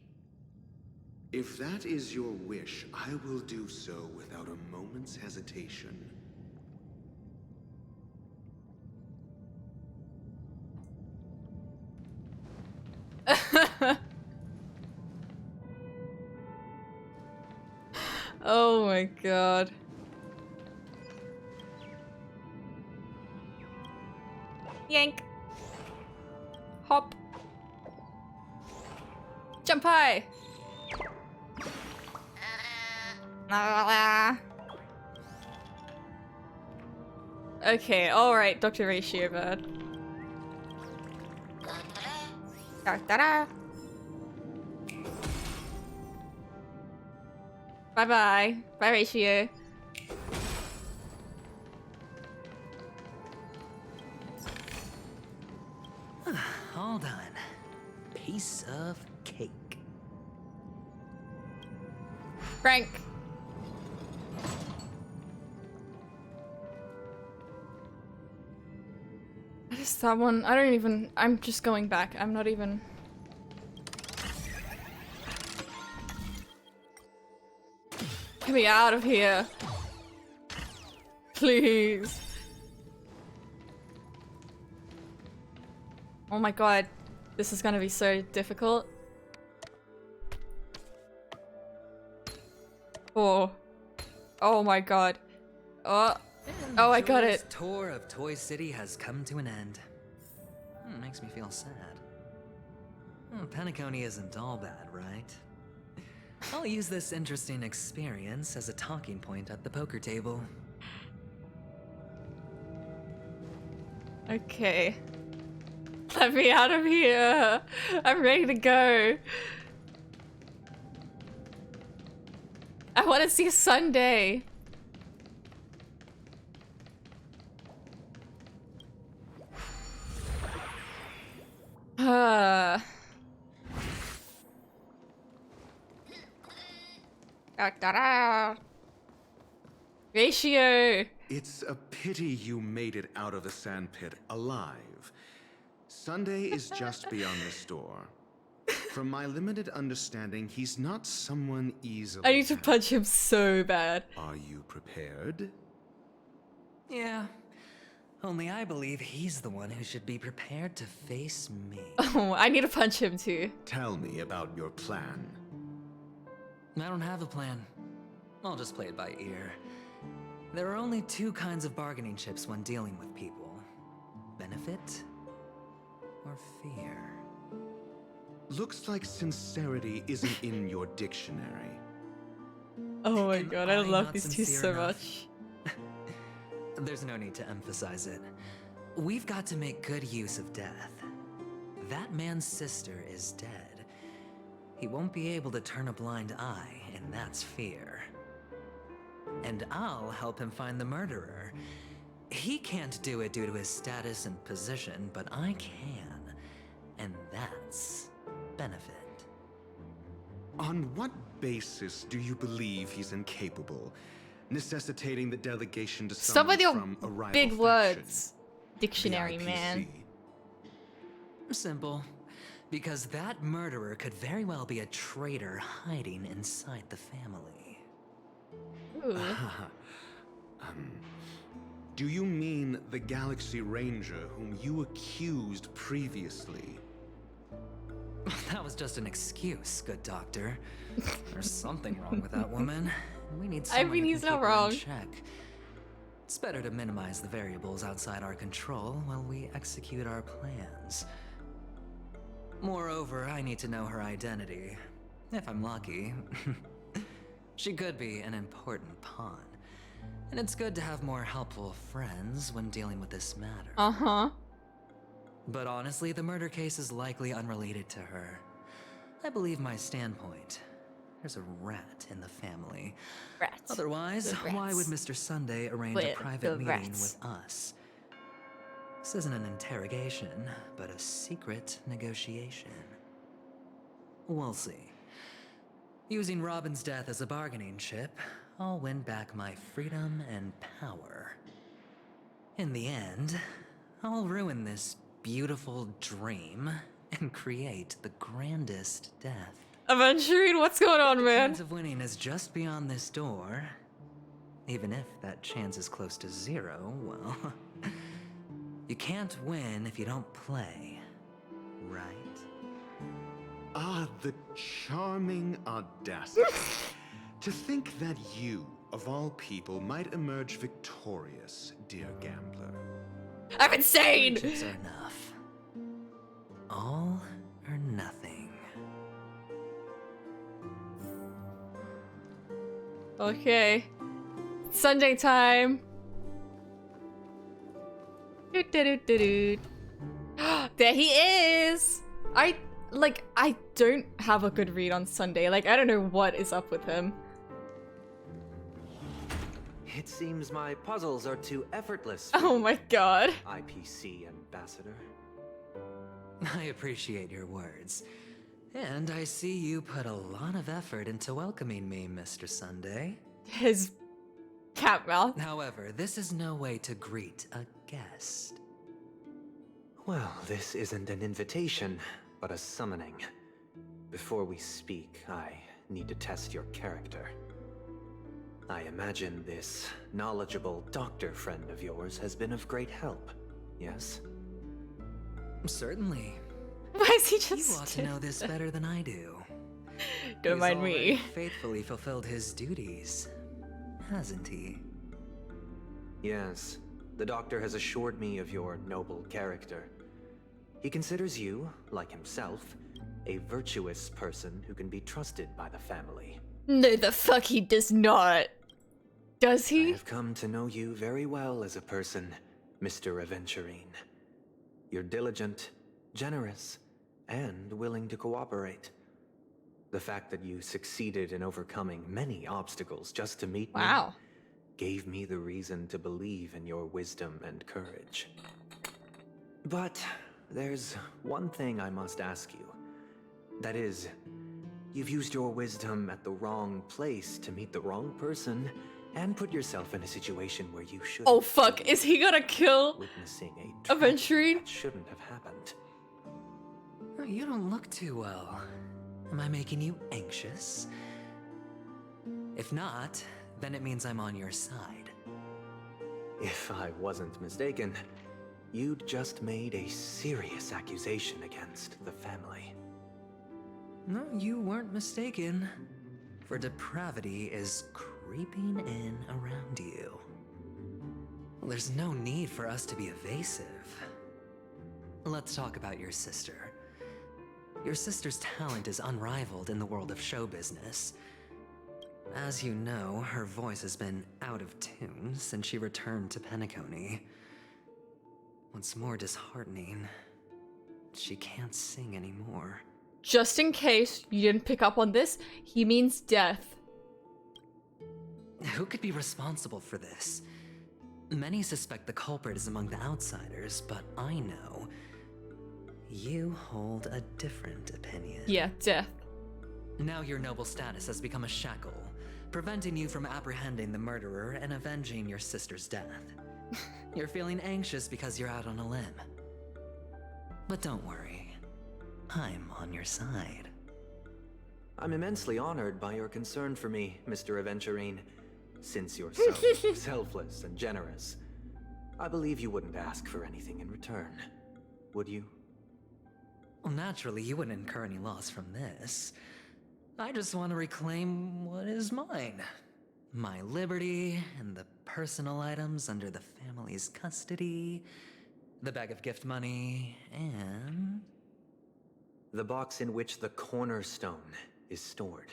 If that is your wish, I will do so without a moment's hesitation. Oh my god. Yank. Hop. Jump high. Okay, alright, Dr. Ratio Bird. Ta-da! Bye-bye. Bye, Ratio. piece of cake. Frank. What is that one? I don't even... I'm just going back. I'm not even... Get me out of here. Please. Oh my god. This is gonna be so difficult. Oh. Oh my god. Oh. Oh, I got it. This tour of Toy City has come to an end. Makes me feel sad. Penacony isn't all bad, right? I'll use this interesting experience as a talking point at the poker table. Okay. Let me out of here. I'm ready to go. I want to see Sunday. Ratio. It's a pity you made it out of the sandpit alive. Sunday is just beyond this door. From my limited understanding, he's not someone easily. I need to punch him so bad. Are you prepared? Yeah. Only I believe he's the one who should be prepared to face me. Oh, I need to punch him too. Tell me about your plan. I don't have a plan. I'll just play it by ear. There are only two kinds of bargaining chips when dealing with people. Benefit or fear. Looks like sincerity isn't in your dictionary. Oh my god, I love these two so much. There's no need to emphasize it. We've got to make good use of death. That man's sister is dead. He won't be able to turn a blind eye, and that's fear. And I'll help him find the murderer. He can't do it due to his status and position, but I can. And that's benefit. On what basis do you believe he's incapable, necessitating the delegation to Stop someone with your from a rival big faction? words, dictionary The man. IPC. Simple. Because that murderer could very well be a traitor hiding inside the family. Ooh. Do you mean the Galaxy Ranger whom you accused previously? That was just an excuse, good doctor. There's something wrong with that woman. We need someone who he's can not keep her in wrong. check. It's better to minimize the variables outside our control while we execute our plans. Moreover, I need to know her identity. If I'm lucky. She could be an important pawn. And it's good to have more helpful friends when dealing with this matter. Uh-huh. But honestly, the murder case is likely unrelated to her. I believe my standpoint. There's a rat in the family. Rats. Otherwise, why would Mr. Sunday arrange a With private the meeting rats. with us? This isn't an interrogation, but a secret negotiation. We'll see. Using Robin's death as a bargaining chip, I'll win back my freedom and power. In the end, I'll ruin this beautiful dream and create the grandest death. Aventurine, what's going on, The man? chance of winning is just beyond this door. Even if that chance is close to zero, well, you can't win if you don't play, right? Ah, the charming audacity. To think that you, of all people, might emerge victorious, dear gambler. I'm insane! Chips are enough. All or nothing. Okay. Sunday time. Doo-doo-doo-doo-doo. There he is! I don't have a good read on Sunday. Like, I don't know what is up with him. It seems my puzzles are too effortless. Oh my god. IPC ambassador. I appreciate your words. And I see you put a lot of effort into welcoming me, Mr. Sunday. His cat mouth. However, this is no way to greet a guest. Well, this isn't an invitation, but a summoning. Before we speak, I need to test your character. I imagine this knowledgeable doctor friend of yours has been of great help, yes? Certainly. Why is he just... You ought to know this better than I do. Don't mind me. He's already faithfully fulfilled his duties, hasn't he? Yes. The doctor has assured me of your noble character. He considers you, like himself, a virtuous person who can be trusted by the family. No, the fuck he does not. Does he? I have come to know you very well as a person, Mr. Aventurine. You're diligent, generous, and willing to cooperate. The fact that you succeeded in overcoming many obstacles just to meet me gave me the reason to believe in your wisdom and courage. But there's one thing I must ask you. That is, you've used your wisdom at the wrong place to meet the wrong person and put yourself in a situation where you shouldn't. Oh fuck, is he gonna kill witnessing a Aventurine? that shouldn't have happened. You don't look too well. Am I making you anxious? If not, then it means I'm on your side. If I wasn't mistaken, you'd just made a serious accusation against the family. No, you weren't mistaken. For depravity is creeping in around you. Well, there's no need for us to be evasive. Let's talk about your sister. Your sister's talent is unrivaled in the world of show business. As you know, her voice has been out of tune since she returned to Penacony. What's more disheartening, she can't sing anymore. Just in case you didn't pick up on this, he means death. Who could be responsible for this? Many suspect the culprit is among the outsiders, but I know you hold a different opinion. Yeah, death. Now your noble status has become a shackle, preventing you from apprehending the murderer and avenging your sister's death. You're feeling anxious because you're out on a limb. But don't worry, I'm on your side. I'm immensely honored by your concern for me, Mr. Aventurine. Since you're so selfless and generous, I believe you wouldn't ask for anything in return, would you? Well, naturally, you wouldn't incur any loss from this. I just want to reclaim what is mine. My liberty and the personal items under the family's custody, the bag of gift money, and... the box in which the cornerstone is stored.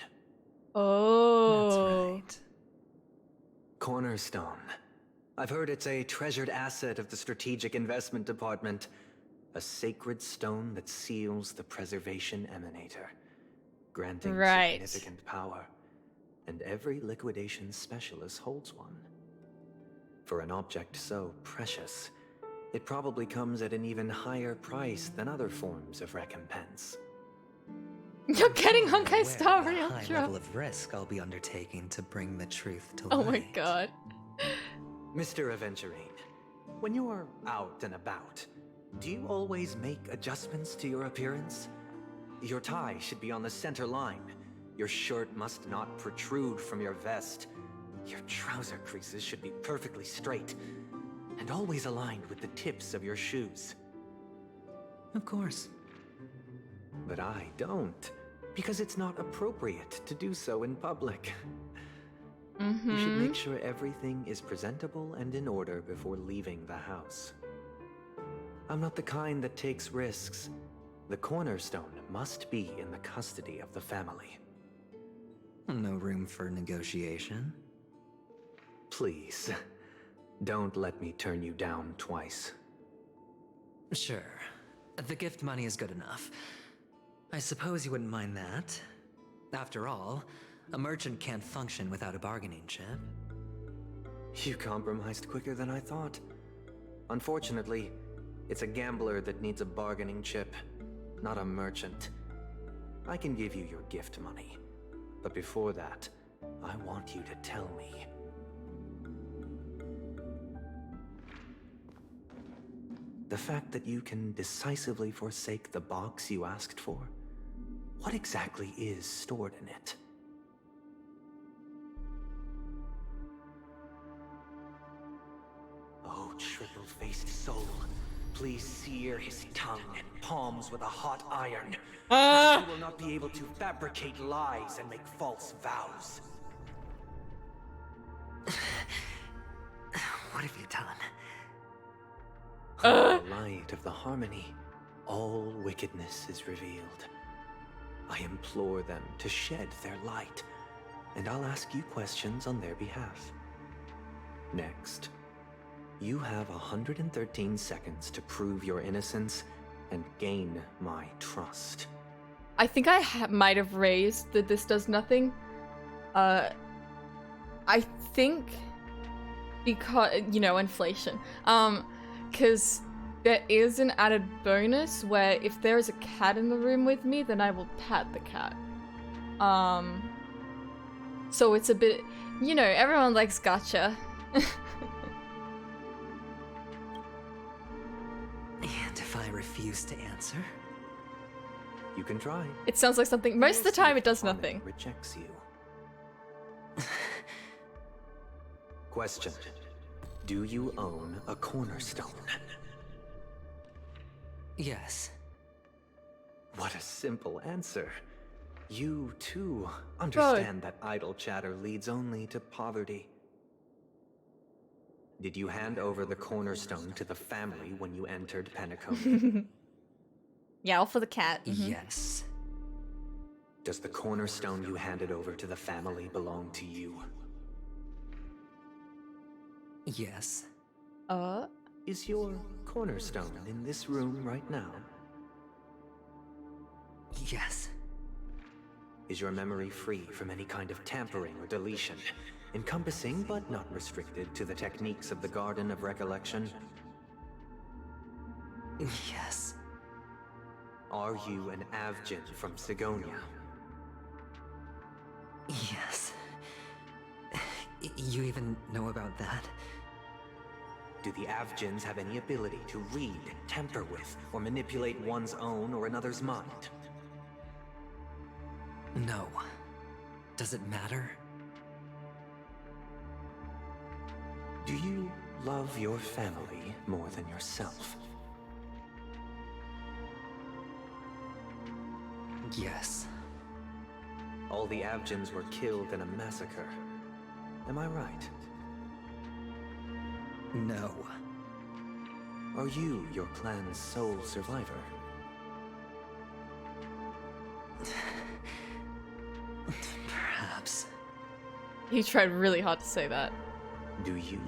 Oh. That's right. Cornerstone. I've heard it's a treasured asset of the Strategic Investment Department. A sacred stone that seals the Preservation Emanator, granting significant power. And every liquidation specialist holds one. For an object so precious, it probably comes at an even higher price than other forms of recompense. You're getting honkai star the real high level of risk I'll be undertaking to bring the truth to light. Oh my god. Mr. Aventurine, when you're out and about, do you always make adjustments to your appearance? Your tie should be on the center line. Your shirt must not protrude from your vest. Your trouser creases should be perfectly straight and always aligned with the tips of your shoes. Of course. But I don't, because it's not appropriate to do so in public. You should make sure everything is presentable and in order before leaving the house. I'm not the kind that takes risks. The cornerstone must be in the custody of the family. No room for negotiation. Please, don't let me turn you down twice. Sure. The gift money is good enough. I suppose you wouldn't mind that. After all, a merchant can't function without a bargaining chip. You compromised quicker than I thought. Unfortunately, it's a gambler that needs a bargaining chip, not a merchant. I can give you your gift money. But before that, I want you to tell me. The fact that you can decisively forsake the box you asked for, what exactly is stored in it? Oh, triple-faced soul, please sear his tongue and palms with a hot iron. He will not be able to fabricate lies and make false vows. What have you done? In the light of the harmony, all wickedness is revealed. I implore them to shed their light, and I'll ask you questions on their behalf. Next, you have 113 seconds to prove your innocence and gain my trust. I think I might have raised that this does nothing. I think because, you know, inflation. Because there is an added bonus where if there is a cat in the room with me, then I will pat the cat. So it's a bit, you know, everyone likes gacha. And if I refuse to answer? You can try. It sounds like something, most of the time it does nothing. Rejects you. Question. Do you own a cornerstone? Yes. What a simple answer. You, too, understand that idle chatter leads only to poverty. Did you hand over the cornerstone to the family when you entered Penacony? Yeah, all for the cat. Yes. Does the cornerstone you handed over to the family belong to you? Yes. Is your cornerstone in this room right now? Yes. Is your memory free from any kind of tampering or deletion, encompassing but not restricted to the techniques of the Garden of Recollection? Yes. Are you an Avgin from Sigonia? Yes. You even know about that? Do the Avgins have any ability to read, tamper with, or manipulate one's own or another's mind? No. Does it matter? Do you love your family more than yourself? Yes. All the Avgins were killed in a massacre. Am I right? No. Are you your clan's sole survivor? Perhaps. He tried really hard to say that. Do you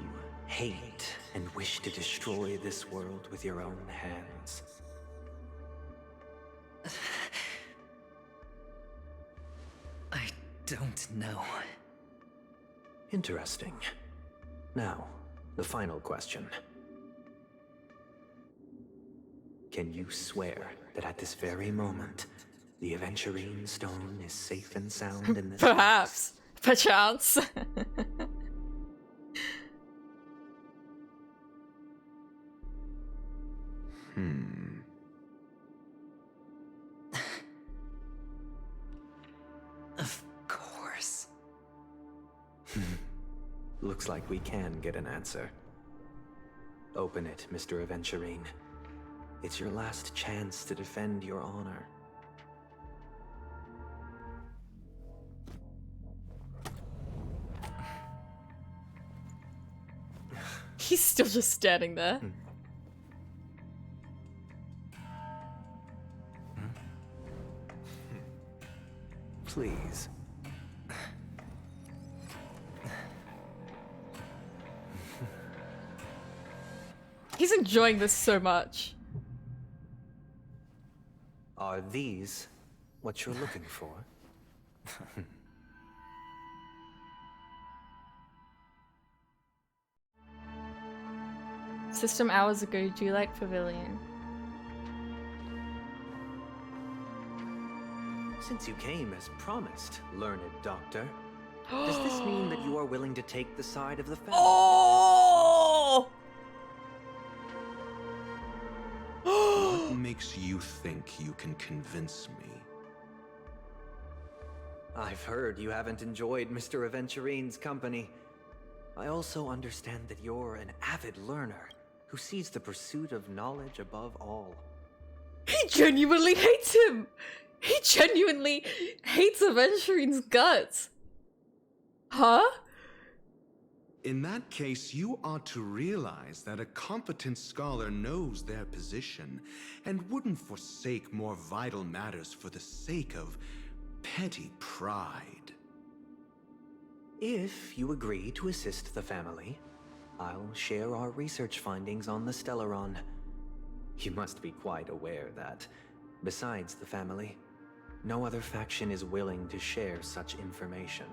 hate and wish to destroy this world with your own hands? I don't know. Interesting. Now, the final question. Can you swear that at this very moment, the Aventurine Stone is safe and sound in this Perhaps. Perchance. Of course. Looks like we can get an answer. Open it, Mr. Aventurine. It's your last chance to defend your honor. He's still just standing there. Please. He's enjoying this so much. Are these what you're looking for? System hours ago, do you like Pavilion? Since you came as promised, learned doctor, does this mean that you are willing to take the side of the family? Oh! What makes you think you can convince me? I've heard you haven't enjoyed Mr. Aventurine's company. I also understand that you're an avid learner who sees the pursuit of knowledge above all. He genuinely hates him! He genuinely hates Aventurine's guts! Huh? In that case, you ought to realize that a competent scholar knows their position and wouldn't forsake more vital matters for the sake of petty pride. If you agree to assist the family, I'll share our research findings on the Stellaron. You must be quite aware that, besides the family, no other faction is willing to share such information.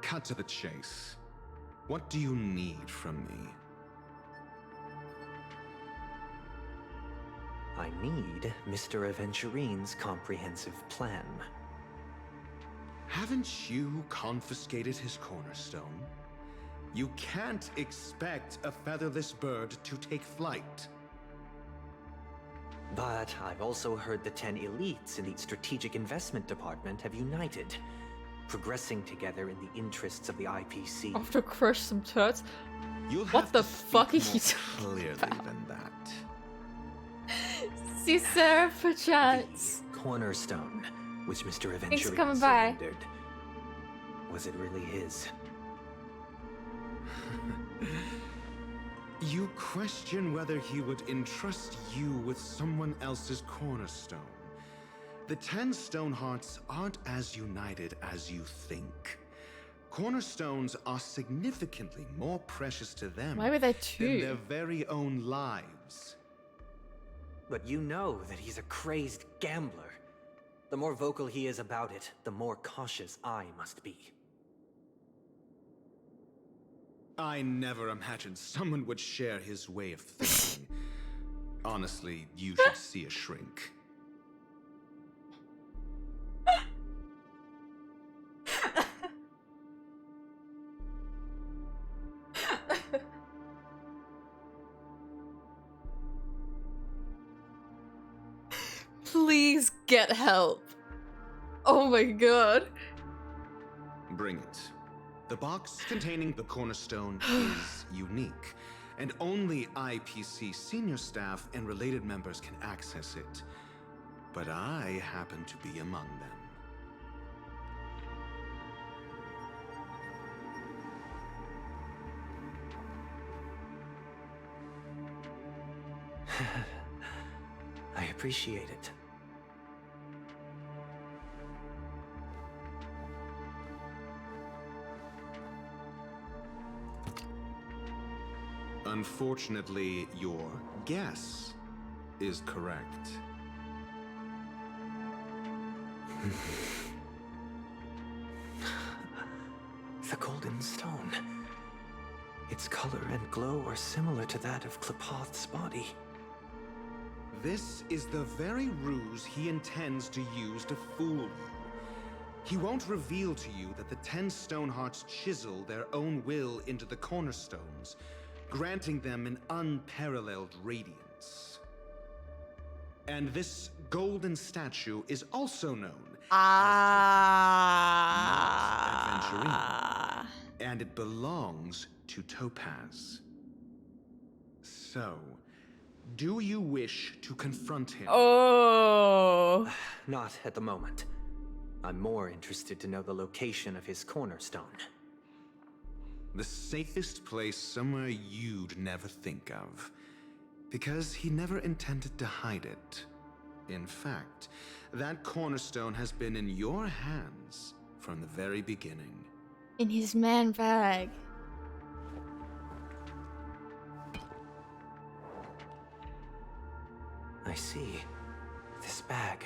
Cut to the chase. What do you need from me? I need Mr. Aventurine's comprehensive plan. Haven't you confiscated his cornerstone? You can't expect a featherless bird to take flight. But I've also heard the 10 elites in the Strategic Investment Department have united, progressing together in the interests of the IPC. After crush some turds? You'll What the fuck are you clearly about? than that. See Sarah perchance. Cornerstone, which Mr. Thanks for Aventurine coming by. surrendered. Was it really his? You question whether he would entrust you with someone else's cornerstone. The 10 Stonehearts aren't as united as you think. Cornerstones are significantly more precious to them Why were there than two? their very own lives. But you know that he's a crazed gambler. The more vocal he is about it, the more cautious I must be. I never imagined someone would share his way of thinking. Honestly, you should see a shrink. Please get help. Oh my god. Bring it. The box containing the cornerstone is unique, and only IPC senior staff and related members can access it. But I happen to be among them. I appreciate it. Unfortunately, your guess is correct. The golden stone. Its color and glow are similar to that of Klepoth's body. This is the very ruse he intends to use to fool you. He won't reveal to you that the 10 Stonehearts chisel their own will into the cornerstones, granting them an unparalleled radiance. And this golden statue is also known as Aventurine, and it belongs to Topaz. So, do you wish to confront him? Oh. Not at the moment. I'm more interested to know the location of his cornerstone. The safest place somewhere you'd never think of. Because he never intended to hide it. In fact, that cornerstone has been in your hands from the very beginning. In his man bag. I see. This bag.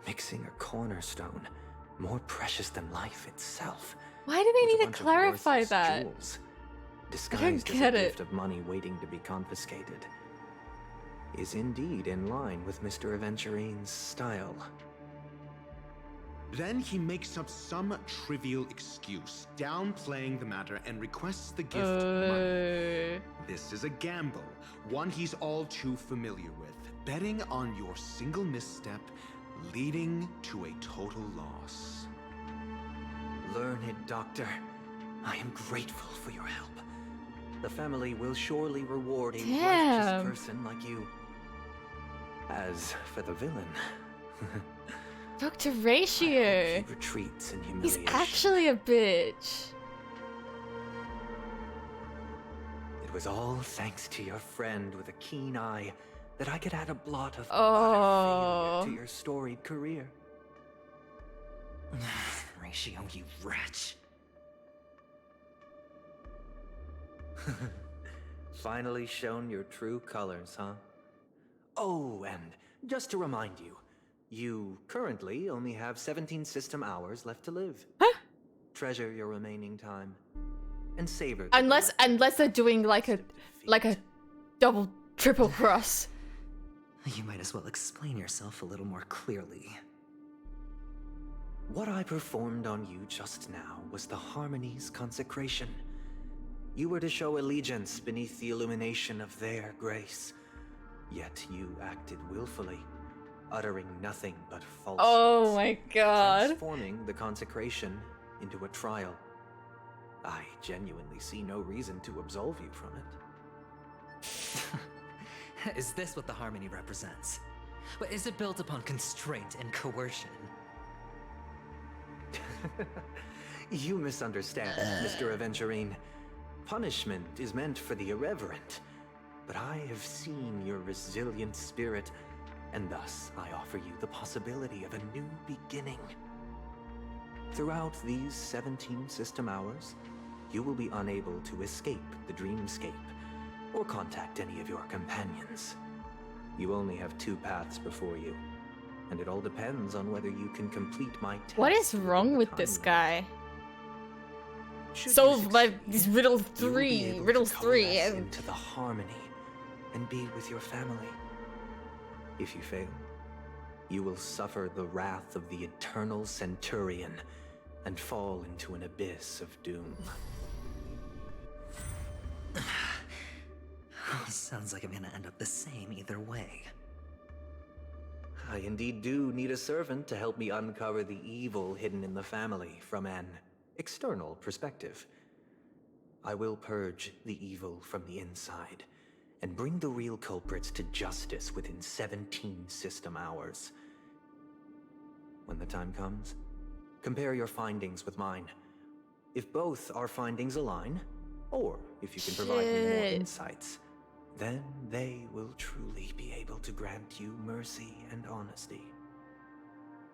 Mixing a cornerstone. More precious than life itself. Why do they With a need to bunch of clarify worthless that? jewels, I don't disguised as get a it. gift of money waiting to be confiscated. is indeed in line with Mr. Aventurine's style. Then he makes up some trivial excuse, downplaying the matter, and requests the gift money. This is a gamble, one he's all too familiar with, betting on your single misstep, leading to a total loss. Learned doctor, I am grateful for your help. The family will surely reward a righteous person like you. As for the villain... Dr. Ratio! He retreats in He's humiliation. actually a bitch. It was all thanks to your friend with a keen eye that I could add a blot of Oh. failure to your storied career. Ratio, you wretch. Finally shown your true colors, huh? Oh, and just to remind you, you currently only have 17 system hours left to live. Treasure your remaining time and savor the Unless they're doing like a double triple cross. You might as well explain yourself a little more clearly. What I performed on you just now was the Harmony's consecration. You were to show allegiance beneath the illumination of their grace. Yet you acted willfully, uttering nothing but falsehood. Oh my god. Transforming the consecration into a trial. I genuinely see no reason to absolve you from it. Is this what the Harmony represents? But is it built upon constraint and coercion? You misunderstand, Mr. Aventurine. Punishment is meant for the irreverent. But I have seen your resilient spirit, and thus I offer you the possibility of a new beginning. Throughout these 17 system hours, you will be unable to escape the dreamscape or contact any of your companions. You only have 2 paths before you, and it all depends on whether you can complete my test. What is wrong with this guy? Should Solve you like succeed, these riddles you will be able to coalesce and into the Harmony and be with your family. If you fail, you will suffer the wrath of the eternal Centurion and fall into an abyss of doom. Sounds like I'm gonna end up the same either way. I indeed do need a servant to help me uncover the evil hidden in the family from an external perspective. I will purge the evil from the inside and bring the real culprits to justice within 17 system hours. When the time comes, compare your findings with mine. If both our findings align, or if you can provide me more insights, then they will truly be able to grant you mercy and honesty.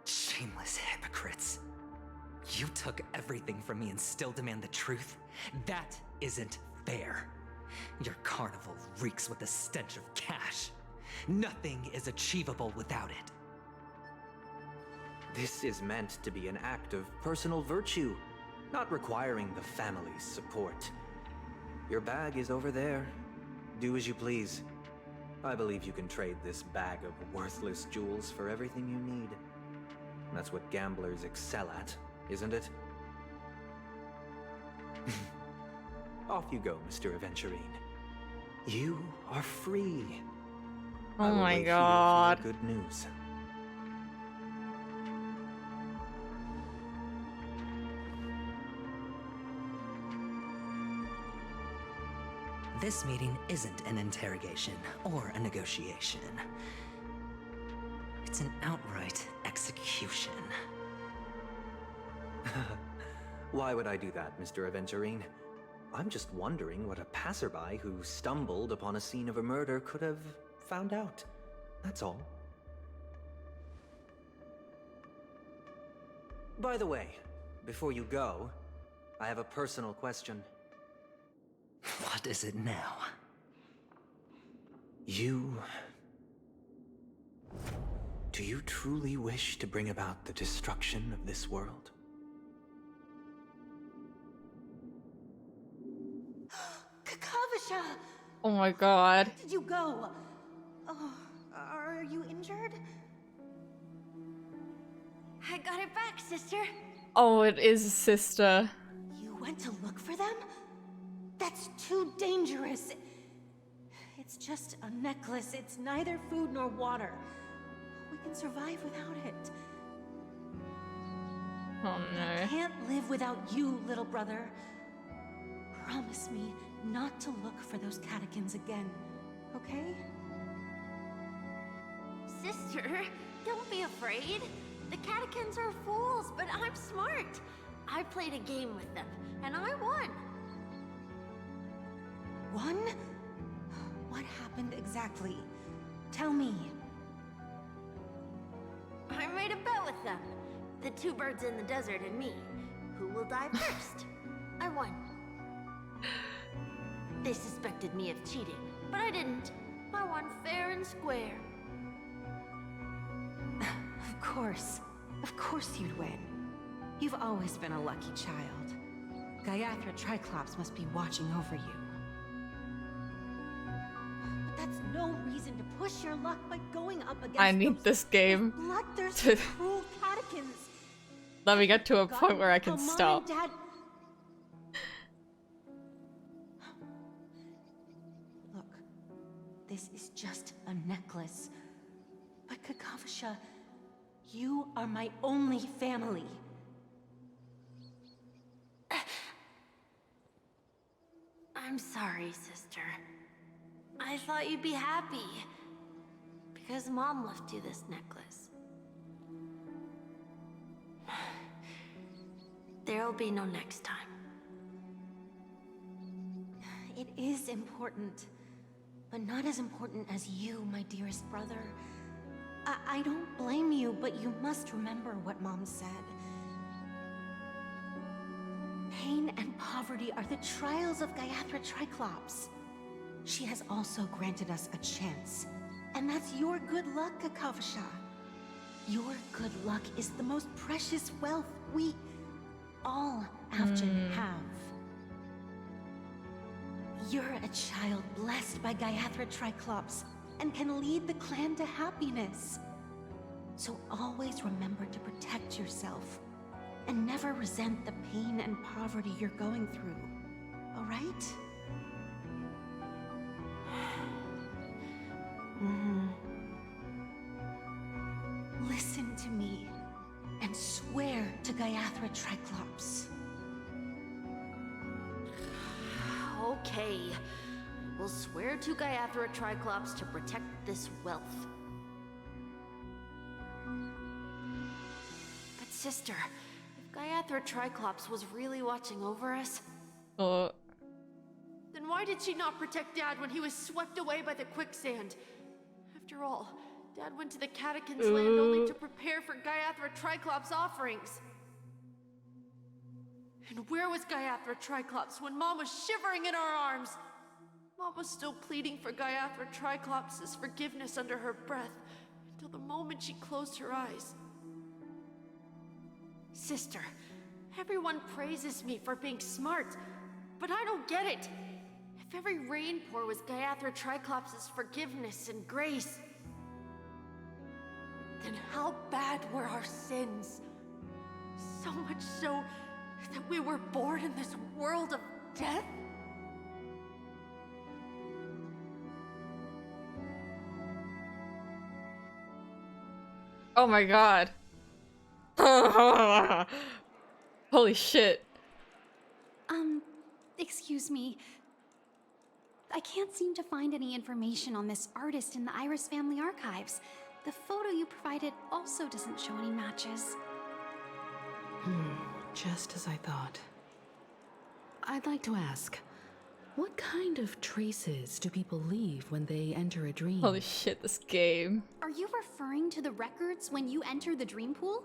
Shameless hypocrites. You took everything from me and still demand the truth? That isn't fair. Your carnival reeks with the stench of cash. Nothing is achievable without it. This is meant to be an act of personal virtue, not requiring the family's support. Your bag is over there. Do as you please. I believe you can trade this bag of worthless jewels for everything you need. That's what gamblers excel at, isn't it? Off you go, Mr. Aventurine. You are free. Oh I will my wait god. here for your good news. This meeting isn't an interrogation or a negotiation. It's an outright execution. Why would I do that, Mr. Aventurine? I'm just wondering what a passerby who stumbled upon a scene of a murder could have found out. That's all. By the way, before you go, I have a personal question. What is it now? Do you truly wish to bring about the destruction of this world? Kakavasha! Oh my god. Did you go? Oh, Oh, are you injured? I got it back, sister. Oh, it is sister. You went to look for them? That's too dangerous. It's just a necklace. It's neither food nor water. We can survive without it. Oh no. I can't live without you, little brother. Promise me not to look for those catechins again, okay? Sister, don't be afraid. The catechins are fools, but I'm smart. I played a game with them, and I won. Won? What happened exactly? Tell me. I made a bet with them. The two birds in the desert and me. Who will die first? I won. They suspected me of cheating, but I didn't. I won fair and square. Of course you'd win. You've always been a lucky child. Gaiathra Triclops must be watching over you. But that's no reason to push your luck by going up against I need this game bloodthirsty, cruel catechins. let me get to a point where I can Mom and stop. Dad... Look, this is just a necklace. But Kakavasha, you are my only family. I'm sorry, sister. I thought you'd be happy. Because Mom left you this necklace. There'll be no next time. It is important, but not as important as you, my dearest brother. I don't blame you, but you must remember what Mom said. Pain and poverty are the trials of Gaiathra Triclops. She has also granted us a chance. And that's your good luck, Kakavasha. Your good luck is the most precious wealth we all have to have. You're a child blessed by Gaiathra Triclops and can lead the clan to happiness. So always remember to protect yourself and never resent the pain and poverty you're going through. All right? Listen to me and swear to Gaiathra Triclops. Okay. We'll swear to Gaiathra Triclops to protect this wealth. But sister, if Gaiathra Triclops was really watching over us, then why did she not protect Dad when he was swept away by the quicksand? After all, Dad went to the Catechins' land only to prepare for Gaiathra Triclops' offerings. And where was Gaiathra Triclops when Mom was shivering in our arms? Mom was still pleading for Gaiathra Triclops' forgiveness under her breath until the moment she closed her eyes. Sister, everyone praises me for being smart, but I don't get it. If every rain pour was Gaiathra Triclops' forgiveness and grace, then how bad were our sins? So much so that we were born in this world of death? Oh my god. Holy shit. Excuse me. I can't seem to find any information on this artist in the Iris family archives. The photo you provided also doesn't show any matches. Just as I thought. I'd like to ask, what kind of traces do people leave when they enter a dream? Holy shit, this game. Are you referring to the records when you enter the dream pool?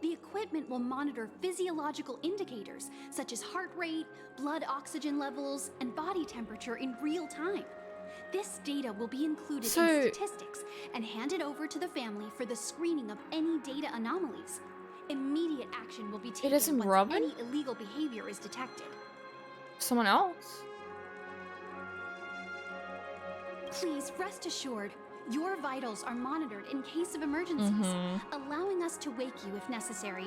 The equipment will monitor physiological indicators such as heart rate, blood oxygen levels, and body temperature in real time. This data will be included in statistics and handed over to the family for the screening of any data anomalies. Immediate action will be taken once any illegal behavior is detected. Someone else? Please rest assured, Your vitals are monitored in case of emergencies, allowing us to wake you if necessary.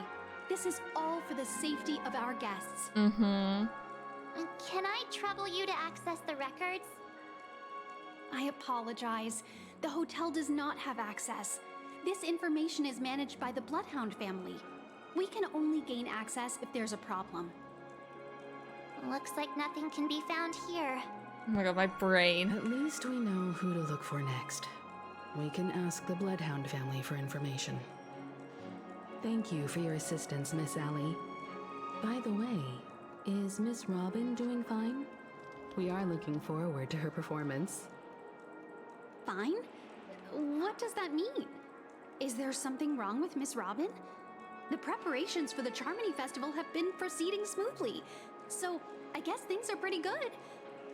This is all for the safety of our guests. Mm-hmm. Can I trouble you to access the records? I apologize. The hotel does not have access. This information is managed by the Bloodhound family. We can only gain access if there's a problem. Looks like nothing can be found here. Oh my god, my brain. At least we know who to look for next. We can ask the Bloodhound family for information. Thank you for your assistance, Miss Allie. By the way, is Miss Robin doing fine? We are looking forward to her performance. Fine? What does that mean? Is there something wrong with Miss Robin? The preparations for the Charmony Festival have been proceeding smoothly, so I guess things are pretty good.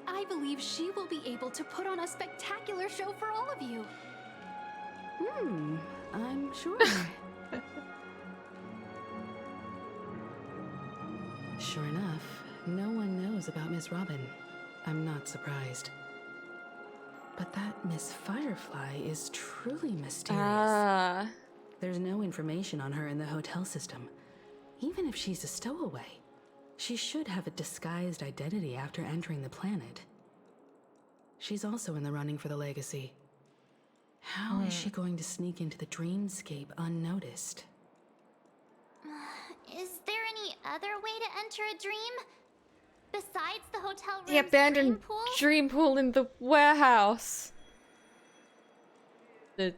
I believe she will be able to put on a spectacular show for all of you. I'm sure. Sure enough, no one knows about Miss Robin. I'm not surprised. But that Miss Firefly is truly mysterious. There's no information on her in the hotel system. Even if she's a stowaway, she should have a disguised identity after entering the planet. She's also in the running for the legacy. How is she going to sneak into the dreamscape unnoticed? Is there any other way to enter a dream? Besides the hotel room's The abandoned dream pool in the warehouse. The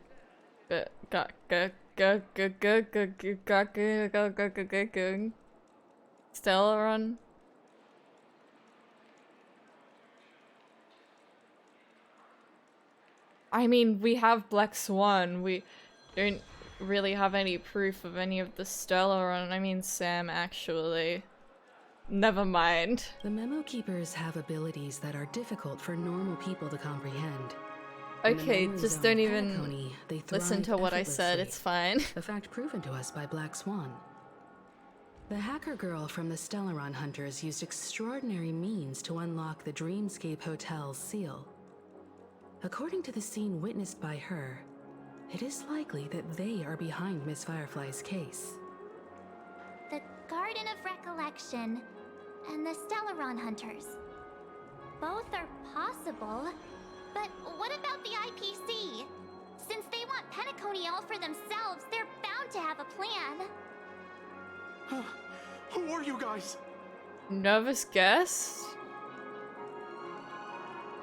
Stellaron. I mean, we have Black Swan. We don't really have any proof of any of the Stellaron. I mean, Sam, actually. Never mind. The Memo Keepers have abilities that are difficult for normal people to comprehend. Okay, just don't even listen to what I said, it's fine. A fact proven to us by Black Swan. The hacker girl from the Stellaron Hunters used extraordinary means to unlock the Dreamscape Hotel's seal. According to the scene witnessed by her, it is likely that they are behind Miss Firefly's case. The Garden of Recollection and the Stellaron Hunters. Both are possible, but what about the IPC? Since they want Penacony all for themselves, they're bound to have a plan. Who are you guys? Nervous guest?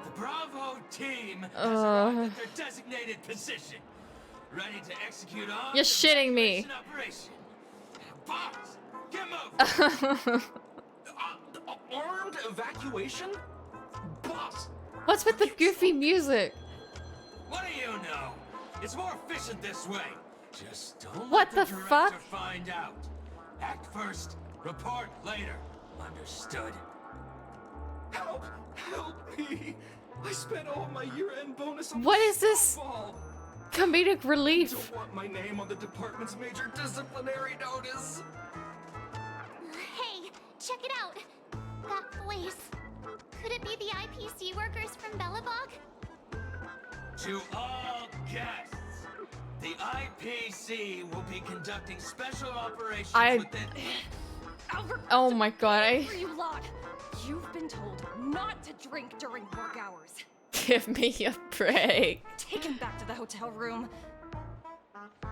The Bravo team has arrived at their designated position, ready to execute on You're shitting me. operation. Boss, get moving. Armed evacuation? Boss! What's with the goofy music? What do you know? It's more efficient this way. Just don't What let the the fuck? director find out. Act first, report later. Understood? Help! Help me! I spent all my year-end bonus on What is this softball. comedic relief? Don't want my name on the department's major disciplinary notice. Hey, check it out. That voice. Could it be the IPC workers from Belobog? To all guests, the IPC will be conducting special operations within... Albert, Oh my god, where you lot? You've been told not to drink during work hours. Give me a break. Take him back to the hotel room.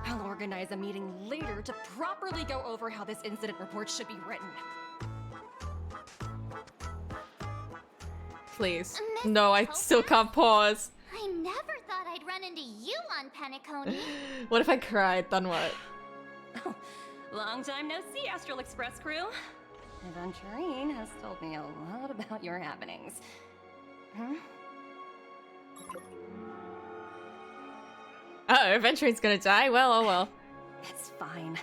I'll organize a meeting later to properly go over how this incident report should be written. Please. No, I still can't pause. I never thought I'd run into you on Penacony. What if I cried? Then what? Long time no see, Astral Express crew. Aventurine has told me a lot about your happenings. Huh? Uh-oh, Aventurine's gonna die? Well, oh well. It's fine.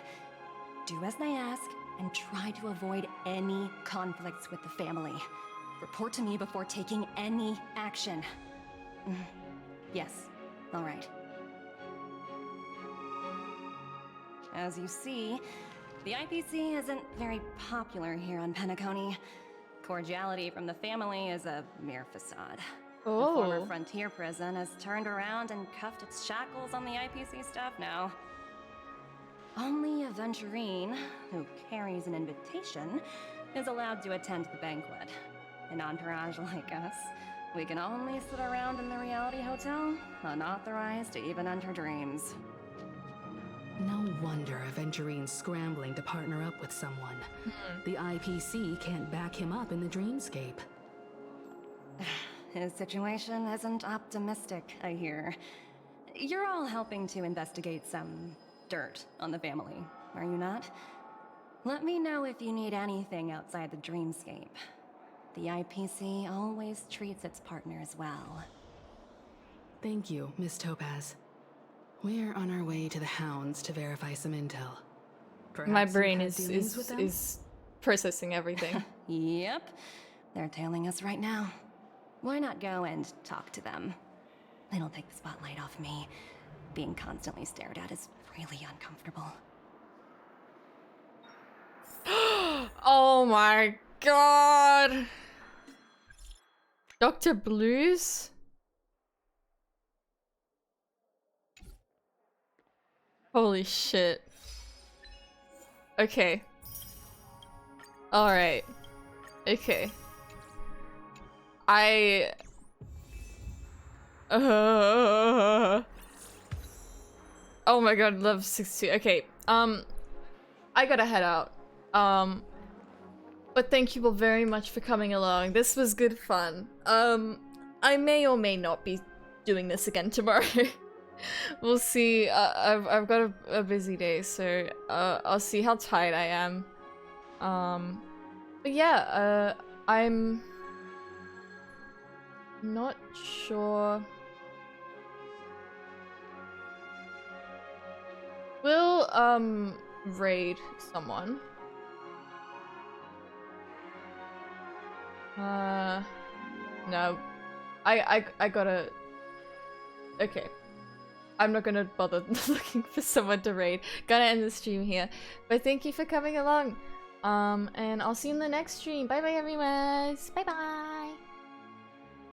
Do as I ask and try to avoid any conflicts with the family. Report to me before taking any action. Yes, all right. As you see, the IPC isn't very popular here on Penacony. Cordiality from the family is a mere facade. Oh. The former frontier prison has turned around and cuffed its shackles on the IPC staff now. Only a Venturine, who carries an invitation, is allowed to attend the banquet. An entourage like us, we can only sit around in the reality hotel, unauthorized to even enter dreams. No wonder Aventurine's scrambling to partner up with someone. The IPC can't back him up in the dreamscape. His situation isn't optimistic, I hear. You're all helping to investigate some dirt on the family, are you not? Let me know if you need anything outside the dreamscape. The IPC always treats its partners well. Thank you, Miss Topaz. We're on our way to the Hounds to verify some intel. Perhaps My you've brain had dealings with them? is processing everything. Yep, they're tailing us right now. Why not go and talk to them? It'll take the spotlight off me. Being constantly stared at is really uncomfortable. Oh my god! Dr. Blues? Holy shit. Okay. Alright. Okay. Oh my god, love 62. Okay, I gotta head out. But thank you all very much for coming along. This was good fun. I may or may not be doing this again tomorrow. We'll see. I've got a busy day, so I'll see how tired I am. But yeah, I'm not sure. We'll raid someone. No. I gotta... Okay. I'm not gonna bother looking for someone to raid. Gonna end the stream here. But thank you for coming along. And I'll see you in the next stream. Bye bye everyone. Bye bye.